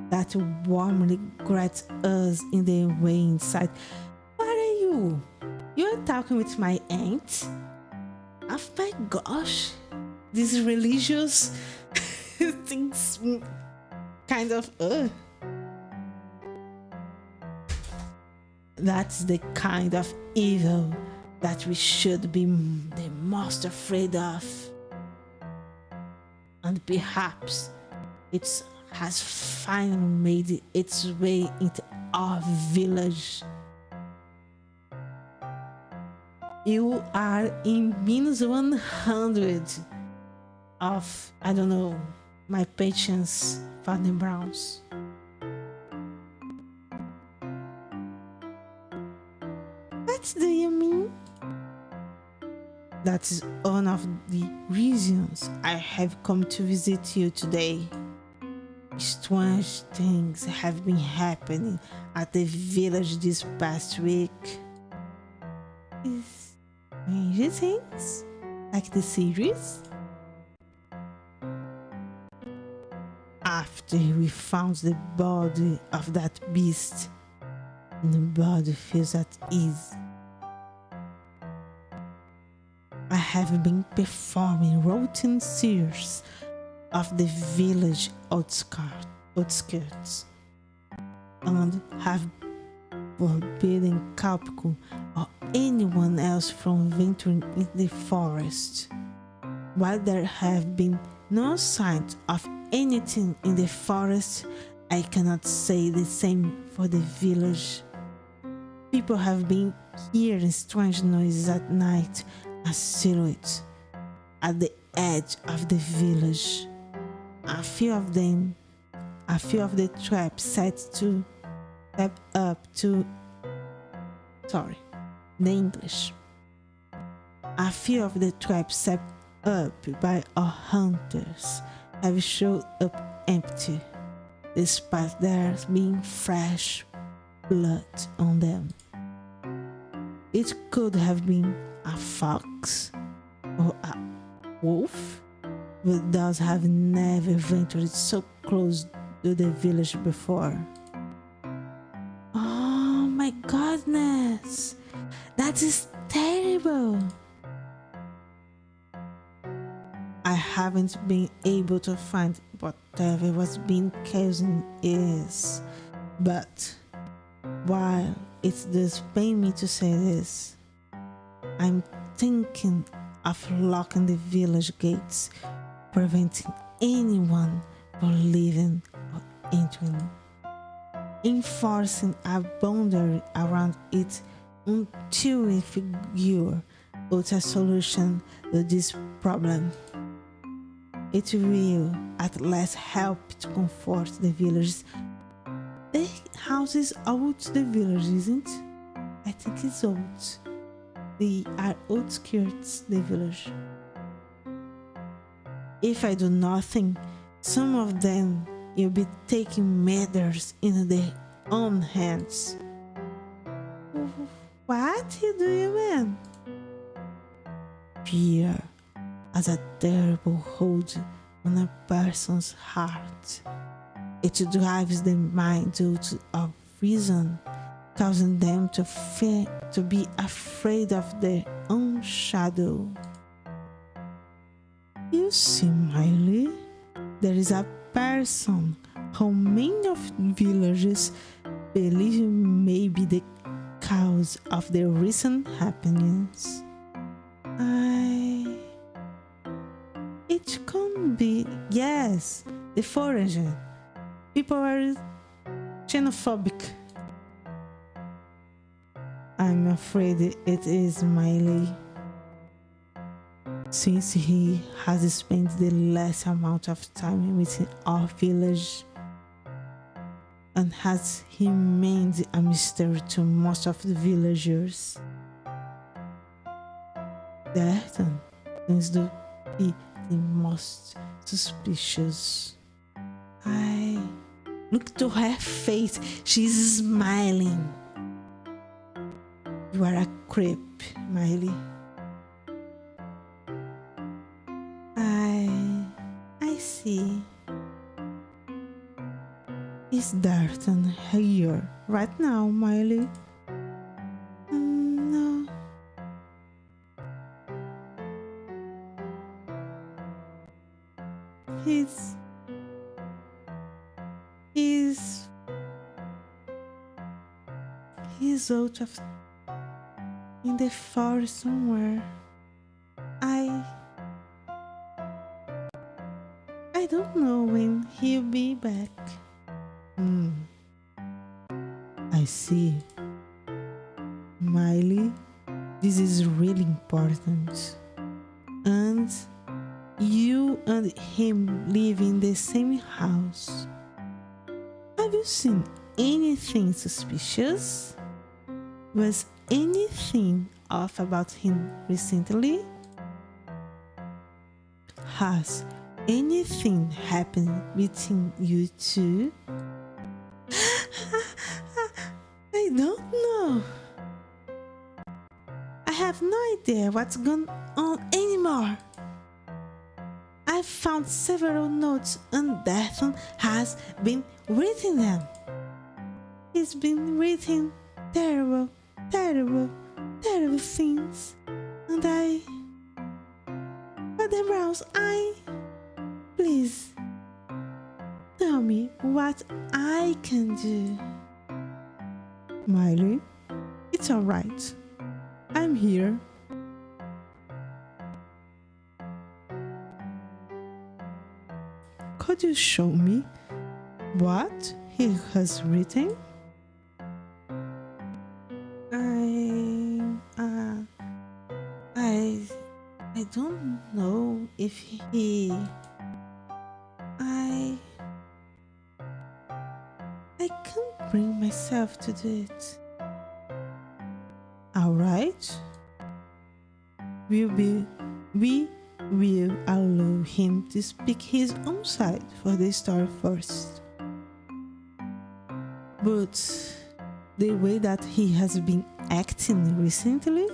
that warmly greets us in the way inside. What are you? You're talking with my aunt? Oh my gosh, these religious things kind of That's the kind of evil that we should be the most afraid of. And perhaps it has finally made its way into our village. You are in -100 of, I don't know, my patience for the Browns. What do you mean? That is one of the reasons I have come to visit you today. Strange things have been happening at the village this past week. Strange things? Like the series? After we found the body of that beast, the body feels at ease. I have been performing routine sears of the village outskirts and have forbidden Capricorn or anyone else from venturing in the forest. While there have been no signs of anything in the forest, I cannot say the same for the village. People have been hearing strange noises at night, a silhouette at the edge of the village. A few of the traps A few of the traps set up by our hunters have showed up empty, despite there being fresh blood on them. It could have been a fox or a wolf, but those have never ventured so close to the village before. Oh my goodness! That is terrible! I haven't been able to find whatever was being causing is, but while it does pain me to say this, I'm thinking of locking the village gates, preventing anyone from leaving or entering, enforcing a boundary around it until we figure out a solution to this problem. It will at least help to comfort the villagers. The house is out the village, isn't it? I think it's out. They are outskirts the village. If I do nothing, some of them will be taking matters in their own hands. What do you mean? Fear has a terrible hold on a person's heart. It drives the mind out of reason, causing them to fear, to be afraid of their own shadow. You see, Mailey, there is a person who many of villagers believe may be the cause of the recent happenings. It could be, yes, the forager. People are xenophobic. I'm afraid it is Mailey, since he has spent the less amount of time within our village and has remained a mystery to most of the villagers. Dethan seems to be the most suspicious. I look to her face, she's smiling. You are a creep, Mailey. I see. Is Dethan here right now, Mailey? No. He's out of in the forest somewhere. I don't know when he'll be back. I see. Mailey, this is really important. And you and him live in the same house. Have you seen anything suspicious? Was anything off about him recently? Has anything happened between you two? I don't know. I have no idea what's going on anymore. I found several notes and Dethan has been reading them. He's been reading terrible things, and I cut them out. Please, what I can do. Mailey, it's alright. I'm here. Could you show me what he has written? I don't know if I can't bring myself to do it. Alright. We will allow him to speak his own side for the story first. But the way that he has been acting recently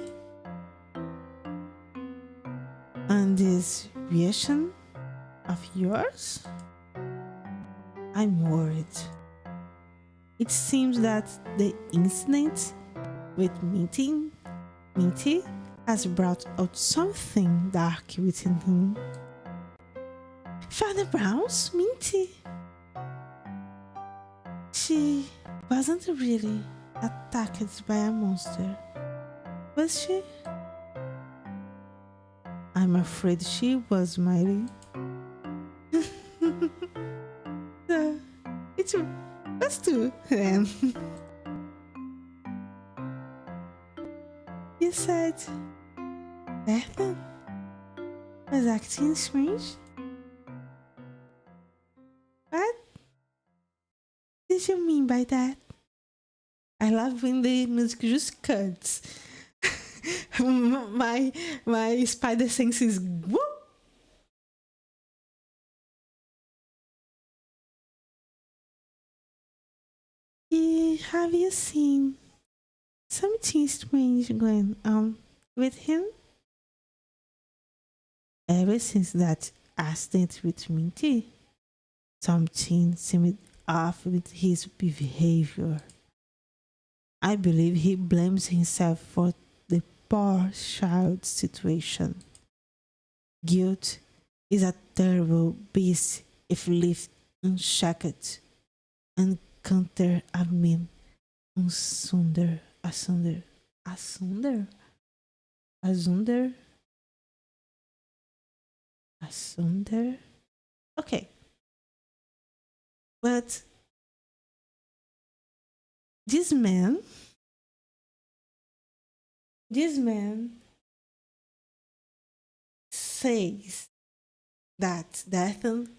and this reaction of yours, I'm worried. It seems that the incident with Minty has brought out something dark within him. Father Brown's Minty. She wasn't really attacked by a monster, was she? I'm afraid she was, Mailey. So, it's us two then. You said Dethan was acting strange? What did you mean by that? I love when the music just cuts. my spider sense is whoop. Have you seen something strange going on with him? Ever since that accident with Minty, something seemed off with his behavior. I believe he blames himself for the poor child's situation. Guilt is a terrible beast if left unchecked and counter a man asunder. Okay, but this man says that Dethan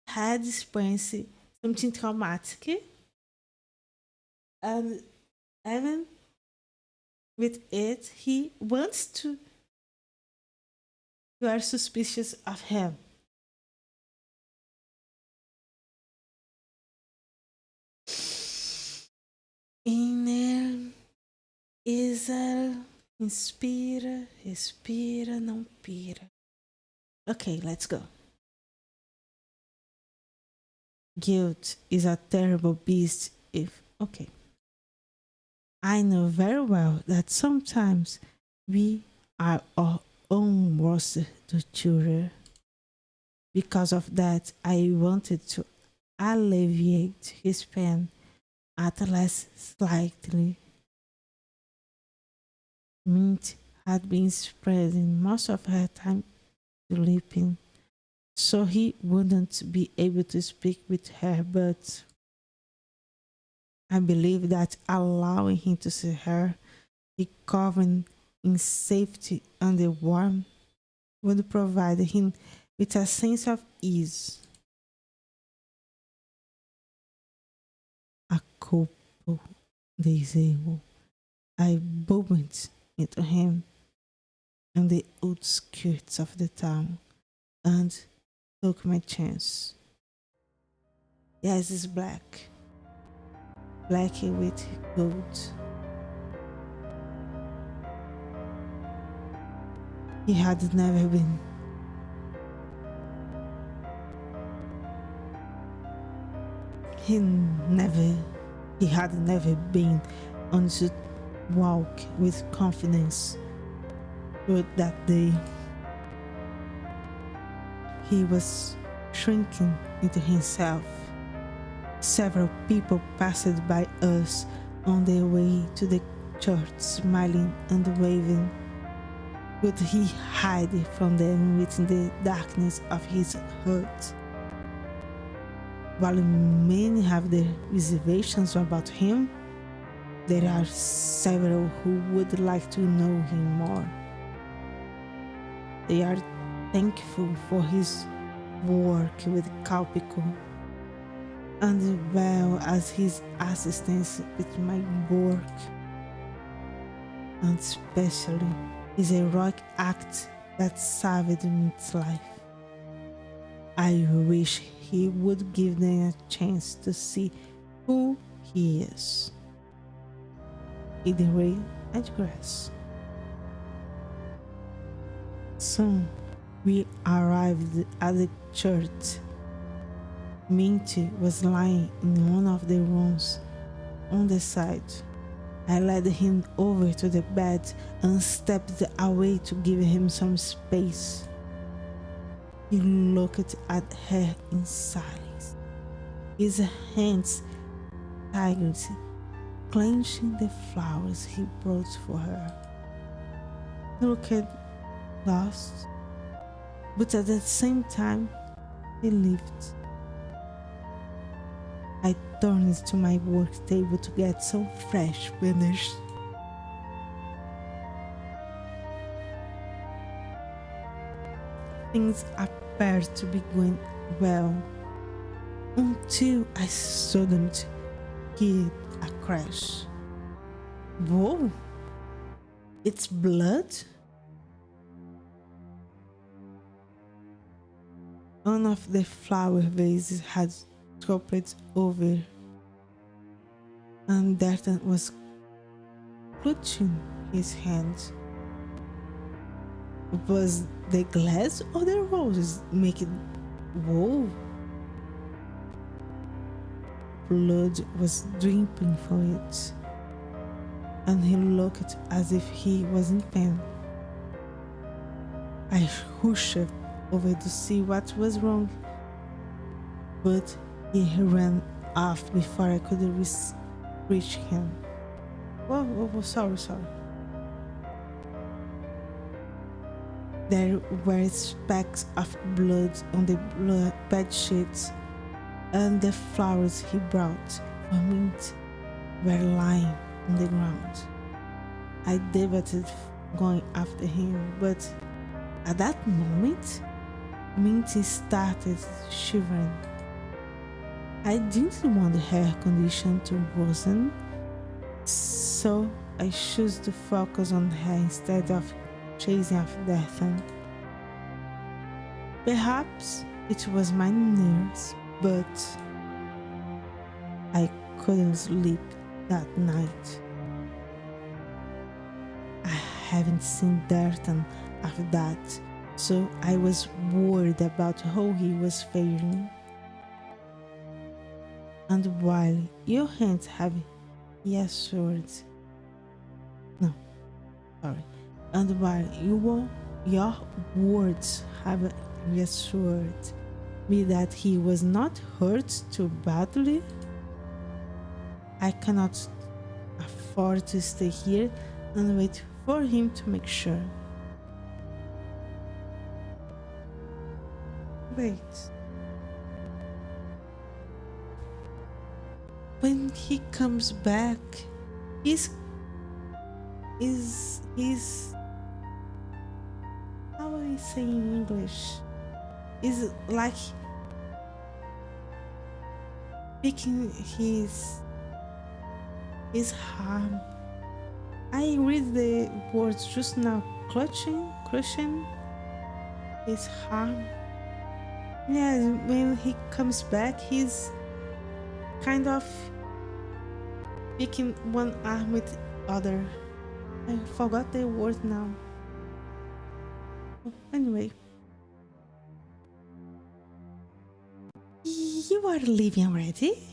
had experienced something traumatic, and even with it, he wants to. You are suspicious of him. Inner Isa, inspira, respira, não pira. Okay, let's go. Guilt is a terrible beast if. Okay. I know very well that sometimes we are our own worst torturer. Because of that, I wanted to alleviate his pain at least slightly. Mint had been spending most of her time sleeping, so he wouldn't be able to speak with her, but I believe that allowing him to see her recovering in safety under warmth would provide him with a sense of ease. A couple days ago, I bumped into him in the outskirts of the town and took my chance. Yes, it's black with gold. He had never been. He had never been on to walk with confidence. But that day, he was shrinking into himself. Several people passed by us on their way to the church, smiling and waving. Could he hide from them within the darkness of his heart? While many have their reservations about him, there are several who would like to know him more. They are thankful for his work with Calpico, and well as his assistance with my work, and especially his heroic act that saved Mit's life. I wish he would give them a chance to see who he is. Either way, I digress. Soon we arrived at the church. Minty was lying in one of the rooms on the side. I led him over to the bed and stepped away to give him some space. He looked at her in silence, his hands tight, clenching the flowers he brought for her. He looked lost, but at the same time, relieved. I turned to my work table to get some fresh finish. Things appeared to be going well until I suddenly heard a crash. Whoa! It's blood? One of the flower vases had toppled over, and Dethan was clutching his hand. Was the glass or the roses making whoa? Blood was dripping from it, and he looked as if he was in pain. I rushed over to see what was wrong, but he ran off before I could reach him. Whoa, sorry. There were specks of blood on the bed sheets, and the flowers he brought for Mint were lying on the ground. I debated going after him, but at that moment, Minty started shivering. I didn't want her condition to worsen, so I chose to focus on her instead of chasing after Dethan. Perhaps it was my nerves, but I couldn't sleep that night. I haven't seen Dethan after that, so I was worried about how he was faring. And while your hands have reassured, and while your words have reassured me that he was not hurt too badly, I cannot afford to stay here and wait for him to make sure. Wait. When he comes back, he's how I say in English? Is like picking his harm. I read the words just now. Crushing his harm. Yeah, when he comes back, he's kind of picking one arm with other. I forgot the word now. Anyway, you are leaving already?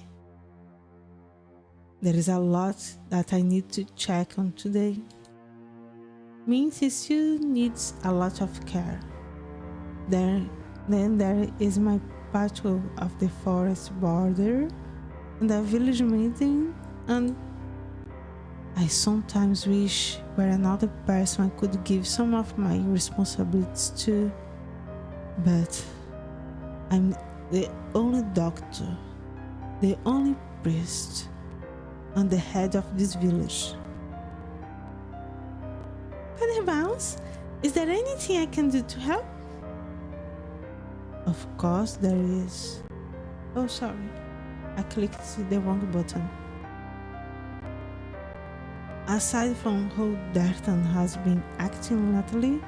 There is a lot that I need to check on today. Means he still needs a lot of care. Then there is my patrol of the forest border in the village meeting, and I sometimes wish were another person I could give some of my responsibilities to, but I'm the only doctor, the only priest, and the head of this village. Father Bounce, is there anything I can do to help? Of course there is. Oh, sorry. I clicked the wrong button. Aside from how Dethan has been acting lately,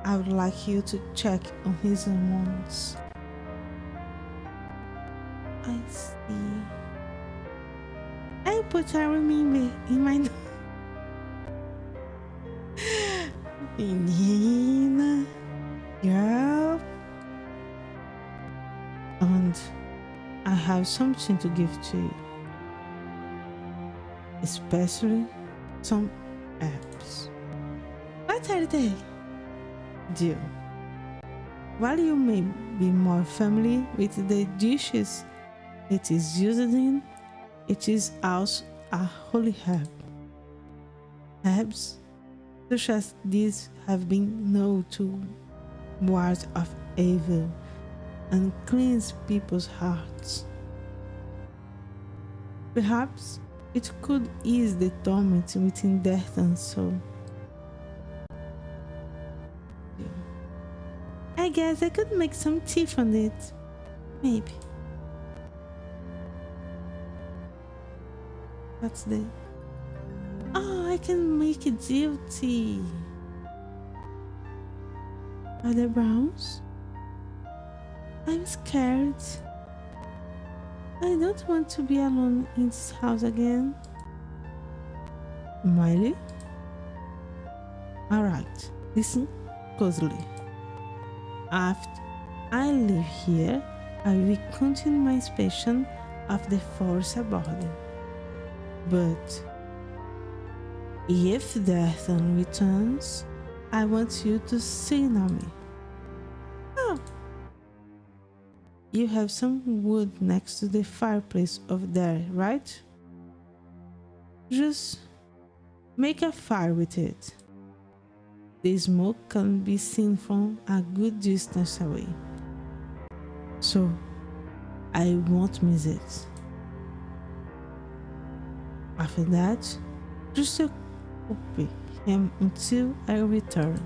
I would like you to check on his wounds. I see. I put a remember in my Menina, girl, and I have something to give to you, especially some herbs. What are they? Dill, while you may be more familiar with the dishes it is used in, it is also a holy herb. Herbs such as these have been known to ward off evil and cleanse people's hearts. Perhaps it could ease the torment within Dethan's soul. I guess I could make some tea from it. Maybe. What's the... Oh, I can make a Dill tea. Are there browns? I'm scared. I don't want to be alone in this house again. Mailey? Alright, listen closely. After I leave here, I will continue my inspection of the forest aboard. But if Dethan returns, I want you to signal me. Oh, you have some wood next to the fireplace over there, right? Just make a fire with it. The smoke can be seen from a good distance away, so I won't miss it. After that, just occupy him until I return.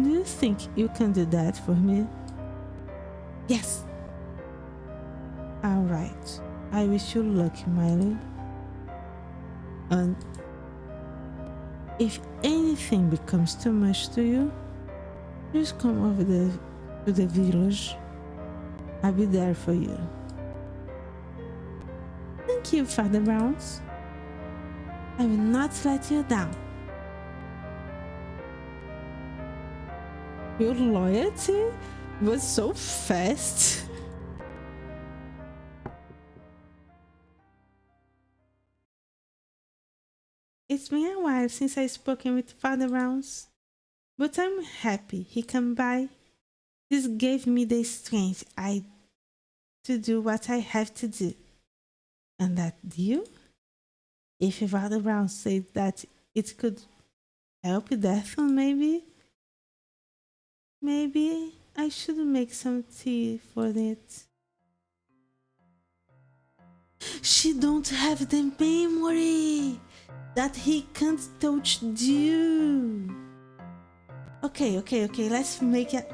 Do you think you can do that for me? Yes. Alright. I wish you luck, Mailey. And if anything becomes too much to you, just come over to the village. I'll be there for you. Thank you, Father Browns. I will not let you down. Your loyalty was so fast. It's been a while since I've spoken with Father Browns, but I'm happy he came by. This gave me the strength to do what I have to do. And that deal? If Father Brown said that it could help Dethan, maybe I should make some tea for it. She don't have the memory that he can't touch you. Okay, let's make it.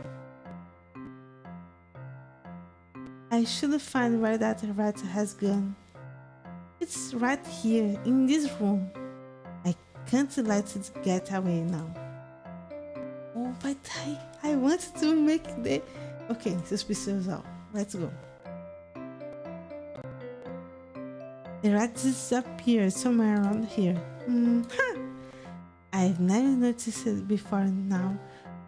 I should find where that rat has gone. It's right here in this room. I can't let it get away now. Oh, but I want to make the... Okay, suspicious out. Let's go. The rat disappeared somewhere around here. I've never noticed it before now,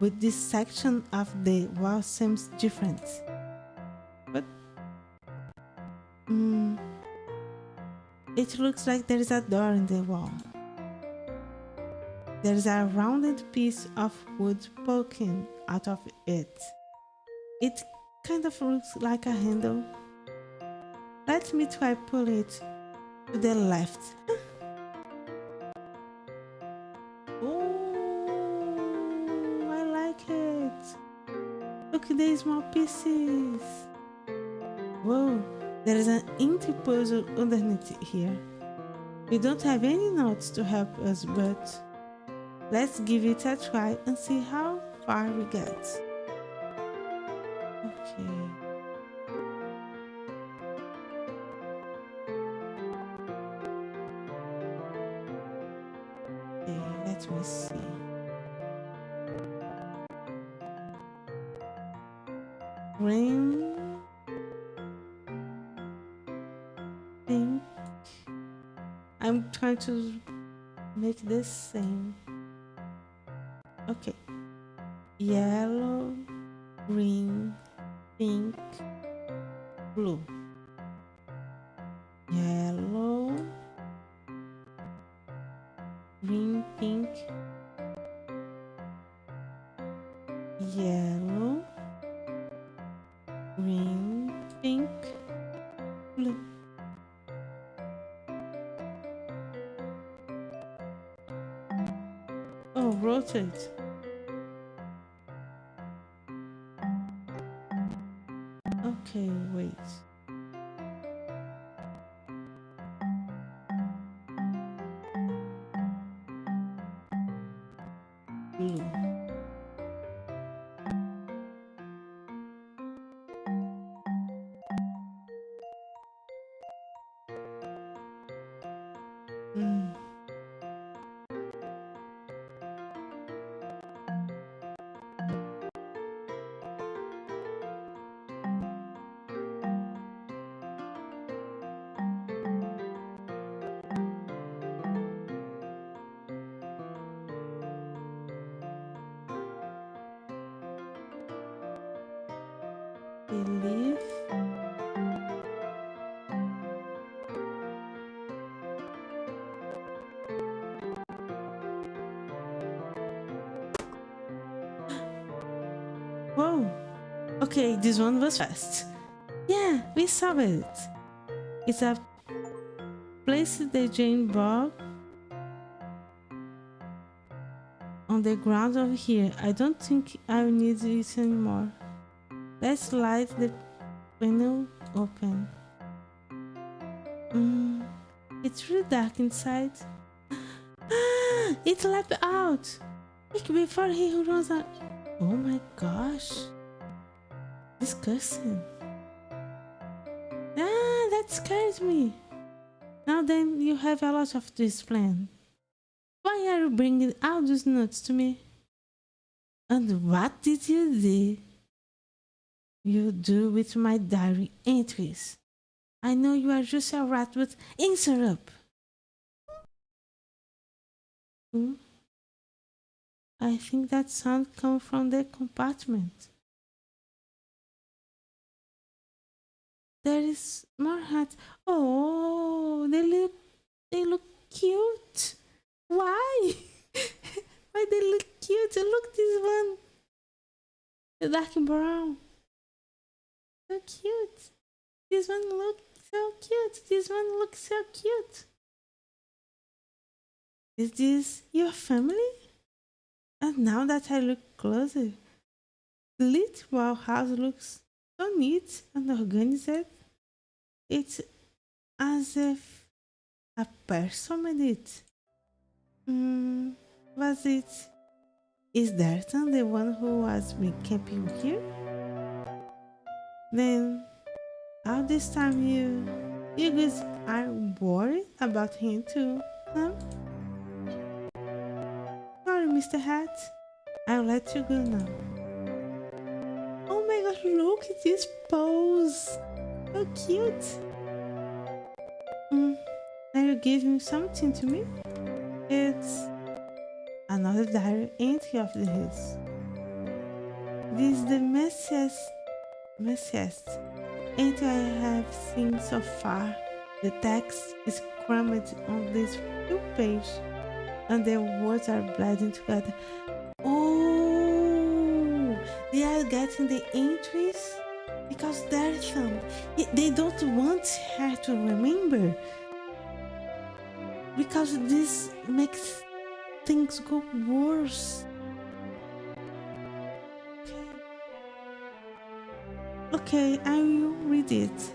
but this section of the wall seems different. But it looks like there is a door in the wall. There is a rounded piece of wood poking out of it. It kind of looks like a handle. let me try pull it to the left. Oh, I like it. Look at these small pieces. Whoa, there is an empty puzzle underneath here. We don't have any notes to help us, but let's give it a try and see how far we get. Okay. Okay, let me see. Green, pink. I'm trying to make this same. Okay. Yellow, green, pink, blue. Yellow, green, pink, yellow, green, pink, blue. Oh, rotate. Okay, wait. Blue. Mm. Believe. Whoa. Okay, this one was fast. Yeah, we saw it. It's a place the Jane Bob on the ground over here. I don't think I need it anymore. Let's slide the window open. It's really dark inside. Ah, it leapt out. Quick before he runs out. Oh my gosh. Disgusting. Ah, that scares me. Now then, you have a lot of this plan. Why are you bringing all these nuts to me? And what did you do with my diary entries? I know you are just a rat, but answer up. I think that sound comes from the compartment. There is more hats. Oh, they look cute. Why? Why they look cute? Look this one. The dark brown. So cute. This one looks so cute. This one looks so cute. Is this your family? And now that I look closer, the little house looks so neat and organized. It's as if a person made it. Was it? Is Dethan the one who was camping here? Then all this time you guys are worried about him too, huh? Sorry, Mr. Hat. I'll let you go now. Oh my god, look at this pose. So cute. Are you giving something to me? It's another diary entry of his. This is the messiest entry I have seen so far. The text is crammed on this few pages and the words are blending together. Oh, they are getting the entries because there's some. They don't want her to remember because this makes things go worse. Okay, I will read it.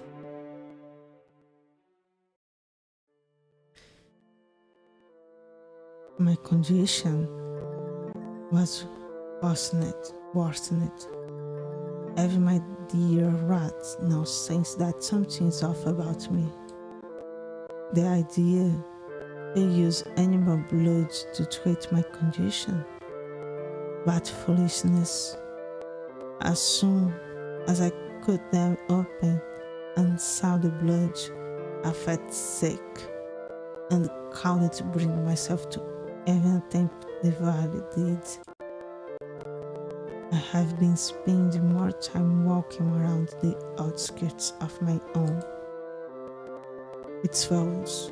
My condition was worsened. Even my dear rat now sense that something's off about me. The idea they use animal blood to treat my condition. What foolishness. As soon as I cut them open and saw the blood, I felt sick and couldn't bring myself to even attempt the vile deed. I have been spending more time walking around the outskirts of my own. It feels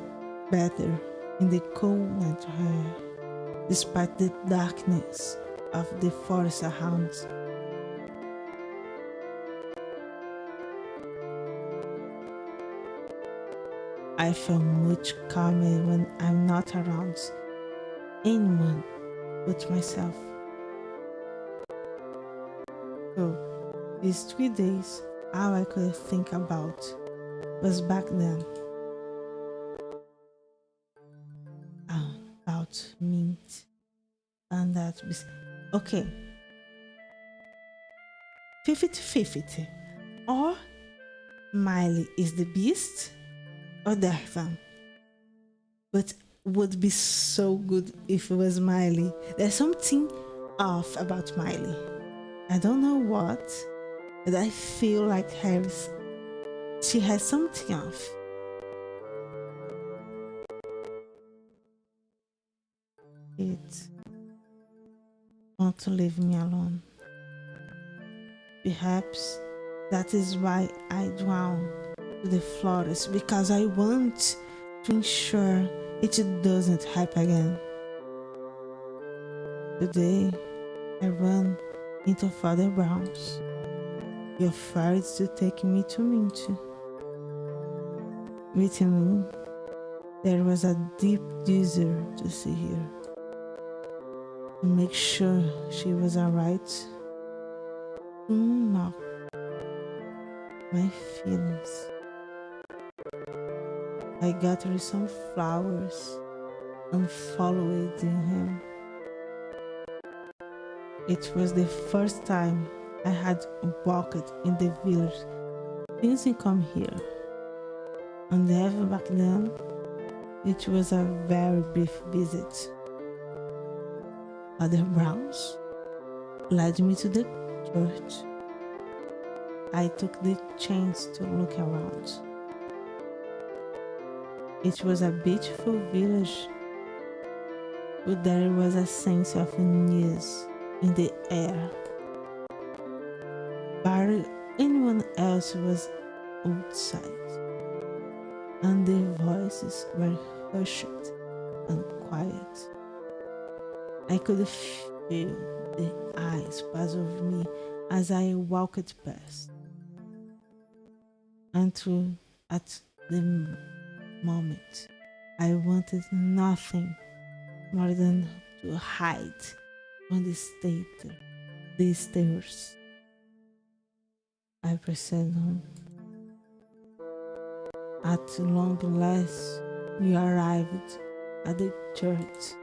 better in the cool night air, despite the darkness of the forest around. I feel much calmer when I'm not around anyone but myself. So, these 3 days, all I could think about was back then. About mint and that. Okay, 50-50. Or Mailey is the beast or Dethan. But would be so good if it was Mailey. There's something off about Mailey. I don't know what, but I feel like she has something off. It want to leave me alone. Perhaps that is why I drown to the flowers, because I want to ensure it doesn't happen again. Today, I run into Father Brown's. He offered to take me to Minty. With me, there was a deep desire to see her, to make sure she was alright, to knock my feelings. I gathered some flowers and followed him. It was the first time I had walked in the village since he come here. And ever back then, it was a very brief visit. Father Browns led me to the church. I took the chance to look around. It was a beautiful village, but there was a sense of unease in the air. Barely anyone else was outside, and their voices were hushed and quiet. I could feel the eyes pass over me as I walked past. And through at the moment, I wanted nothing more than to hide on the stairs. I pressed on. At long last, we arrived at the church.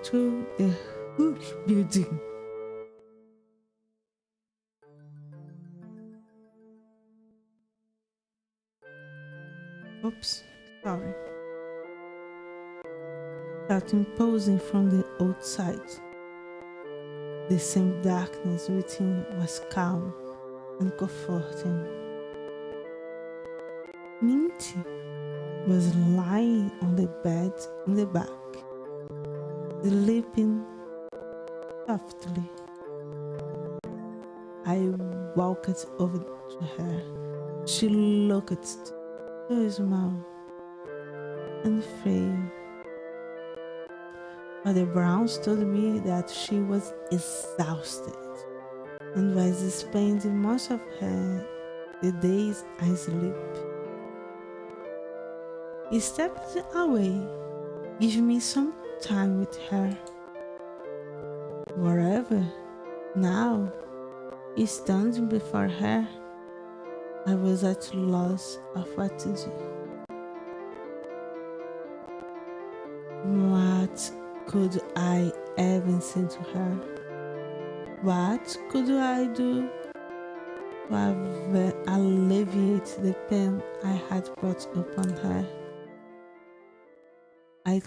Through the HUGE building. Oops, sorry. Felt imposing from the outside. The same darkness within was calm and comforting. Minty was lying on the bed in the back, sleeping softly. I walked over to her. She looked so small and frail. Mother Browns told me that she was exhausted and was spending most of the days asleep. He stepped away, giving me some time with her. Wherever, now, standing before her, I was at loss of what to do. What could I even say to her? What could I do to alleviate the pain I had brought upon her? I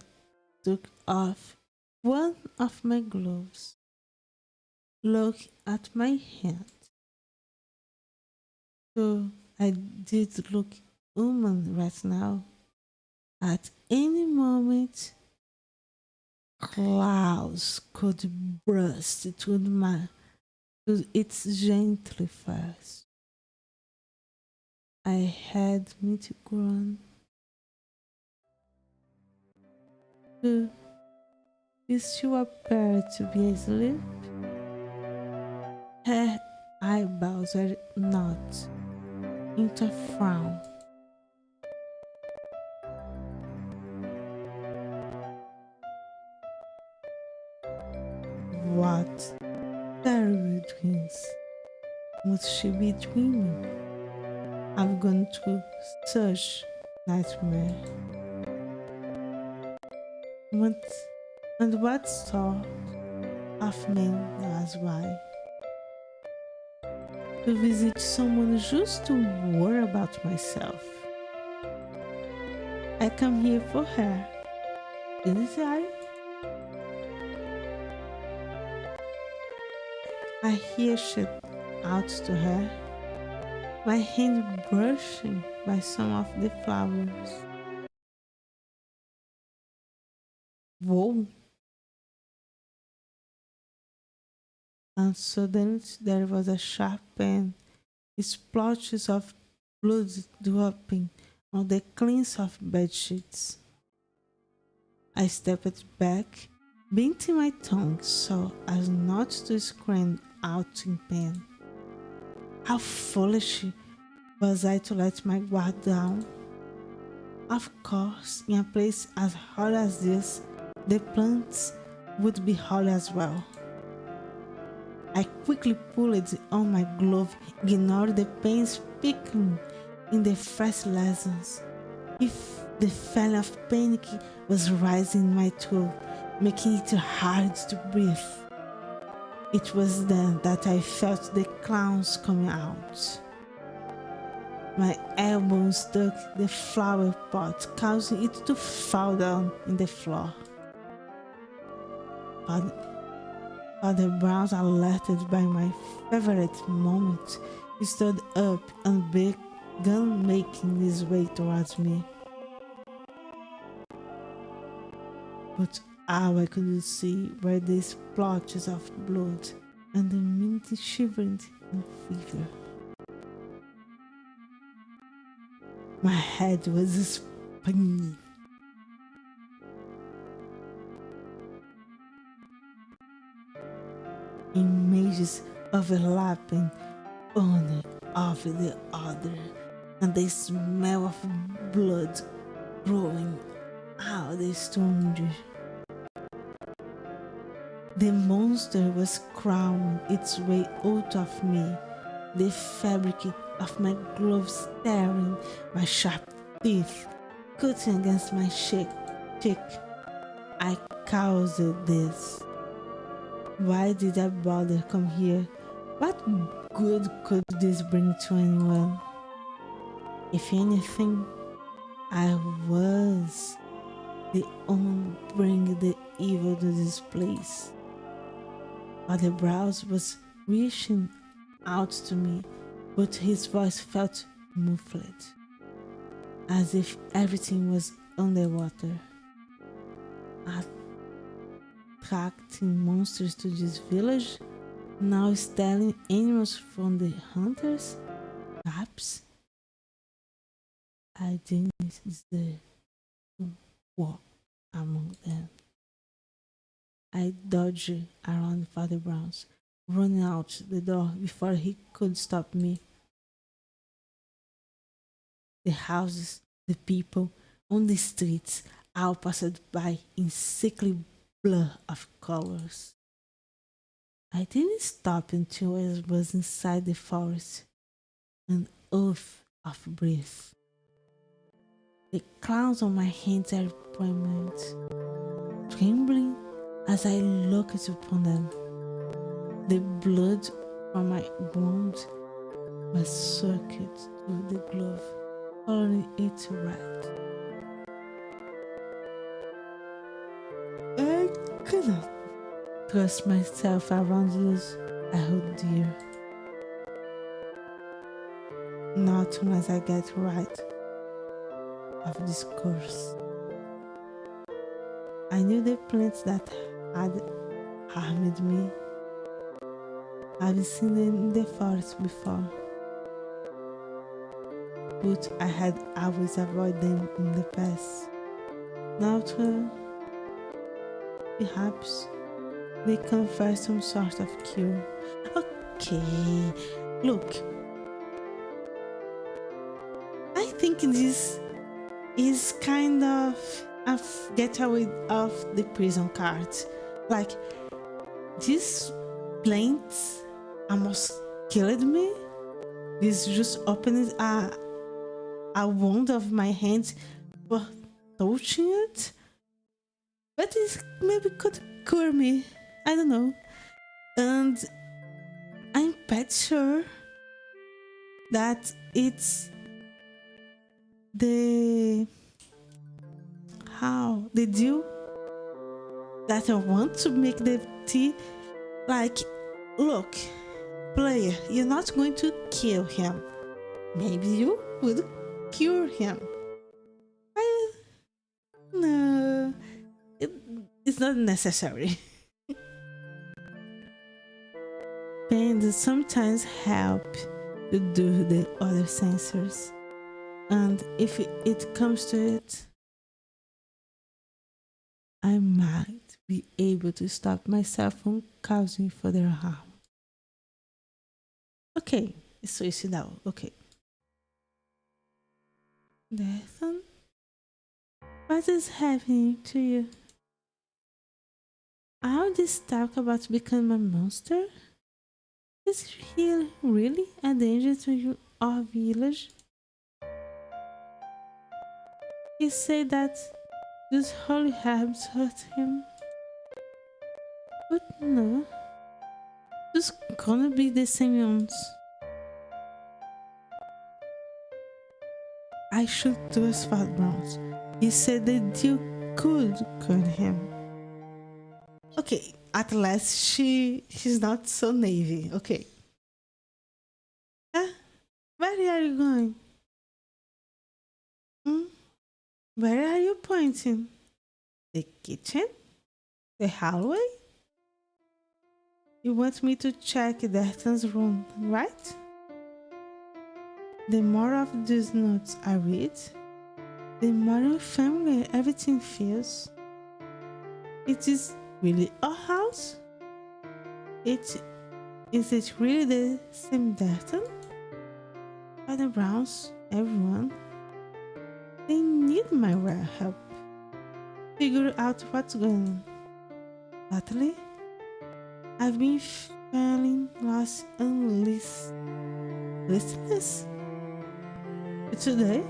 took off one of my gloves, looked at my hand. So I did look human right now. At any moment, clouds could burst to its gently face. I had me to groan. Do you still appear to be asleep? Her eyebrows were not into a frown. What terrible dreams must she be dreaming? I've gone through such nightmare. What, and what sort of man was why? To visit someone just to worry about myself. I come here for her, didn't I? I rushed out to her, my hand brushing by some of the flowers. Whoa! And suddenly there was a sharp pain, splotches of blood dropping on the cleans of bed sheets. I stepped back, biting my tongue so as not to scream out in pain. How foolish was I to let my guard down? Of course, in a place as hot as this, the plants would be hot as well. I quickly pulled on my glove, ignoring the pain speaking in the first lessons. If the feeling of panic was rising in my throat, making it hard to breathe. It was then that I felt the clowns coming out. My elbow struck the flower pot, causing it to fall down in the floor. Father Brown, alerted by my favorite moment, stood up and began making his way towards me. But all I could see were these splotches of blood and the minty shivering in fever. My head was spinning. Images overlapping one over the other, and the smell of blood growing out the stoned. The monster was crawling its way out of me, the fabric of my gloves tearing, my sharp teeth cutting against my cheek. I caused this. Why did I bother come here? What good could this bring to anyone? If anything, I was the one bringing the evil to this place. Father Browse was reaching out to me, but his voice felt muffled, as if everything was underwater. Attracting monsters to this village, now stealing animals from the hunters? Perhaps I didn't deserve to walk among them. I dodged around Father Brown's, running out the door before he could stop me. The houses, the people on the streets all passed by in sickly blur of colors. I didn't stop until I was inside the forest, an oath of breath. The claws on my hands are permanent, trembling as I looked upon them. The blood from my wound was soaked through the glove, coloring it red. I could not trust myself around those I hold dear. Not unless I get right of this course. I knew the plants that had harmed me. I've seen them in the forest before, but I had always avoided them in the past. Now, perhaps they confer some sort of cure. Okay, look. I think this is kind of a getaway of the prison cards. Like, these plants almost killed me. This just opened a wound of my hand for touching it. But it maybe could cure me. I don't know. And I'm pretty sure that it's the Dill that I want to make the tea. Like, look, player, you're not going to kill him. Maybe you would cure him. No, it's not necessary. Pain sometimes help to do the other sensors, and if it comes to it, I might be able to stop myself from causing further harm. Okay, suicidal. Okay. Dethan, what is happening to you? All this talk about becoming a monster? Is he really a danger to our village? He said that those holy herbs hurt him. But no, those gonna be the same ones. I should trust Father Browns. He said that you could cure him. Okay, at last she's not so navy. Okay. Where are you going? Where are you pointing? The kitchen? The hallway? You want me to check Dethan's room, right? The more of these notes I read, the more unfamiliar everything feels. It is really our house? Is it really the same Dethan? Father Browns, everyone, they need my rare help. Figure out what's going on. Lately, I've been feeling lost and listless. But today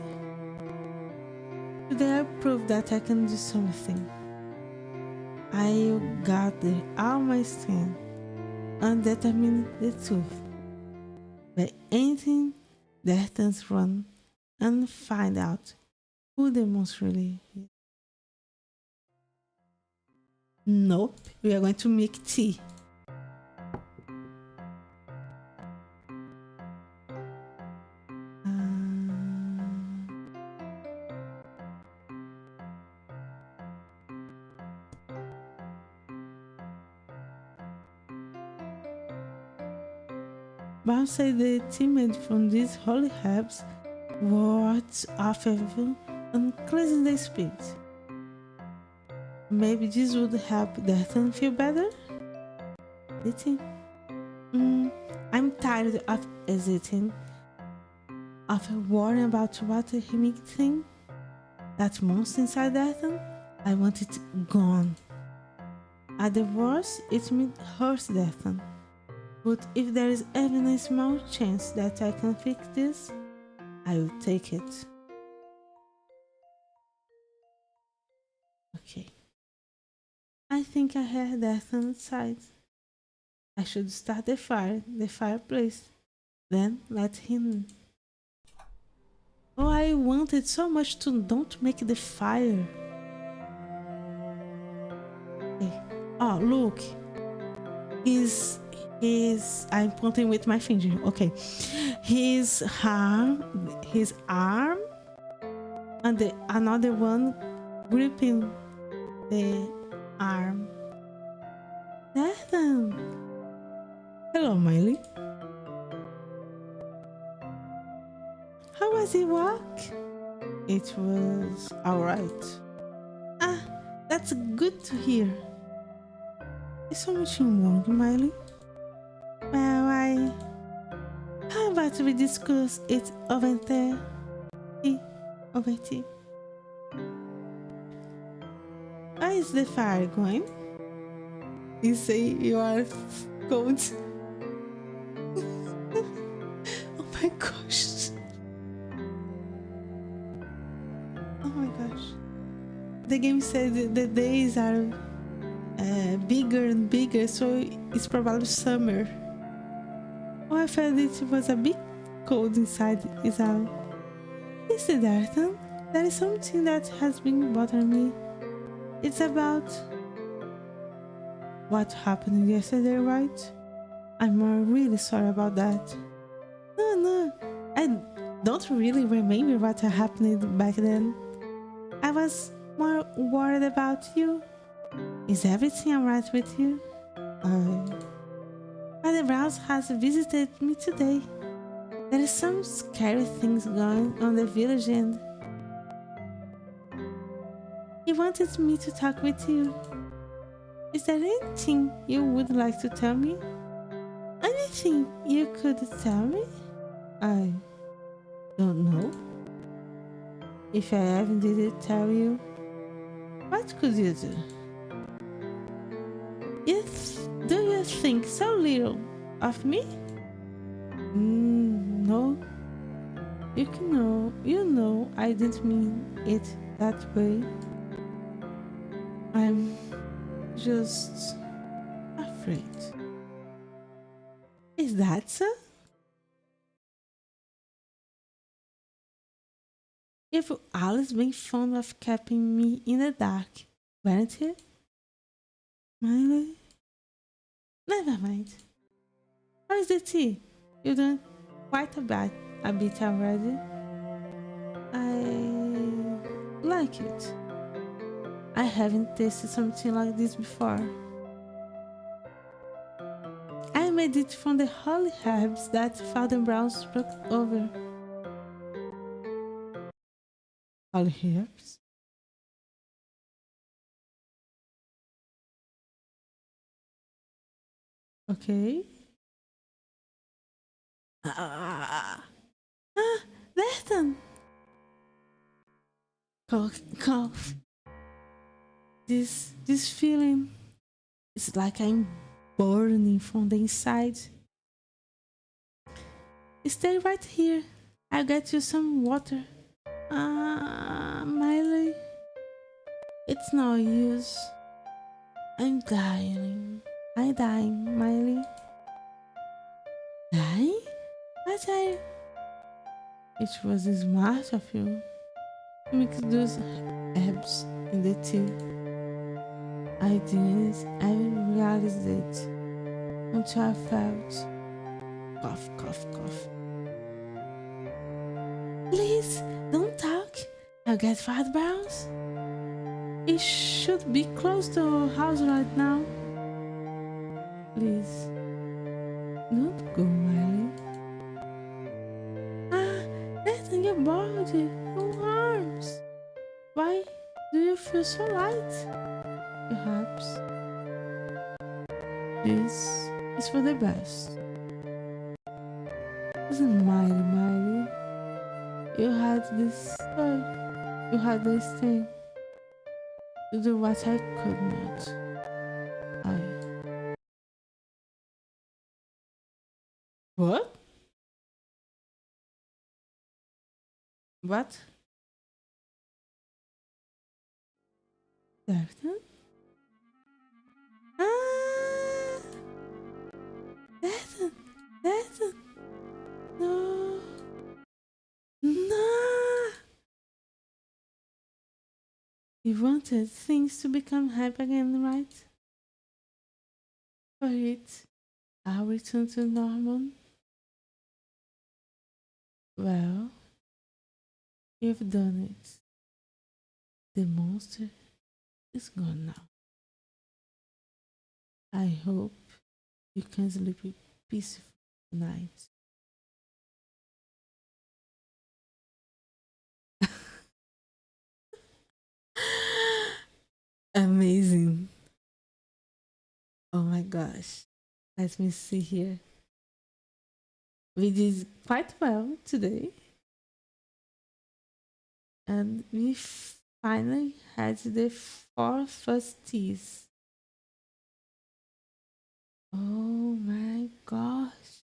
I proved that I can do something. I gather all my strength and determine the truth. By anything, Dethan's run and find out who the monster really is. Nope, we are going to make tea. Bound said the tea made from these holy herbs wards off evil and cleanses the spirit. Maybe this would help Dethan feel better? The tea. Mm, I'm tired of hesitating, of worrying about what he may think. That monster inside Ethan, I want it gone. At the worst, it may hurt Ethan. But if there is even a small chance that I can fix this, I will take it. Okay. I think I heard Ethan outside. I should start the fireplace. Then let him. Oh, I wanted so much to don't make the fire. Okay. Oh, look. I'm pointing with my finger. Okay. His arm, and another one gripping the arm. Nathan. Hello, Mailey. How was it walk? It was alright. Ah, that's good to hear. Is something wrong, Mailey? Well, how about we discuss it over there? Over tea. Where is the fire going? You say you are cold. Oh my gosh. Oh my gosh. The game said the days are bigger and bigger, so it's probably summer. Oh, I felt it was a bit cold inside. Is it Darton? There is something that has been bothering me. It's about what happened yesterday, right? I'm really sorry about that. No, I don't really remember what happened back then. I was more worried about you. Is everything alright with you? Father Browse has visited me today. There is some scary things going on in the village and he wanted me to talk with you. Is there anything you would like to tell me? Anything you could tell me? I don't know. If I haven't did it tell you, what could you do? Do you think so little of me? No. You know I didn't mean it that way. I'm just afraid. Is that so? You've always been fond of keeping me in the dark, weren't you? Mailey? Never mind. How is the tea? You done quite a bit already. I like it. I haven't tasted something like this before. I made it from the holy herbs that Father Brown brought over. Holy herbs? Okay. Ah, Nathan! Cough. This feeling is like I'm burning from the inside. Stay right here. I'll get you some water. Mailey. It's no use. I'm dying. I'm dying, Mailey. Dying? But it was smart of you to mix those herbs in the tea. I didn't even realize it until I felt cough. Please, don't talk. I'll get Father Browns. It should be close to our house right now. Please, don't go, Mailey. That's in your body, your arms. Why do you feel so light? Perhaps this is for the best. Isn't Miley? You had this you had this thing to do what I could not. I what? What? Certain? Ah, certain, certain. No, no. You wanted things to become happy again, right? For it, I'll return to normal. Well, you've done it. The monster is gone now. I hope you can sleep peaceful tonight. Amazing. Oh my gosh. Let me see here. We did quite well today. And we finally had the four first teas. Oh my gosh.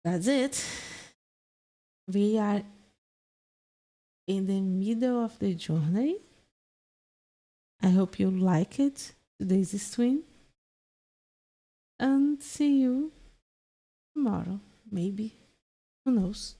That's it. We are in the middle of the journey. I hope you like it, today's stream. And see you tomorrow, maybe. Who knows?